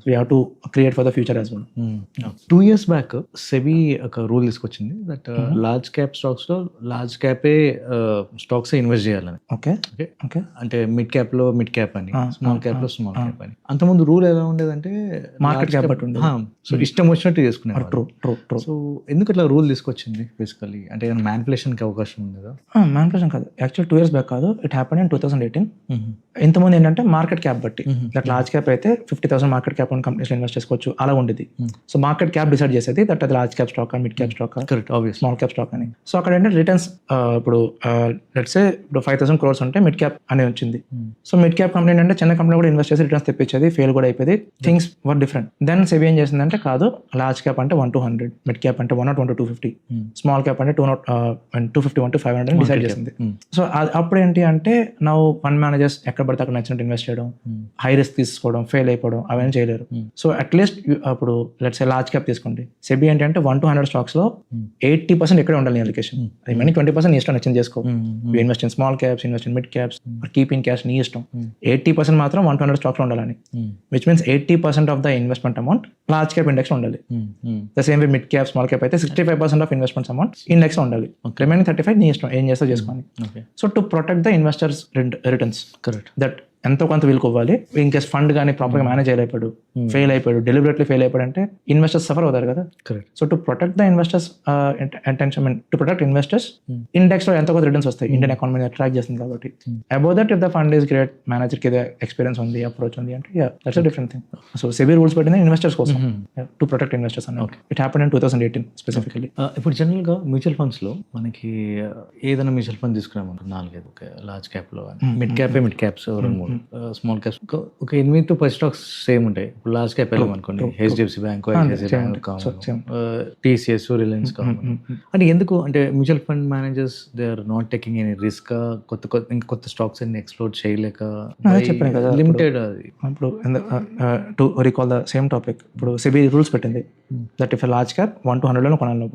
So you have to create for the future as well. 2 years back SEBI ఒక రూల్ తీసుకొచ్చింది దట్ లార్జ్ క్యాప్ స్టాక్స్ లో లార్జ్ క్యాపే స్టాక్స్ ఇన్వెస్ట్ చేయాలని. ఓకే ఓకే ఓకే అంటే మిడ్ క్యాప్ లో మిడ్ క్యాప్ అని, స్మాల్ క్యాప్ లో స్మాల్ క్యాప్ అని. అంతకుముందు రూల్ ఎలా ఉండేదంటే మార్కెట్ క్యాప్ బట్టి ఉండేది. సో ఇష్టం వచ్చినట్టు చేసుకునేవారు. True true true. సో ఎందుకు ఇట్లా రూల్ తీసుకొచ్చింది బేసికలీ? అంటే మ్యానిపులేషన్ కి అవకాశం ఉంది కదా? మ్యానిపులేషన్ కాదు, యాక్చువల్ 2 years బ్యాక్ కాదు, ఇట్ హ్యాపెన్ ఇన్ 2018. ఇంతకుముందు ఏంటంటే మార్కెట్ క్యాప్ బట్టి దట్ లార్జ్ క్యాప్ అయితే 50,000 మార్కెట్ క్యాప్ ఉన్న కంపెనీస్ ఇన్వెస్ట్ చేసుకోవచ్చు అలా ఉండేది. సో మార్కెట్ క్యాప్ డిసైడ్ చేసేది దట్ అది large cap stock, mid cap stock, correct, obvious small cap stock అని. సో అక్కడ ఏంటంటే రిటర్న్స్ ఇప్పుడు లెట్స్ సే ఇప్పుడు 5,000 crores ఉంటే మిడ్ క్యాప్ అని వచ్చింది. సో మిడ్ క్యాప్ కంపెనీ ఏంటంటే చిన్న కంపెనీ కూడా ఇన్వెస్ట్ చేసి రిటర్న్స్ తెప్పించేది, ఫెయిల్ కూడా అయిపోయింది, things were different. Then SEBI ఏం చేసిందంటే కాదు, లార్జ్ క్యాప్ అంటే 1 to 100, మిడ్ క్యాప్ అంటే 101 to 250, స్మాల్ క్యాప్ అంటే 251 to 500 డిసైడ్ చేసింది. సో అప్పుడు ఏంటి అంటే నా ఫండ్ మేనేజర్స్ ఎక్కడ పడితే అక్కడ నచ్చినట్టు ఇన్వెస్ట్ చేయడం, హై రిస్క్ తీసుకోవడం, ఫెయిల్ అయిపోవడం అవన్నీ చేయలేరు. సో అట్లీస్ట్ ఇప్పుడు లెట్స్ సే లార్జ్ క్యాప్ తీసుకోండి, సెబీ ఏంటంటే 1 to 100 స్టాక్స్ లో 80% ఎక్కడ ఉండాలి అలికేషన్. అది మనీ 20% నీ ఇష్టం నచ్చింది చేసుకో. Invest in small caps, invest in mid caps, keep in cash నీ ఇష్టం. 80% మాత్రం 1 to 100 స్టాక్స్ లో ఉండాలని, which means 80% of the investment amount large cap index లో ఉండాలి. The same way mid cap, small cap అయితే 65% ఆఫ్ ఇన్వెస్ట్మెంట్స్ అమౌంట్ ఇండెక్స్ లో ఉండాలి. రిమైనింగ్ 35 నీ ఇష్టం, ఏం చేస్తా చేసుకోండి. So to protect the investors returns, correct, that ఎంతో కొంత వీలుకోవాలి. ఇన్ కేస్ ఫండ్ కానీ ప్రాపర్గా మేనేజ్ చేయలేపాడు, ఫెయిల్ అయిపోయాడు, డెలిబరేట్లీ ఫెయిల్ అయిపోయాడు అంటే ఇన్వెస్టర్స్ సఫర్ అవుతారు కదా. Correct. So to protect the investors attention, to protect investors, index లో ఎంతో కొంత రిటర్న్స్ వస్తాయి, ఇండియన్ ఎకానమీ అట్రాక్ట్ చేస్తుంది కాబట్టి. Above that if the fund is great, manager కి ఎక్స్పీరియన్స్ ఉంది, అప్రోచ్ ఉంది అంటే that's a different thing. So SEBI rules పెట్టింది ఇన్వెస్టర్స్ కోసం, టు ప్రొటెక్ట్ ఇన్వెస్టర్స్ అన్నమాట. It happen in 2018 specifically. ఇప్పుడు జనరల్ గా మ్యూచువల్ ఫండ్స్ లో మనకి ఏదైనా మ్యూచువల్ ఫండ్ తీసుకున్నాం 4-5, ఒక లార్జ్ క్యాప్ లో mid cap, mid caps 2-3, small caps ఒక 8 to 10 స్టాక్స్ సేమ్ ఉంటాయి. ఇప్పుడు లార్జ్ క్యాప్ వెళ్ళాం అనుకోండి, హెచ్డిఎఫ్సి బ్యాంక్, టీసీఎస్, రిలయన్స్ కామన్. అంటే ఎందుకు అంటే mutual fund managers they are not taking any risk, కొత్త స్టాక్స్ అన్ని ఎక్స్ప్లోర్ చేయలేక చెప్పాను కదా లిమిటెడ్. అది ఇప్పుడు to recall the same topic, ఇప్పుడు సెబీ రూల్స్ పెట్టింది that if large cap 1 to 100 కొనాలి,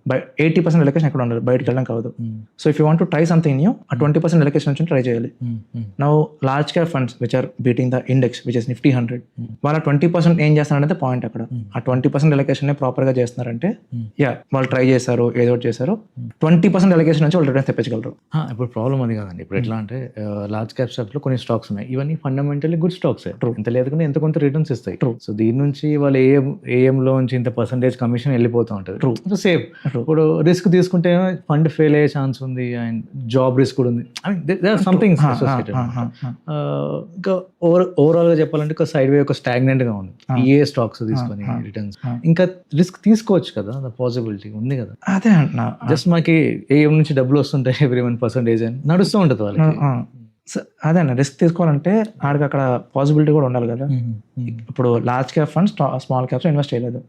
బై 80% ఎలకేషన్ ఎక్కడ ఉండాలి, బయటకు వెళ్ళడం కాదు. So if you want to try something new, ఆ 20% ఎలకేషన్ నుంచి ట్రై చేయాలి. Now large cap funds which are beating the index which is Nifty 100, వాళ్ళ 20% ఏం చేస్తున్నారంటే పాయింట్ అక్కడ, ఆ 20% ఎలకేషన్ ప్రాపర్ గా చేస్తున్నారంటే వాళ్ళు ట్రై చేశారు, ఏదో ఒకటి చేశారు, 20% ఎలకేషన్ నుంచి వాళ్ళు రిటర్న్స్ తెప్పించగలరు. ఇప్పుడు ప్రాబ్లం అది కాదండి. ఇప్పుడు ఎట్లా అంటే లార్జ్ క్యాప్ స్టాక్స్ లో కొన్ని స్టాక్స్ ఉన్నాయి, ఇవన్నీ ఫండమెంటల్లీ గుడ్ స్టాక్స్, ఎంత లేదుకుని ఎంత కొంత రిటర్న్స్ ఇస్తాయి. సో దీని నుంచి వాళ్ళు ఏఎం లో నుంచి ఇంత పర్సెంటేజ్ కమిషన్ వెళ్ళిపోతూ ఉంటుంది, సేఫ్. ఇప్పుడు రిస్క్ తీసుకుంటే ఫండ్ ఫెయిల్ అయ్యే ఛాన్స్ ఉంది, అండ్ జాబ్ రిస్క్ కూడా ఉంది. సంథింగ్ ఇంకా ఓవరాల్ గా చెప్పాలంటే ఒక సైడ్ వే, ఒక స్టాగ్నెంట్ గా ఉంది. ఏ స్టాక్స్ తీసుకొని రిటర్న్స్ ఇంకా రిస్క్ తీసుకోవచ్చు కదా, పాసిబిలిటీ ఉంది కదా. అదే అంటున్నా, జస్ట్ మాకి ఏఎం నుంచి డబ్బులు వస్తుంటాయి ఎవ్రీ 1% అని నడుస్తూ ఉంటుంది వాళ్ళకి. అదే అన్న, రిస్క్ తీసుకోవాలంటే ఆడికి అక్కడ పాసిబిలిటీ కూడా ఉండాలి కదా. ఇప్పుడు large cap funds small caps invest చేయలేదు,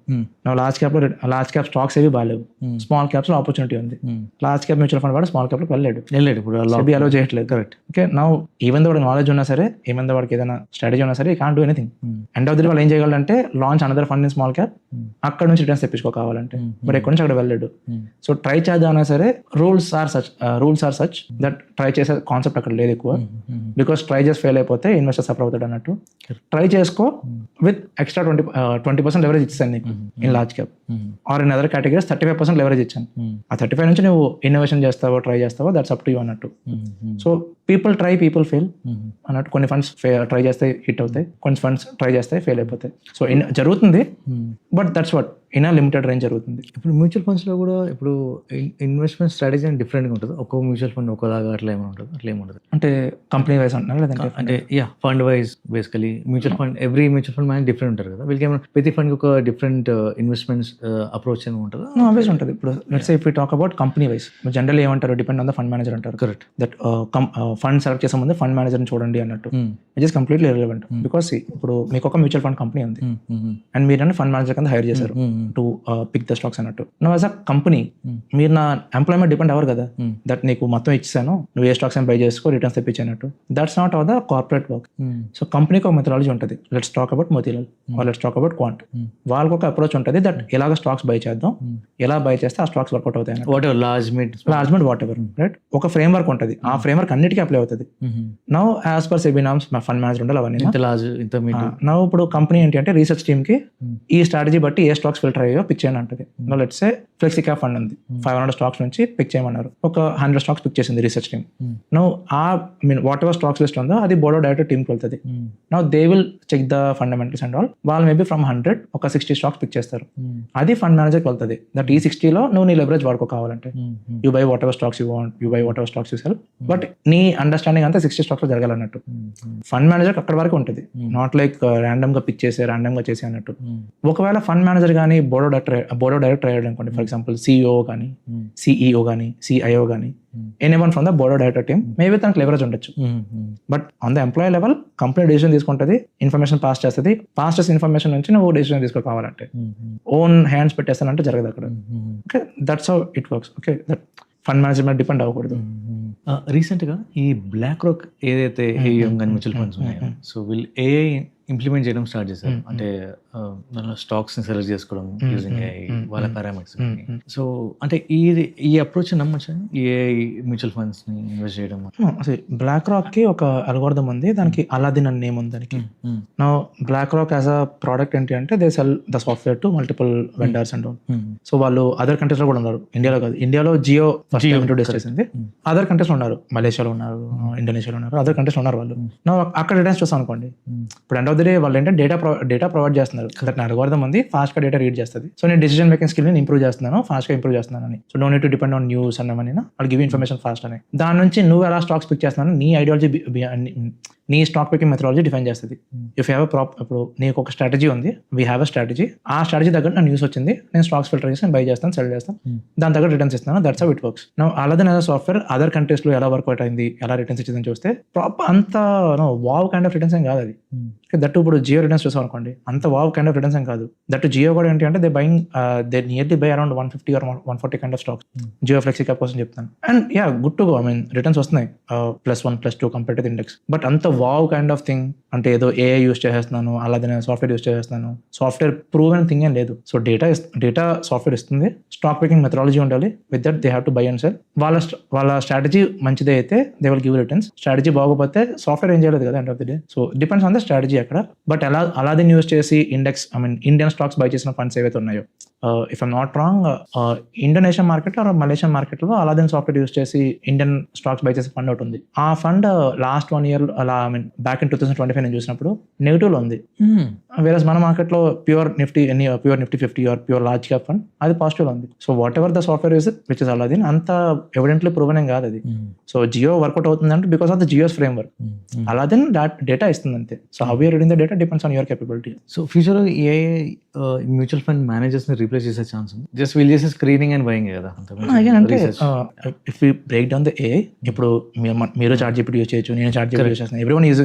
లార్జ్ క్యాప్ స్టాక్స్ ఏవి బాగాలేవు, స్మాల్ క్యాప్స్ లో ఆపర్చునిటీ ఉంది. లార్జ్ క్యాప్ మ్యూచువల్ ఫండ్ వాడు స్మాల్ క్యాప్ లో వెళ్ళాడు, ఇప్పుడు అలో చేయట్లేదు. Correct. Okay, now even though వాడికి నాలెడ్జ్ ఉన్నా సరే, ఈవెన్ దో వాడికి ఏదైనా స్ట్రాటజీ ఉన్నా సరే, he can't do anything. End of the day వాళ్ళు ఏం చేయగలంటే launch another fund in small cap, అక్కడ నుంచి రిటర్న్స్ తెప్పించుకో కావాలంటే, బట్ ఎక్కడి నుంచి అక్కడ వెళ్ళాడు. సో ట్రై చేద్దామన్నా సరే rules are such that try చేసే కాన్సెప్ట్ అక్కడ లేదు ఎక్కువ. బికాస్ ట్రై చేసి ఫెయిల్ అయిపోతే ఇన్వెస్టర్ సఫర్ అవుతాడు అన్నట్టు. ట్రై చేసుకో విత్ ఎక్స్ట్రా 20% లెవరేజ్ ఇచ్చాను నీకు in large cap, or in other categories 35% leverage ఇచ్చాను. ఆ 35 నుంచి నువ్వు ఇన్నోవేషన్ చేస్తావో ట్రై చేస్తావో దట్స్ అప్ టు యూ అన్నట్టు. So people try, people fail అన్నట్టు. కొన్ని ఫండ్స్ ట్రై చేస్తే హిట్ అవుతాయి, కొన్ని ఫండ్స్ ట్రై చేస్తే ఫెయిల్ అయిపోతాయి. సో జరుగుతుంది, but that's what in limited range జరుగుతుంది. ఇప్పుడు మ్యూచువల్ ఫండ్స్ లో కూడా ఇప్పుడు ఇన్వెస్ట్మెంట్ స్ట్రాటజీ అని డిఫరెంట్ గా ఉంటుంది. ఒక్కో మ్యూచువల్ ఫండ్ ఒకలాగా అట్లా ఏమైనా ఉంటుంది, అట్లా ఏముంటుంది అంటే కంపెనీ వైజ్ అంటున్నారు లేదంటే అంటే fund wise basically mutual fund every mutual fund manage different ఉంటారు కదా, వీళ్ళకి ఏమైనా ప్రతి ఫండ్ ఒక డిఫరెంట్ ఇన్వెస్ట్మెంట్స్ అప్రోచ్ ఏమైనా ఉంటుందా? ఆబ్వియస్ ఉంటుంది. ఇప్పుడు let's say if we talk about company wise, general ఏమంటారు, depend on the fund manager అంటారు. కరెక్ట్. దట్ ఫండ్ సెలెక్ట్ చేసే ముందు ఫండ్ మేనేజర్ని చూడండి అన్నట్టు. It is completely irrelevant. Because ఇప్పుడు మీకు ఒక మ్యూచువల్ ఫండ్ కంపెనీ ఉంది అండ్ మీరు ఫండ్ మేనేజర్ కింద హైర్ చేశారు టు పిక్ ద స్టాక్స్ అన్నట్టు. నువ్వు యాజ్ అ కంపెనీ మీరు నా ఎంప్లాయ్మెంట్ డిపెండ్ అవ్వరు కదా, దట్ నీకు మొత్తం ఇచ్చాను, నువ్వు ఏ స్టాక్స్ బై చేసుకో, రిటర్న్స్ తెప్పించానట్టు. That's not of the corporate work. So కంపెనీకి ఒక మెథడాలజీ ఉంటుంది. Let's talk about Motilal, let's talk about Quant. వాళ్ళకి ఒక అప్రోచ్ ఉంటుంది దట్ ఎలాగ స్టాక్స్ బై చేద్దాం, ఎలా బై చేస్తే ఆ స్టాక్స్ వర్కౌట్ అవుతాయి, what ever large mid what ever, right. ఒక ఫ్రేమ్ వర్క్ ఉంటుంది, ఆ ఫ్రేమ్ వర్క్ అన్నిటికీ అప్లై అవుతుంది. Now as per SEBI norms fund manager ఉండాలి అవన్నీ. ఇంత లార్జ్ ఇంత నౌ ఇప్పుడు కంపెనీ ఏంటి అంటే రీసెర్చ్ టీమ్ కి ఈ స్ట్రాటజీ బట్టి ఏ స్టాక్స్ ఫిల్టర్ అయ్యో పిక్ చేయని అంటది. No let's say flexi cap fund ఉంది, 500 స్టాక్స్ నుంచి పిక్ చేయమన్నారు, ఒక 100 స్టాక్స్ పిక్ చేసింది research team. No whatever stocks list ఉందో అది బోర్డ్ ఆఫ్ డైరెక్టర్ టీమ్కి వెళ్తుంది. Now they will check the fundamentals and all. వాళ్ళు మేబీ ఫ్రమ్ 100 ఒక 60 స్టాక్స్ పిక్ చేస్తారు, అది ఫండ్ మేనేజర్కి వెళ్తుంది. దట్ ఈ 60లో నువ్వు నీ లెవరేజ్ వాడుకో కావాలంటే, you by what ever stocks you want, you by what ever stocks you cell, but నీ అండర్స్టాండింగ్ అంతా 60 స్టాక్స్ లో జరగాలన్నట్టు. ఫండ్ మేనేజర్ అక్కడ వరకు ఉంటుంది, నాట్ లైక్ ర్యాండమ్ గా పిక్ చేసి ర్యాండమ్ గా చేసి అన్నట్టు. ఒకవేళ ఫండ్ మేనేజర్ కానీ బోర్డ్ ఆఫ్ డైరెక్టర్ అయ్యాడు అనుకోండి, ఫర్ ఎగ్జాంపుల్ సిఇఓ కానీ సిఇఓ కానీ సిఐఓ కానీ anyone from the board of director team, maybe తనకు లెవరేజ్ ఉండొచ్చు. But on the employee level company decision తీసుకుంటుంది, ఇన్ఫర్మేషన్ పాస్ చేస్తుంది. పాస్ చేసే ఇన్ఫర్మేషన్ నుంచి నువ్వు డెసిషన్ తీసుకోవాలంటే ఓన్ హ్యాండ్స్ పెట్టేస్తానంటే జరగదు అక్కడ. Okay, that's how it works. Okay, that fund manager మీద డిపెండ్ అవ్వకూడదు. రీసెంట్గా ఈ బ్లాక్ రాక్ ఏదైతే ఏఎం కానీ మ్యూచువల్ ఫండ్స్ ఉన్నాయో, సో వీళ్ళు ఏఐ ఇంప్లిమెంట్ చేయడం స్టార్ట్ చేశారు. అంటే స్టాక్స్ ని సెలెక్ట్ చేసుకోవడం యూజింగ్ ఏఐ, వాళ్ళ పారామీటర్స్. సో అంటే ఈ అప్రోచ్ నమ్మచ్చా ఏఐ మ్యూచువల్ ఫండ్స్ ని ఇన్వెస్ట్ చేయడం? అసలు బ్లాక్ రాక్ కి ఒక అల్గోరిథం ఉంది, దానికి అలాదిన్ అనే నేమ్ ఉంది దానికి. నా BlackRock as a product ఏంటి అంటే they sell the software to multiple vendors and all. So వాళ్ళు అదర్ కంట్రీస్ లో కూడా ఉన్నారు, ఇండియాలో కాదు. ఇండియాలో జియో ఫస్ట్ ఇంట్రొడ్యూస్ చేసింది, అదర్ కంట్రీస్ లో ఉన్నారు, మలేషియాలో ఉన్నారు, ఇండోనేషియాలో ఉన్నారు, అదర్ కంట్రీస్ లో ఉన్నారు వాళ్ళు. నా అక్కడ రిటర్న్స్ చూస్తాం అనుకోండి, ఇప్పుడు ఎండ్ ఆఫ్ ది డే వాళ్ళు ఏంటంటే డేటా ప్రొవైడ్ చేస్తున్నారు. దట్ అల్గోరిథం ఉంది, ఫాస్ట్ గా డేటా రీడ్ చేస్తుంది. సో నేను డెసిషన్ మేకింగ్ స్కిల్ ని ఇంప్రూవ్ చేస్తున్నాను, ఫాస్ట్ గా ఇంప్రూవ్ చేస్తున్నాను అని. So don't need to depend on news అన్నమని, వాళ్ళు గివ్ ఇన్ఫర్మేషన్ ఫాస్ట్ అని. దాని నుంచి నువ్వు ఎలా స్టాక్స్ పిక్ చేస్తున్నాను, నీ ఐడియాలజీ, నీ స్టాక్ పికింగ్ మెథడాలజీ డిఫైన్ చేస్తుంది. ఇఫ్ హ్యావ్ ఇప్పుడు నీకు ఒక స్ట్రాటజీ ఉంది, వీ హ్యావ్ అ స్ట్రాటజీ, ఆ స్ట్రాటజీ దగ్గర నా న్యూస్ వచ్చింది, నేను స్టాక్స్ ఫిల్టర్ చేసి బై చేస్తాను, సెల్ చేస్తాను, దాని దగ్గర రిటర్న్స్ ఇస్తాను. That's how it works. నా అలాగే సాఫ్ట్వేర్ అదర్ కంట్రీస్ లో ఎలా వర్క్అవుట్ అయింది, ఎలా రిటర్న్స్ ఇచ్చిందని చూస్తే ప్రాపర్ అంత వావ్ కైండ్ ఆఫ్ రిటర్న్స్ ఏం కాదు అది. దట్టు ఇప్పుడు జియో రిటర్న్స్ చూసాం అనుకోండి, అంత వావ్ కైండ్ ఆఫ్ రిటర్న్స్ ఏం కాదు. దట్టు జియో కూడా ఏంటి అంటే they nearly buy around 150 or 140 kind of stocks. Jio flexi cap కోసం చెప్తాను. And yeah, good to go. I mean returns వస్తున్నాయి +1 +2 కంపేర్ టు ఇండెక్స్. బట్ అంత వావ్ కైండ్ ఆఫ్ థింగ్ అంటే ఏదో ఏఐ యూస్ చేసేస్తున్నాను, అలాగే సాఫ్ట్వేర్ యూస్ చేసేస్తున్నాను, సాఫ్ట్వేర్ ప్రూవెన్ థింగ్ ఏం లేదు. సో డేటా సాఫ్ట్వేర్ ఇస్తుంది, స్టాక్ పికింగ్ మెథడాలజీ ఉండాలి, with that they have to buy and sell. వాళ్ళ స్ట్రాటజీ మంచిదే అయితే they will give returns. Strategy బాగోపోతే సాఫ్ట్వేర్ ఏం చేయలేదు కదా end of the day. So depends on the strategy అక్కడ. బట్ అలాదిన్ యూస్ చేసి ఇండియన్ స్టాక్స్ బై చేసిన ఫండ్స్ ఏవైతే ఉన్నాయో, if I'm not wrong, Indonesia market or Malaysia market లో అలాదిన్ సాఫ్ట్వేర్ యూస్ చేసి ఇండియన్ స్టాక్స్ బై చేసే fund ఒకటి ఉంది. ఆ ఫండ్ లాస్ట్ 1 year అలా బ్యాక్ ఇన్ 2025 నేను చూసినప్పుడు నెగిటివ్ లో ఉంది. వేరేస్ మన మార్కెట్ లో pure Nifty 50 or pure large cap fund అది పాజిటివ్ లో ఉంది. So whatever the software is which is Aladdin, అంత ఎవిడెంట్లీ ప్రూవెన్ ఏం కాదు అది. సో జియో వర్కౌట్ అవుతుంది అంటే because of the Jio's framework. Aladdin data ఇస్తుంది అంతే. So how you reading the data depends on your capability. So future లో AI mutual fund managers ని రీప్లేస్ చేసే ఛాన్స్ ఉంది? జస్ట్ వీల్ చేసే స్క్రీనింగ్ అండ్ బయింగ్ కదా అంటే if you break down the AI, ఇప్పుడు మీరు చాట్ జీపీటీ యూజ్ చేయొచ్చు, నేను చాట్ జీపీటీ యూజ్ చేస్తాను, everyone is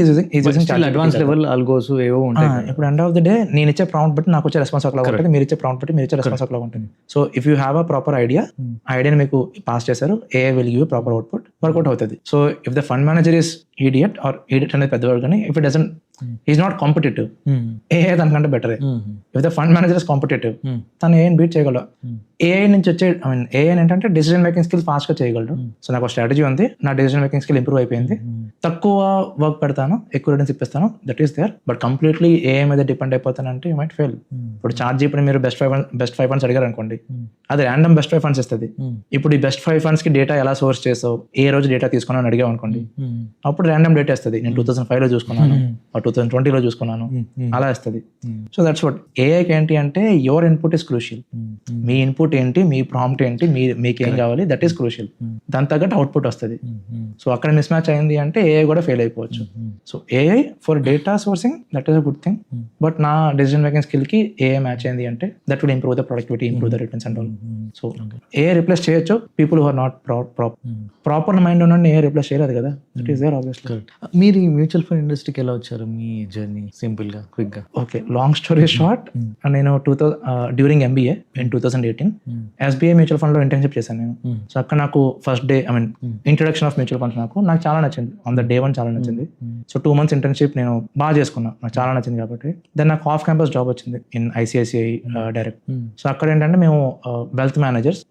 using advance level algos ఏవో ఉంటాయి. ఇప్పుడు ఎండ్ ఆఫ్ ద డే నేను ఇచ్చే ప్రాంప్ట్ బట్టి నాకు వచ్చే రెస్పాన్స్ ఒకలా ఉంటుంది, మీరు ఇచ్చే ప్రాంప్ట్ బట్టి మీరు ఇచ్చే రెస్పాన్స్ ఒకలా ఉంటుంది. So if you have a proper ఐడియాని మీకు పాస్ చేశారు, AI will give proper output, work out అవుతుంది. So if the fund manager is idiot అనేది పెద్దవాడు, కానీ if it doesn't is not competitive, AI దానికంటే better. If the fund manager is competitive, తను ఏఐని బీట్ చేయగలడు. ఏఐ నుంచి వచ్చే ఏఐ ఏంటంటే డెసిషన్ మేకింగ్ స్కిల్ ఫాస్ట్ గా చేయగలడు. సో నాకు స్ట్రాటజీ ఉంది, నా డెసిషన్ మేకింగ్ స్కిల్ ఇంప్రూవ్ అయిపోయింది, తక్కువ వర్క్ పెడతాను, ఎక్కువ రిటర్న్స్ ఇప్పిస్తాను, that is there. But completely AI మీద డిపెండ్ అయిపోతానంటే యూ మైట్ ఫెయిల్. ఇప్పుడు చార్ట్ జీపీటీ మీరు బెస్ట్ ఫైవ్ ఫండ్స్ అడిగారు అనుకోండి, అది ర్యాండమ్ బెస్ట్ 5 ఫండ్స్ ఇస్తుంది. ఇప్పుడు ఈ బెస్ట్ 5 ఫండ్స్ కి డేటా ఎలా సోర్స్ చేసావు, ఏ రోజు డేటా తీసుకున్నాను అడిగావు అనుకోండి, అప్పుడు ర్యాండమ్ డేటా ఇస్తుంది. నేను 2005 లో చూసుకున్నాను, 2020 లో చూసుకున్నాను, అలా ఇస్తుంది. సో దట్స్ వాట్ ఏఐకి ఏంటి అంటే your input is crucial. Me input ఏంటి, మీ ప్రాంప్ట్ ఏంటి, మీకు ఏం కావాలి, దట్ ఈస్ క్రూషియల్. దాని తగ్గట్టు అవుట్పుట్ వస్తుంది. సో అక్కడ మిస్ మ్యాచ్ అయింది అంటే ఏఐ కూడా ఫెయిల్ అయిపోవచ్చు. So AI for data sourcing that is a good thing. But నా డెసిషన్ మేకింగ్ స్కిల్ కి ఏఐ మ్యాచ్ అయింది అంటే that will improve the productivity, improve the returns and all. So AI replace చేయొచ్చు, people who are not proper mind ఉన్న AI replace చేయలేదు కదా, that is there obviously. మీరు ఈ మ్యూచువల్ ఫండ్ ఇండస్ట్రీకి ఎలా వచ్చారు, మీ జర్నీ సింపుల్ గా క్విక్ గా? ఓకే, లాంగ్ స్టోరీ షార్ట్, నేను during MBA in 2018 SBI mutual fund లో ఇంటర్న్షిప్ చేశాను నేను. సో అక్కడ నాకు first day introduction of mutual funds నాకు చాలా నచ్చింది. ఆన్ ద డే 1 చాలా నచ్చింది. సో 2 months ఇంటర్న్షిప్ నేను బాగా చేసుకున్నా, నాకు చాలా నచ్చింది కాబట్టి. దెన్ నాకు ఆఫ్ క్యాంపస్ జాబ్ వచ్చింది ఇన్ ICICI డైరెక్ట్. సో అక్కడ ఏంటంటే మేము wealth managers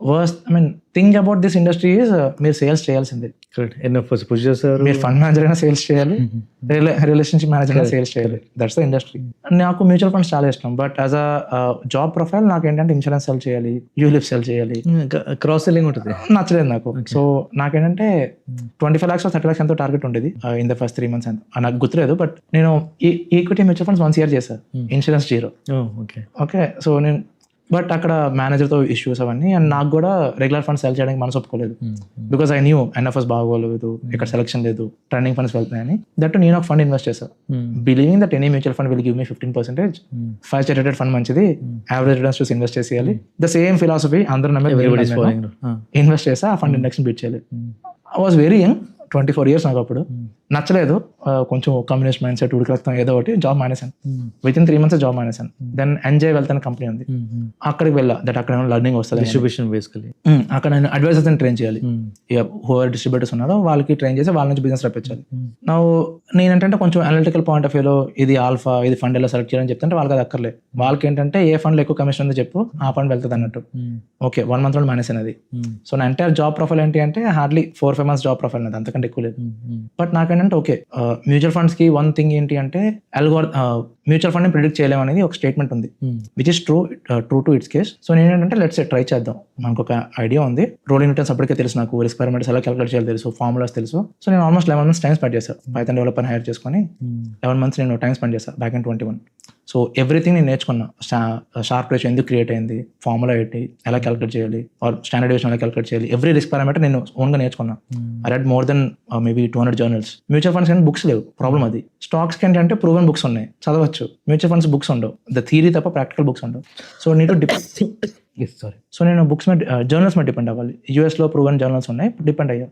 thing about this industry is మీరు సేల్స్ చేయాల్సిందే. కరెక్ట్. ఎన్నో పుష్ చేస్తారు. మీరు ఫండ్ మేనేజర్ అయినా సేల్స్ చేయాలి, రిలేషన్షిప్ మేనేజర్ అయినా సేల్స్ చేయాలి. That's the industry. నాకు మ్యూచువల్ ఫండ్స్ చాలా ఇష్టం, but as a job profile నాకు ఏంటంటే ఇన్సూరెన్స్ సెల్ చేయాలి, యూలిప్ సెల్ చేయాలి, క్రాస్ సెల్లింగ్ ఉంటుంది. నచ్చలేదు నాకు. సో నాకేంటంటే 25 lakhs or 30 lakhs ఎంతో టార్గెట్ ఉండేది ఇన్ ద ఫస్ట్ 3 months ఎంత నాకు గుర్తులేదు. బట్ నేను ఈక్విటీ మ్యూచువల్ ఫండ్స్ 1 year చేశాను, ఇన్సూరెన్స్ 0. ఓకే. ఓకే, సో నేను బట్ అక్కడ మేనేజర్తో ఇష్యూస్ అవన్నీ, అండ్ నాకు కూడా రెగ్యులర్ ఫండ్స్ సెల్ చేయడానికి మనసు ఒప్పుకోలేదు. బికాస్ ఐ న్యూ ఎన్ఎఫ్ఎస్ బాగోలేదు, ఇక్కడ సెలక్షన్ లేదు, ట్రెండింగ్ ఫండ్స్ వెళ్తున్నాయని. దట్ నేను ఒక ఫండ్ ఇన్వెస్ట్ చేశాను, believing that any mutual fund will give me 15%. 5 star rated fund మంచిది, యావరేజ్ రిటర్న్స్ చూసి ఇన్వెస్ట్ చేసేయాలి. ద సేమ్ ఫిలాసఫీ అందరూ ఇన్వెస్ట్ చేసి ఆ ఫండ్ ఇండెక్స్ బీట్ చేయాలి. I was very young, 24 years నాకు అప్పుడు. నచ్చలేదు, కొంచెం కమ్యూనిస్ట్ మైండ్ సెట్, ఉడికిరక్తం ఏదో ఒకటి, జాబ్ మానేశాను. విత్ ఇన్ 3 months జాబ్ మానేశాను. దెన్ ఎంజాయ్ వెళ్తాను కంపెనీ ఉంది, అక్కడికి వెళ్ళా. దట్ అక్కడ లర్నింగ్ వస్తుంది, డిస్ట్రిబ్యూషన్ బేసికలీ. అక్కడ నేను అడ్వైజర్స్ ట్రైన్ చేయాలి. హూవర్ డిస్ట్రిబ్యూటర్స్ ఉన్నారో వాళ్ళకి ట్రైన్ చేసి వాళ్ళ నుంచి బిజినెస్ రప్పించాలి. నేనంటే కొంచెం అనలిటికల్ పాయింట్ ఆఫ్ వ్యూలో ఇది ఆల్ఫా, ఇది ఫండ్ ఎలా సెలెక్ట్ చేయాలని చెప్తుంటే వాళ్ళకి అది అక్కర్లేదు. వాళ్ళకి ఏంటంటే ఏ ఫండ్లో ఎక్కువ కమిషన్ ఉందో చెప్పు, ఆ ఫండ్ వెళ్తుంది అన్నట్టు. ఓకే, 1 month మానేసాను అది. సో నా ఎంటైర్ జాబ్ ప్రొఫైల్ ఏంటి అంటే హార్డ్లీ 4-5 months జాబ్ ప్రొఫైల్ అది, అంతకంటే ఎక్కువ లేదు. బట్ నాకేంటంటే ఓకే, మ్యూచువల్ ఫండ్స్ కి వన్ థింగ్ ఏంటి అంటే మ్యూచువల్ ఫండ్ ని ప్రిడిక్ట్ చేయలేము అనేది ఒక స్టేట్మెంట్ ఉంది, which is true to it's case. So నేను ఏంటంటే లెట్స్ ట్రై చేద్దాం, మనకు ఒక ఐడియా ఉంది, రోలింగ్ రిటర్న్స్ అప్పటికే తెలుసు నాకు, రిస్క్ పారామీటర్స్ ఎలా క్యాలిక్యులేట్ చేయాలి తెలుసు, ఫార్ములాస్ తెలుసు. సో నేను ఆల్మోస్ట్ 11 months టైం స్పెండ్ చేశాను. పైథాన్ డెవలపర్ హైర్ చేసుకొని 11 months నేను టైం స్పెండ్ చేశాను బ్యాక్ ఇన్ 21. సో ఎవ్రీథింగ్ నేను నేర్చుకున్నా. షార్ప్ రేషియో ఎందుకు క్రియేట్ అయింది, ఫార్ములా ఏంటి, ఎలా క్యాలిక్యులేట్ చేయాలి, ఆర్ స్టాండర్డ్ డేషన్ ఎలా క్యాలిక్యులేట్ చేయాలి, ఎవ్రీ రిస్క్ పారామీటర్ నేను ఓన్గా నేర్చుకున్నా. I read more than maybe 200 journals. Mutual funds కానీ బుక్స్ లేవు, ప్రాబ్లం అది. స్టాక్స్ కి ఏంటంటే ప్రూవెన్ బుక్స్ ఉన్నాయి, చదవచ్చు. మ్యూచువల్ ఫండ్స్ బుక్స్ ఉండవు, ద థియరీ తప్ప ప్రాక్టికల్ బుక్స్ ఉండవు. సో నీటు సో నేను బుక్స్ మీద జర్నల్స్ మీద డిపెండ్ అవ్వాలి. యూఎస్లో ప్రూవెన్ జర్నల్స్ ఉన్నాయి, డిపెండ్ అయ్యా.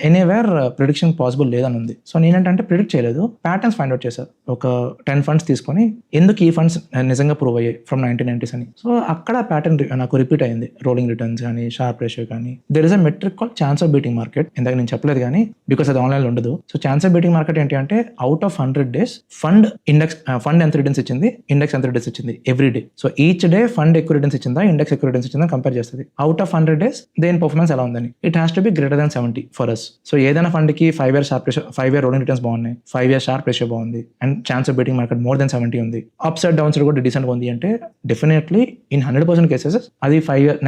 ఎనీవేర్ ప్రిడిక్షన్ పాసిబుల్ లేదని ఉంది. సో నేనేంటంటే ప్రిడిక్ట్ చేయలేదు, ప్యాటర్న్స్ ఫైండ్ అవుట్ చేశాను. ఒక 10 funds తీసుకొని ఎందుకు ఈ ఫండ్స్ నిజంగా ప్రూవ్ అయ్యాయి ఫ్రమ్ 1990s అని. సో అక్కడ ప్యాటర్న్ నాకు రిపీట్ అయింది, రోలింగ్ రిటర్న్స్ కానీ, షార్ప్ రేషియో కానీ. There is a metric call chance of beating market. ఇందాక నేను చెప్పలేదు కానీ, బికాస్ అది ఆన్లైన్లో ఉండదు. So chance of beating market ఏంటి అంటే, అవుట్ ఆఫ్ 100 days ఫండ్ ఎంత రిటర్న్స్ ఇచ్చింది, ఇండెక్స్ ఎంత రిటర్న్స్ ఇచ్చింది every day. So each day fund ఎక్కువ రిటర్న్స్ ఇచ్చిందా, ఇండెక్స్ ఎక్కువ రిటర్న్స్ ఇచ్చిందా కంపేర్ చేస్తుంది. అవుట్ ఆఫ్ 100 days దేని పర్ఫార్మెన్స్ ఎలా ఉందని. It has to be greater than 70 for us. So ఏదైనా ఫండ్ కి 5 year Sharpe ratio, 5 year rolling returns బాగున్నాయి, 5 year షార్ప్ రేషియో బాగుంది, and chance of beating market more than 70 ఉంది, upside downside కూడా decent ఉంది అంటే, definitely in 100% cases అది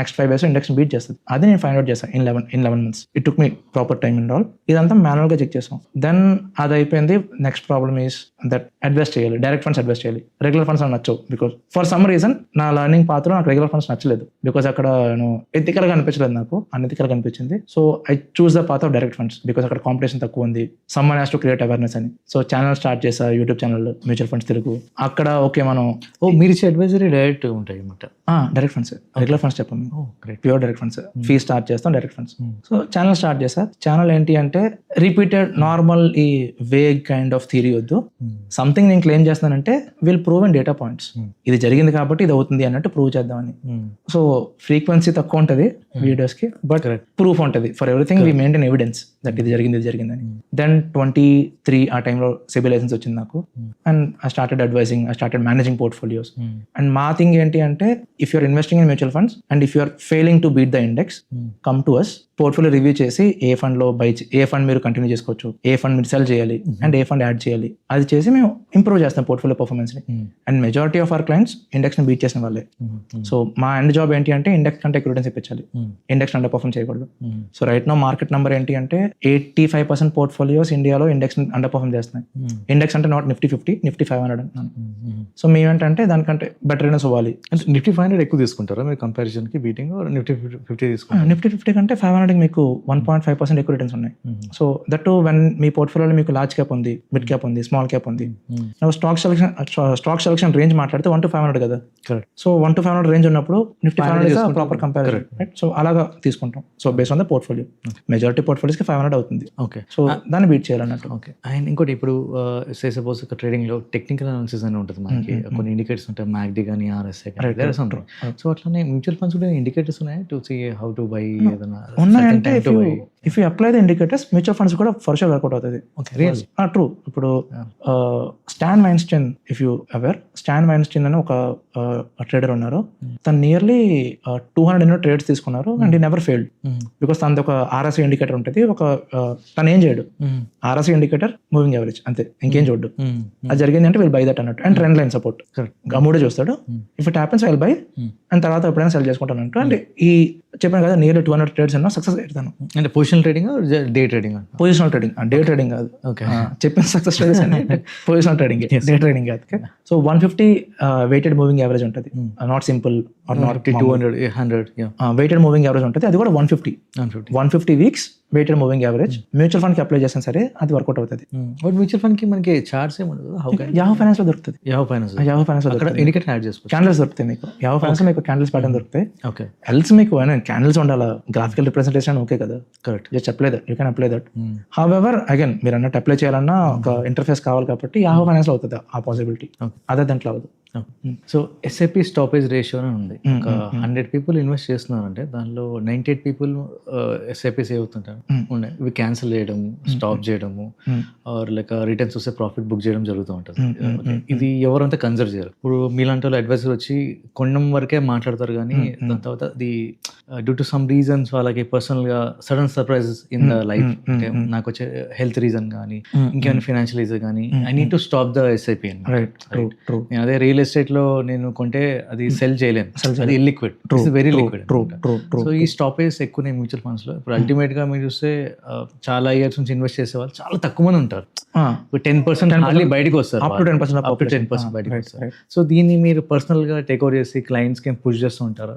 next 5 years index beat చేస్తుంది. అది నేను ఫైండ్ అవుట్ చేస్తాను ఇన్ 11 months. It took me proper time and all. ఇదంతా మాన్యువల్ గా చెక్ చేస్తాం. దెన్ అది అయిపోయింది. Next problem is that advice చేయాలి, డైరెక్ట్ ఫండ్స్ అడ్వైస్ చేయాలి. రెగ్యులర్ ఫండ్స్ నాకు నచ్చవు, బికాస్ ఫర్ సమ్ రీజన్ నా లర్నింగ్ పాత్ర నాకు రెగ్యులర్ ఫండ్స్ నచ్చలేదు. బికాస్ అక్కడ ఎథికల్ గా అనిపించలేదు, నాకు అన్ఎథికల్ గా అనిపించింది. So I choose the path of direct funds, because అక్కడ కాంపిటీషన్ తక్కువ ఉంది, someone has to create awareness అని. సో ఛానల్ స్టార్ట్ చేసా, YouTube channel mutual funds Telugu. అక్కడ ఓకే మనం మీరు ఇచ్చే అడ్వైజరీ డైరెక్ట్ ఉంటాయి అన్నమాట. డైరెక్ట్ ఫండ్స్, రెగ్యులర్ ఫండ్స్ చెప్పాము, pure direct funds. Fee start చేస్తాం, direct funds. So channel start చేసా. ఛానల్ ఏంటి అంటే రిపీటెడ్ నార్మల్ ఈ వేగ్ కైండ్ ఆఫ్ థియరీ వద్దు. సంథింగ్ నేను క్లెయిమ్ చేస్తానంటే will prove and data points, ఇది జరిగింది కాబట్టి ఇది అవుతుంది అన్నట్టు ప్రూవ్ చేద్దామని. సో ఫ్రీక్వెన్సీ తక్కువ ఉంటుంది వీడియోస్ కి, బట్ ప్రూఫ్ ఉంటుంది for everything. We maintain evidence that ఇది జరిగిందని. దెన్ 23 ఆ టైంలో సెబీ లైసెన్స్ వచ్చింది నాకు, and I started advising, I started managing portfolios. And మా థింగ్ ఏంటి అంటే, if you're investing in mutual funds and if you're failing to beat the index, come to us. Portfolio review చేసి ఏ fund లో ఏ fund మీరు continue చేసుకోవచ్చు, ఏ ఫండ్ మీరు సెల్ చేయాలి, అండ్ ఏ ఫండ్ యాడ్ చేయాలి, అది చేసి మేము ఇంప్రూవ్ చేస్తాం పోర్ట్ఫోలియో పర్ఫార్మెన్స్ ని. And majority of our clients index ని బీట్ చేసిన వాళ్ళే. సో మా ఎండ్ జాబ్ ఏంటి అంటే, ఇండెక్స్ కంటే ఎక్కువ రిటర్న్స్ ఇప్పించాలి, ఇండెక్స్ అండర్ పర్ఫార్మ్ చేయకూడదు. So right no market number ఏంటి అంటే 85% పోర్ట్ఫోలియోస్ ఇండియాలో ఇండెక్స్ అండర్ పర్ఫార్మ్ చేస్తున్నాయి. ఇండెక్స్ అంటే నాట్ నిఫ్టీ 50, నిఫ్టీ 500 అంటున్నాను. సో మేమేంటంటే దానికంటే బెటర్ రిటర్న్స్ ఇవ్వాలి. అంటే నిఫ్టీ 500 ఎక్కువ తీసుకుంటారా మీరు కంపారిజన్ కి బీటింగ్, నిఫ్టీ 50 తీసుకుంటారు? నిఫ్టీ 50 కంటే 500 మీకు 1.5% ఎక్కువ రిటర్న్స్ ఉన్నాయి. సో దట్ వెన్ మీ పోర్ట్ఫోలియోలో మీకు లార్జ్ క్యాప్ ఉంది, మిడ్ క్యాప్ ఉంది, స్మాల్ క్యాప్ ఉంది. స్టాక్ సెలక్షన్ రేంజ్ మాట్లాడితే 1 to 500 కదా. సో 1 to 500 రేంజ్ ఉన్నప్పుడు Nifty 500 proper comparison, right? So అలాగా తీసుకుంటాం. So base on the portfolio, majority portfolios కి 500 అవుతుంది. ఓకే, సో దాన్ని బీట్ చేయాలన్నట్టు. ఓకే. అండ్ ఇంకోటి, ఇప్పుడు సపోజ్ ట్రేడింగ్ లో టెక్నికల్ అనాలిసిస్ అని ఉంటుంది మనకి, కొన్ని ఇండికేటర్స్ ఉంటాయి, మ్యాక్డీ కానీ ఆర్ఎస్ఐ కానీ ఉంటాయి. సో అట్లానే మ్యూచువల్ ఫండ్స్ కూడా ఇండికేటర్స్ ఉన్నాయి to see how to buy, ఏదైనా ఉన్నాయంటే if you apply the indicators mutual funds కూడా ఫర్ షూర్ వర్కౌట్ అవుతుంది. ట్రూ. ఇప్పుడు Stan Weinstein, if you aware, Stan Weinstein అని ఒక ట్రేడర్ ఉన్నారు. తను నియర్లీ 200 ట్రేడ్స్ తీసుకున్నారు and he never failed because తనది ఒక RSI ఇండికేటర్ ఉంటుంది. తను ఏం చేయడు, RSI ఇండికేటర్, మూవింగ్ యావరేజ్, అంతే, ఇంకేం చూడ్డు. అది జరిగింది అంటే విల్ బై దట్ అన్నట్టు. అండ్ ట్రెండ్ లైన్ సపోర్ట్ మూడే చూస్తాడు. If it happens I'll by and తర్వాత ఎప్పుడైనా సెల్ చేసుకుంటాను అంటూ. అంటే ఈ చెప్పాను కదా, నియర్లీ 200 ట్రేడ్స్ అన్నా సక్సెస్ అవుతాను. అంటే positional trading, day trading? Positional trading, day trading కాదు. చెప్పిన సక్సెస్ స్టోరీస్ అన్ని పొజిషనల్ ట్రేడింగ్, డే ట్రేడింగ్ కాదు. సో 150 వెయిటెడ్ మూవింగ్ యావరేజ్ ఉంటుంది, not simple or not 200, 100 weighted moving average ఉంటుంది. అది కూడా 150 weeks weighted moving average. Mutual fund కి apply చేస్తాను సరే అది వర్కౌట్ అవుతుంది. బట్ మ్యూచువల్ ఫండ్ కి మనకి చార్ట్స్ ఏమి ఉండదు. యాహూ ఫైనాన్స్ లో దొరుకుతుంది. యాహూ ఫైనాన్స్ లో ఇండికేటర్ యాడ్ చేసుకోవచ్చు. క్యాండిల్స్ దొరుకుతాయి మీకు. యాహూ ఫైనాన్స్ లో మీకు క్యాండిల్స్ ప్యాటర్న్ దొరుకుతాయి. ఓకే, ఎల్స్ మీకు క్యాండిల్స్ ఉండాలి, గ్రాఫికల్ రిప్రజెంటేషన్ ఓకే కదా, correct. Just apply that, you can apply that. However again మీరు అన్నట్టు అప్లై చేయాలన్నా ఒక ఇంటర్ఫేస్ కావాలి కాబట్టి యాహూ ఫైనాన్స్ లో అవుతుంది ఆ పాసిబిలిటీ, అదే దాంట్లో అవ్వదు. సో ఎస్ఐపి స్టాపేజ్ రేషియో అని ఉంది. ఒక 100 people ఇన్వెస్ట్ చేస్తున్నారంటే దానిలో 98 people ఎస్ఐపి సేవ్ అవుతుంటారు. ఇవి క్యాన్సిల్ చేయడము, స్టాప్ చేయడము, ఆర్ లైక్ రిటర్న్స్ వస్తే ప్రాఫిట్ బుక్ చేయడం జరుగుతూ ఉంటుంది. ఇది ఎవరంతా కన్సర్వ్ చేయరు. ఇప్పుడు మీలాంటి వాళ్ళు అడ్వైజర్ వచ్చి కొనడం వరకే మాట్లాడతారు, కానీ దాని తర్వాత the due to some reasons వాళ్ళకి పర్సనల్ గా sudden surprises in the life, అంటే నాకు వచ్చే హెల్త్ రీజన్ కానీ ఇంకేమైనా ఫైనాన్షియల్ రీజన్ కానీ I need to stop the SIP అని. నేను అదే రియల్ ఎస్టేట్ లో నేను కొంటే అది సెల్ చేయలేను, అది ఇల్లిక్విడ్, వెరీ లిక్విడ్. సో ఈ స్టాపేజ్ ఎక్కువ మ్యూచువల్ ఫండ్స్ లో. ఇప్పుడు అల్టిమేట్ గా మీరు చూస్తే చాలా ఇయర్స్ నుంచి ఇన్వెస్ట్ చేసే వాళ్ళు చాలా తక్కువ మంది ఉంటారు. 10% బయటకు వస్తారు, up to 10% బయటకు వస్తారు. సో దీన్ని మీరు పర్సనల్ గా టేక్ ఓవర్ చేసి క్లయింట్స్ కి పుష్ చేస్తూ ఉంటారు.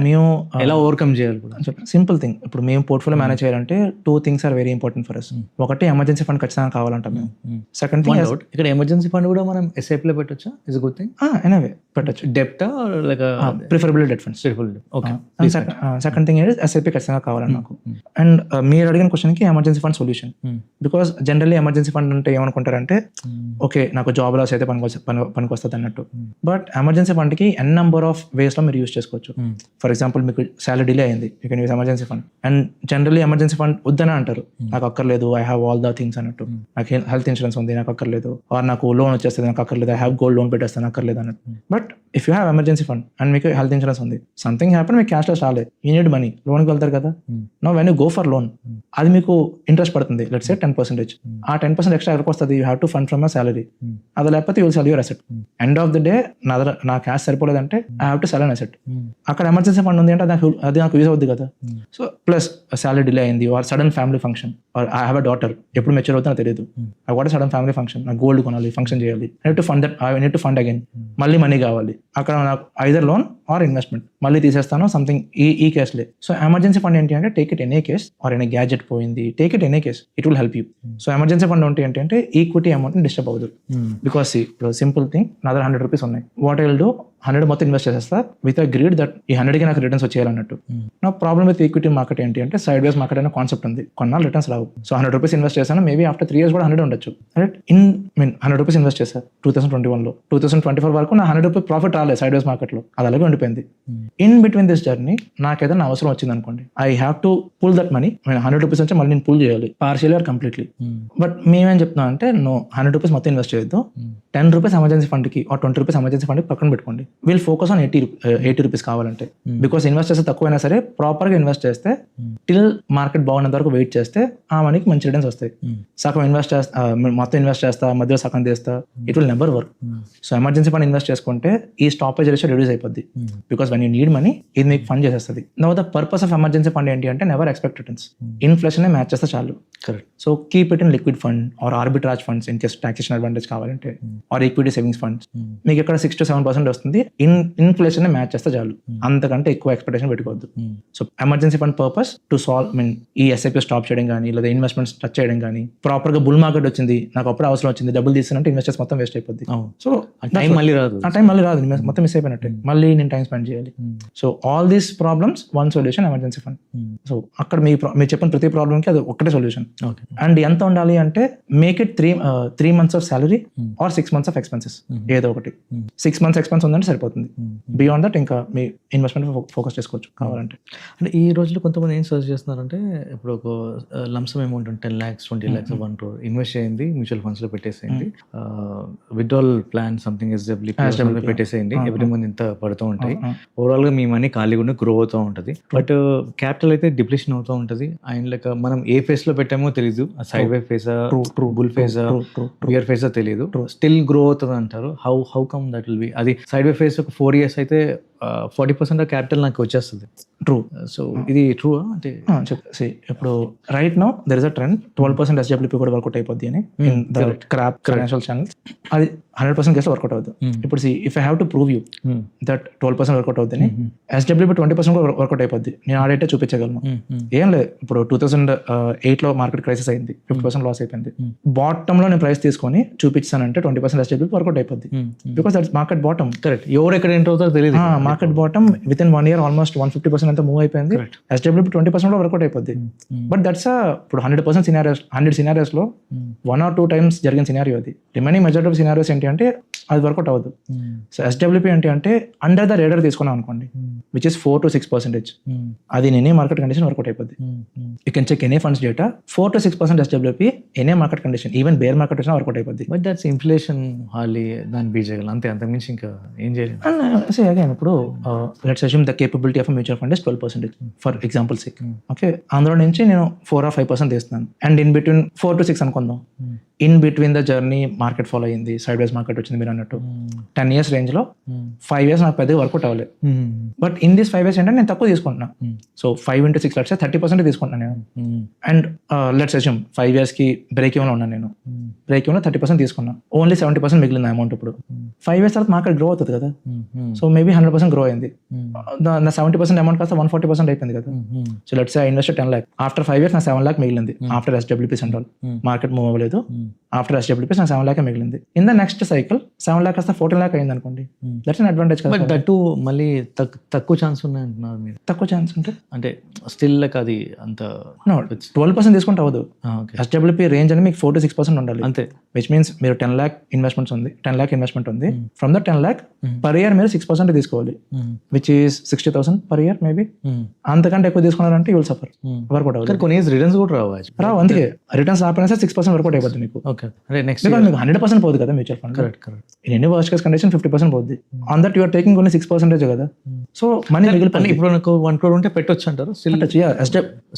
మేము ఎలా ఓవర్కమ్ చేయాలి కూడా? సింపుల్ థింగ్, ఇప్పుడు మేము పోర్ట్ఫోలియో మేనేజ్ చేయాలంటే 2 things are very important for us. ఒకటి ఎమర్జెన్సీ ఫండ్ ఖచ్చితంగా కావాలంటాం మేము. సెకండ్ థింగ్, ఇక్కడ ఎమర్జెన్సీ ఫండ్ కూడా మనం ఎస్ఐపి లో పెట్టొచ్చా? Is good thing. ఎనీవే పెట్టొచ్చు. డెప్ట్ like preferable debt funds. Okay. Second thing is SIP ఖచ్చితంగా కావాలని నాకు. అండ్ మీరు అడిగిన క్వశ్చన్ కి emergency fund solution. Because generally emergency fund అంటే ఏమనుకుంటారంటే ఓకే నాకు జాబ్ లాస్ అయితే పనికి వస్తుంది అన్నట్టు. బట్ ఎమర్జెన్సీ ఫండ్ కి ఎన్ నెంబర్ ఆఫ్ వేస్ లో మీరు యూస్ చేసుకోవచ్చు. ఫర్ ఎగ్జాంపుల్ మీకు సాలరీ డిలే అయింది, you can use emergency fund. And generally emergency fund వద్దనే అంటారు, నాకు అక్కర్లేదు, I have all the things అన్నట్టు. నాకు హెల్త్ ఇన్సూరెన్స్ ఉంది, నాకు అక్కర్లేదు, ఆర్ నాకు లోన్ వచ్చేస్తుంది, నాకు అక్కర్లేదు, ఐ హ్యావ్ గోల్డ్ లోన్ పెట్టేస్తాను, అక్కర్లేదు అన్నట్టు. But if you have emergency fund and మీకు హెల్త్ ఇన్సూరెన్స్ ఉంది, సంథింగ్ హ్యాపెన్, మీకు క్యాష్ లో రాలేదు, యూ నీడ్ మనీ, లోన్కి వెళ్తారు కదా. No when you go for loan, అది మీకు ఇంట్రెస్ట్ పడుతుంది, లెట్స్ సే 10%. ఆ 10% ఎక్స్ట్రా ఎవరికి వస్తుంది? You have to fund from my salary. అది లేకపోతే you will sell your asset. End of the day నా క్యాష్ సరిపోలేదంటే I have to sell an asset. అక్కడ ఎమర్జెన్సీ ఫండ్ ఉంది అంటే అది నాకు యూజ్ అవుద్ది కదా. సో ప్లస్ సాలరీ డిలే అయింది, or sudden family function, or I have a daughter, ఎప్పుడు మెచ్యూర్ అవుతుందో తెలియదు, I what sudden family function, నాకు గోల్డ్ కొనాలి, ఫంక్షన్ చేయాలి, I need to fund again, మళ్ళీ మనీ కావాలి. అక్కడ నాకు ఐదర్ లోన్ ఆర్ ఇన్వెస్ట్మెంట్, మళ్ళీ తీసేస్తాను సంథింగ్, ఈ కేసులే. సో ఎమర్జెన్సీ ఫండ్ ఏంటి అంటే take it any case, or any gadget పోయింది, take it any case, it will help you. So emergency fund ఉంటే ఏంటంటే ఈక్విటీ అమౌంట్ డిస్టర్బ్ అవ్వదు. బికాస్ ఇప్పుడు సింపుల్ థింగ్, నా దగ్గర 100 రూపీస్ ఉన్నాయి, వాట్ ఐ విల్ డూ, 100 మొత్తం ఇన్వెస్ట్ చేసేస్తా విత్ అ గ్రీడ్ దట్ ఈ 100కి నాకు రిటర్న్స్ వచ్చేయాలన్నట్టు. నా ప్రాబ్లమ్ విత్ ఈక్విటీ మార్కెట్ ఏంటి అంటే సైడ్ వేస్ మార్కెట్ అనే కాన్సెప్ట్ ఉంది, కొన్నాళ్ళు రిటర్న్స్ రావు. సో 100 రూపీస్ ఇన్వెస్ట్ చేశాను, మేబీ ఆఫ్టర్ 3 years కూడా 100 ఉండొచ్చు. రైట్, 100 రూపీస్ ఇన్వెస్ట్ చేశాను 2021లో, 2024 వరకు నా 100 రూపీస్ ప్రాఫిట్ రాలేదు సైడ్ వేస్ మార్కెట్లో, అది అలాగే ఉండిపోయింది. ఇన్ బిట్వీన్ దిస్ జర్నీ నాకు ఏదైనా అవసరం వచ్చింది అనుకోండి, I have to pull that money. 100 rupees నుంచి మళ్ళీ నేను పుల్ చేయాలి, పార్షియల్ ఆర్ కంప్లీట్లీ. బట్ మేమేం చెప్తున్నాం అంటే నో, 100 రూపీస్ మొత్తం ఇన్వెస్ట్ చేయొద్దు, 10 రూపీస్ ఎమర్జెన్సీ ఫండ్కి ఆర్ 20 రూపీస్ ఎమర్జెన్సీ ఫండ్కి పక్కన పెట్టుకోండి. విల్ ఫోకస్ ఆన్ 80 రూపీస్ కావాలంటే. బికాస్ ఇన్వెస్ట్ చేస్తే తక్కువైనా సరే ప్రాపర్గా ఇన్వెస్ట్ చేస్తే, టిల్ మార్కెట్ బాగున్నంత వరకు వెయిట్ చేస్తే ఆ మనీకి మంచి రిటర్న్స్ వస్తాయి. సగం ఇన్వెస్ట్ చేస్తా, మొత్తం ఇన్వెస్ట్ చేస్తా, మధ్యలో సగం తీస్తా, it will never work. So emergency fund invest చేసుకుంటే ఈ స్టాపేజ్ రేషియో రిడ్యూస్ అయిపోద్ది. Because when you need money, ఇది మీకు ఫండ్ చేసేస్తుంది. Now the purpose of emergency fund ఏంటి అంటే never expect returns, inflation match చేస్తే చాలు. Correct. So keep it in liquid fund are arbitrage funds in case taxation advantage కావాలంటే, are equity savings funds. మీకు ఇక్కడ 6 to 7% వస్తుంది, inflation match చేస్తే చాలు, అంతకంటే ఎక్కువ ఎక్స్పెక్టేషన్ పెట్టుకోవద్దు. So emergency fund purpose to solve ఈ ఎస్ఐపి స్టాప్ చేయడం కానీ, లేదా ఇన్వెస్ట్మెంట్స్ టచ్ చేయడం కానీ, ప్రాపర్ గా బుల్ మార్కెట్ వచ్చింది, నాకు అప్పుడు అవసరం వచ్చింది, డబ్బులు తీసినంటే ఇన్వెస్టర్స్ మొత్తం వేస్ట్ అయిపోద్ది. సో టైం మళ్ళీ రాదు, ఆ టైం మళ్ళీ రాదు, మొత్తం మిస్ అయిపోయినట్టే. మళ్ళీ నేను టైం స్పెండ్ చేయాలి. So all these problems one solution emergency fund. So అక్కడ మీరు చెప్పిన ప్రతి ప్రాబ్లమ్కి అది ఒక్కటే సొల్యూషన్. అండ్ ఎంత ఉండాలి అంటే make it 3 months of salary or 6 months of expenses, ఏదో ఒకటి. 6 months ఎక్స్పెన్స్ ఉందంటే సరిపోతుంది. బియాండ్ దట్ ఇంకా మీ ఇన్వెస్ట్మెంట్ ఫోకస్ చేసుకోవచ్చు కావాలంటే. అంటే ఈ రోజుల్లో కొంతమంది ఏం సర్చ్ చేస్తున్నారంటే, ఇప్పుడు ఒక lump sum amount 10 lakhs 20 lakhs 1 crore invest చేయండి, మ్యూచువల్ ఫండ్స్ లో పెట్టేసేయండి, విత్డ్రాల్ ప్లాన్ సంథింగ్ ఎస్డబ్ల్యూపీ పెట్టేసేయండి, ఎవ్రీ మంత్ ఇంత పడుతూ ఉంటాయి, ఓవరాల్ గా మీ మనీ ఖాళీగా గ్రో అవుతూ ఉంటుంది. బట్ క్యాపిటల్ అయితే డిప్లీషన్ అవుతూ ఉంటుంది. అండ్ లైక్ మనం ఏ ఫేస్ లో పెట్టామో తెలీదు, సైడ్ వే ఫేసా, బుల్ ఫేసా, బియర్ ఫేసా తెలియదు, స్టిల్ గ్రో అవుతుంది అంటారు. How come that will be? అది సైడ్ వే ఫేస్ ఒక 4 years అయితే 40% ఆఫ్ క్యాపిటల్ నాకు వచ్చేస్తుంది. ట్రూ. సో ఇది ట్రూ అంటే చెప్పేసి ఇప్పుడు right now there is a trend 12% SWP కూడా వర్కౌట్ అయిపోద్ది అని in the crap financial channels. అది 100% కేసులో వర్కౌట్ అవుతుంది. ఇప్పుడు if I have to prove you that 12% work out అవుతుంది, ఎస్డబ్ల్యూపీ 20% కూడా వర్కౌట్ అయిపోద్ది, నేను ఆడైతే చూపించగలను. ఏం లేదు, ఇప్పుడు 2008 లో మార్కెట్ క్రైసిస్ అయింది, 50% లాస్ అయిపోయింది. బాటమ్ లో నేను ప్రైస్ తీసుకొని చూపించానంటే 20% ఎస్డబ్ల్యూపీ వర్కౌట్ అయిపోద్ది, because that's market bottom. Correct. ఎవరు ఎక్కడ ఎంటర్ అవుతారో తెలియదు. Market bottom with in 1 year almost 150% అంతా మూవ్ అయిపోయింది. ఎస్డబ్ల్యూపీ 20% లో వర్కౌట్ అయిపోద్ది. బట్ దట్స్ ఇప్పుడు 100% సినారియోస్, 100 scenarios లో 1 or 2 times జరిగిన సినారియో అది. రిమైనింగ్ మెజారిటీ ఆఫ్ సినారియోస్ ఏంటి అంటే అది వర్కౌట్ అవ్వదు. సో ఎస్డబ్ల్యూపీ అంటే అండర్ ద రేడర్ తీసుకున్నాం అనుకోండి, విచ్ ఇస్ 4 to 6%, అది ఎనీ మార్కెట్ కండిషన్ వర్కౌట్ అయిపోద్ది. You can check any funds data, 4 to 6% SWP any market condition, even bear market వచ్చినా వర్కౌట్ అయిపోద్ది. బట్ దట్స్ ఇన్ఫ్లేషన్, హార్లీ దాన్ని బీట్ చేయగలం అంతే, అంతకుమించి ఇంకా ఏం చేయలేదు. అండ్ అగైన్ ఇప్పుడు let's assume the capability of mutual fund is 12% for example sake. Okay, అందులో నుంచి నేను 4 or 5% తీస్తున్నాను, అండ్ ఇన్ బిట్వీన్ 4 to 6 అనుకుందాం. In between the journey market follow అయింది, సైడ్ వైజ్ మార్కెట్ వచ్చింది మీరు అన్నట్టు. 10 years రేంజ్ లో 5 years నాకు పెద్దగా వర్కౌట్ అవ్వలేదు. బట్ ఇన్ దిస్ 5 years ఏంటంటే నేను తక్కువ తీసుకుంటున్నా. సో 5 into 6 లెట్స్ 30% తీసుకుంటున్నాను నేను. అండ్ లెట్స్ అస్యూమ్ 5 years కి బ్రేక్ ఈవెన్ లో ఉన్నాను నేను. బ్రేక్ ఈవెన్ లో 30% తీసుకున్నా, ఓన్లీ 70% మిగిలిన అమౌంట్. ఇప్పుడు 5 years తర్వాత మార్కెట్ గ్రో అవుతుంది కదా, సో మేబీ 100% గ్రో అయింది. 70% అమౌంట్ కాస్త 140% అయిపోయింది కదా. So let's I invest 10 lakh, after 5 years నా 7 lakh మిగిలింది. After SWP central market move అవ్వలేదు, ఆఫ్టర్ ఎస్డబ్ల్యూపీ నాకు 7 lakh మిగిలింది. In the next cycle 7 lakh కాస్త 14 lakh అయింది అనుకోండి, దట్స్ అన్ అడ్వాంటేజ్ కదా. బట్ దట్ మళ్ళీ తక్కువ ఛాన్స్ ఉన్నాయంటున్నారు మీరు. తక్కువ ఛాన్స్ అంటే స్టిల్ లైక్ అది అంత 12% తీసుకుంటే అవ్వదు. ఎస్డబ్ల్యూపీ రేంజ్ అని మీకు 4 to 6% ఉండాలి అంతే. విచ్ మీన్స్ మీరు 10 lakh ఇన్వెస్ట్మెంట్స్ ఉంది, 10 lakh ఇన్వెస్ట్మెంట్ ఉంది. From the 10 lakh per year మీరు 6% తీసుకోవాలి, which is 60,000 per year maybe. అంతకంటే ఎక్కువ తీసుకున్నారంటే యూ విల్ సఫర్, వర్కౌట్ అవ్వదు. కొన్ని రిటర్న్స్ కూడా రావు. అందుకే రిటర్న్స్ రాకపోయినా 6% వర్కౌట్ అయిపోతుంది మీకు. ఓకే, అంటే నెక్స్ట్ మీకు 100% పోదు కదా mutual fund. Correct. In any worst case condition 50% పోద్ది. On that you're taking only 6% కదా. సో మనీ మిగిలిపోయి ఇప్పుడు నాకు 1 crore ఉంటే పెట్టొచ్చు అంటారు.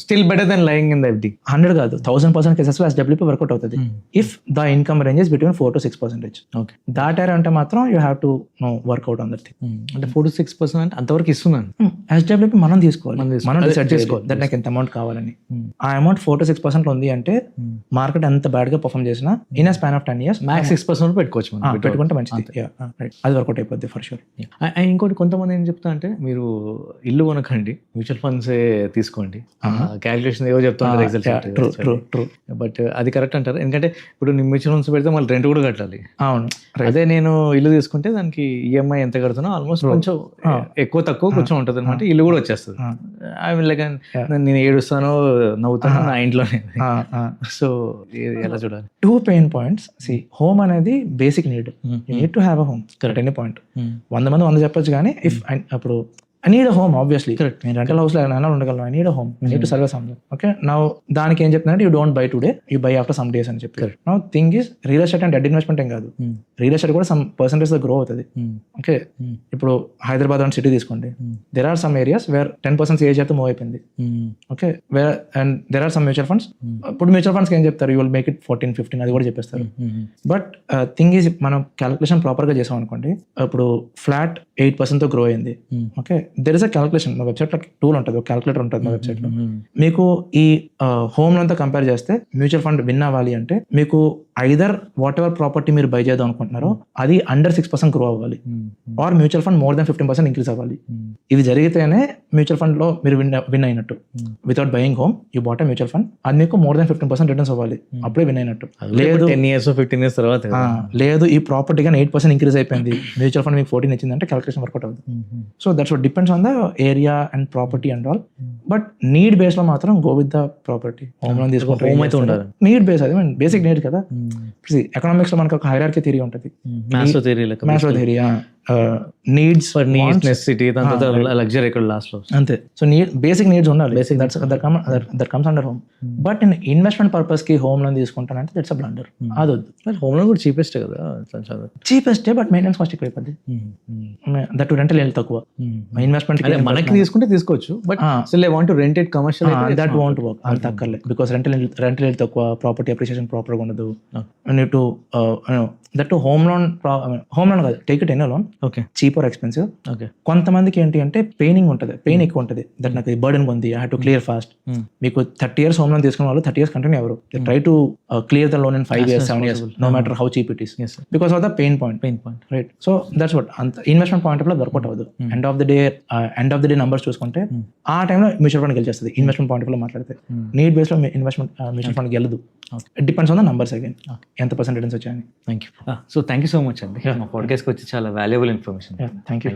Still better than lying in the FD. 100 కాదు, 1000% కేసెస్ లో ఎస్డబ్ల్యూపీ వర్కౌట్ అవుతుంది if the income ranges between 4 to 6%. Okay, that area అంటే మాత్రం you have to work out on that thing. అంటే 4 to 6% అంటే అంతవరకు ఇస్తున్నాను. ఎస్డబ్ల్యూపీ మనం తీసుకోవాలి, మనం డిసైడ్ చేసుకోవాలి చేసుకోవాలి దట్ నాకు ఎంత అమౌంట్ కావాలని. ఆ అమౌంట్ 4 to 6% లో ఉంది అంటే మార్కెట్ ఎంత బ్యాడ్ గా పర్ఫామ్ చేసినా in span of 10 years max 6% పెట్టుకోవచ్చు మనం. పెట్టుకుంటే మంచిది, అది వర్కౌట్ అయిపోద్ది ఫర్ షూర్. ఇంకోటి కొంతమంది ఏం చెప్తా అంటే, మీరు ఇల్లు కొనకండి, మ్యూచువల్ ఫండ్స్ తీసుకోండి, క్యాలిక్యులేషన్ ఏవో చెప్తాను ఎగ్జాక్ట్. బట్ అది కరెక్ట్ అంటారు, ఎందుకంటే ఇప్పుడు నేను మ్యూచువల్ ఫండ్స్ పెడితే మళ్ళీ రెంట్ కూడా కట్టాలి. అవును, అదే నేను ఇల్లు తీసుకుంటే దానికి ఈఎంఐ ఎంత కడుతున్నా ఆల్మోస్ట్ కొంచెం ఎక్కువ తక్కువ కొంచెం ఉంటుంది అనమాట, ఇల్లు కూడా వచ్చేస్తుంది. లైక్ నేను ఏడుస్తానో నవ్వుతానో నా ఇంట్లోనే. సో ఎలా చూడాలి? 2 pain points. See, home అనేది basic need. You need to have a home at any point. 100 మంది 100 చెప్పొచ్చు, కానీ ఇఫ్ అప్పుడు I need a home, obviously. Correct. నేను రెంటల్ హౌస్ లో ఉండగలను. I need a home. I need to survive something. Okay. Now దానికి ఏం చెప్తున్నారంటే you don't buy today, you buy after some days అని చెప్పి. Now thing is real estate అంటే dead investment ఏం కాదు. రియల్ ఎస్టేట్ కూడా సమ్ పర్సెంటేజ్ గ్రో అవుతుంది. ఓకే, ఇప్పుడు హైదరాబాద్ అని సిటీ తీసుకోండి, there are some areas where 10% age అయితే మూవ్ అయిపోయింది. Okay, where and there are some mutual funds. ఇప్పుడు మ్యూచువల్ ఫండ్స్ ఏం చెప్తారు, యూ విల్ మేక్ ఇట్ 14-15 అది కూడా చెప్పేస్తారు. బట్ థింగ్ ఈస్ మనం క్యాలిక్యులేషన్ ప్రాపర్ గా చేసాం అనుకోండి, ఇప్పుడు ఫ్లాట్ 8% తో గ్రో అయింది. Okay, there is a calculation. మా వెబ్సైట్ లో టూల్ ఉంటుంది, క్యాలిక్యులేటర్ ఉంటుంది మా వెబ్సైట్ లో. మీకు ఈ హోమ్ అంతా కంపేర్ చేస్తే మ్యూచువల్ ఫండ్ విన్ అవ్వాలి అంటే మీకు ఐదర్ వాట్ ఎవర్ ప్రాపర్టీ మీరు బై చేద్దాం అనుకుంటున్నారో అది అండర్ 6% గ్రో అవ్వాలి, or mutual fund more than 15% increase అవ్వాలి. ఇది జరిగితేనే మ్యూచువల్ ఫండ్ లో మీరు విన్ అయినట్టు. Without buying home you bought mutual fund, అది మీకు మోర్ దెన్ 15% రిటర్న్స్ అవ్వాలి, అప్పుడే విన్ అయినట్టు. లేదు 10 years 15 years తర్వాత కదా. లేదు ఈ ప్రాపర్టీ కానీ 8% ఇంక్రీజ్ అయిపోయింది, మ్యూచువల్ ఫండ్ మీకు 14 ఇచ్చిందంటే క్యాలిక్యులేషన్ వర్కౌట్ అవుతుంది. So that's what depends on the area and property and all. But need base లో మాత్రం go with the property. Home loan తీసుకుంటే home అయితే ఉండాలి. నీడ్ బేస్, అది బేసిక్ నీడ్ కదా. ఎకనామిక్స్ లో మనకు ఒక హైరార్కీ థియరీ ఉంటుంది, మ్యాథ్స్ థియరీ లెక్క maths theory. Needs for needs necessity దాని తర్వాత లగ్జరీ ఇక్కడ లాస్ట్ లో అంతే. సో నీడ్ బేసిక్ నీడ్స్ ఉండాలి, that comes under home. But నేను ఇన్వెస్ట్మెంట్ పర్పస్ కి హోమ్ లోన్ తీసుకుంటానంటే దట్స్ అ బ్లండర్. అది వద్దు. హోమ్ లోన్ కూడా చీపెస్ట్ కదా, చీపెస్టే బట్ మెయింటెనెన్స్ కాస్ట్ ఎక్కువ అయిపోద్ది. దట్ రెంటల్ ఏళ్ళు తక్కువ. ఇన్వెస్ట్మెంట్ మనకి తీసుకుంటే తీసుకోవచ్చు, but still I want to rent it commercial. That want work, అది తక్కర్లేదు. బికాస్ రెంటల్ ఏళ్ళు తక్కువ, ప్రాపర్టీ అప్రిషియేషన్ ప్రాపర్గా ఉండదు. Need to that home loan కాదు, take it any loan, okay, cheap or expensive. Okay. కొంతమందికి ఏంటి అంటే పెయినింగ్ ఉంటుంది, పెయిన్ ఎక్కువ ఉంటుంది. దట్ నాకు బర్డెన్ ఉంది, I have to clear fast. మీకు 30 years హోమ్ లోన్ తీసుకున్న వాళ్ళు 30 years కంటిన్యూ ఎవరు try to clear the loan in 5 years 7 years, no matter how cheap it is, because of the pain point. Right. So that's what. అంత investment point of లో work out అవ్వదు. End of the day numbers చూసుకుంటే ఆ టైంలో mutual fund గెలిచేస్తుంది. Investment point of లో మాట్లాడితే need base లో ఇన్వెస్ట్మెంట్ మ్యూచువల్ ఫండ్ గెలదు. It depends on the numbers again, ఎంత పర్సెంట్ రిటర్న్స్ వచ్చాయని. Thank you. So thank you so much అండి, మా పాడ్కాస్ట్కి వచ్చి చాలా వాల్యుబుల్ ఇన్ఫర్మేషన్. Thank you.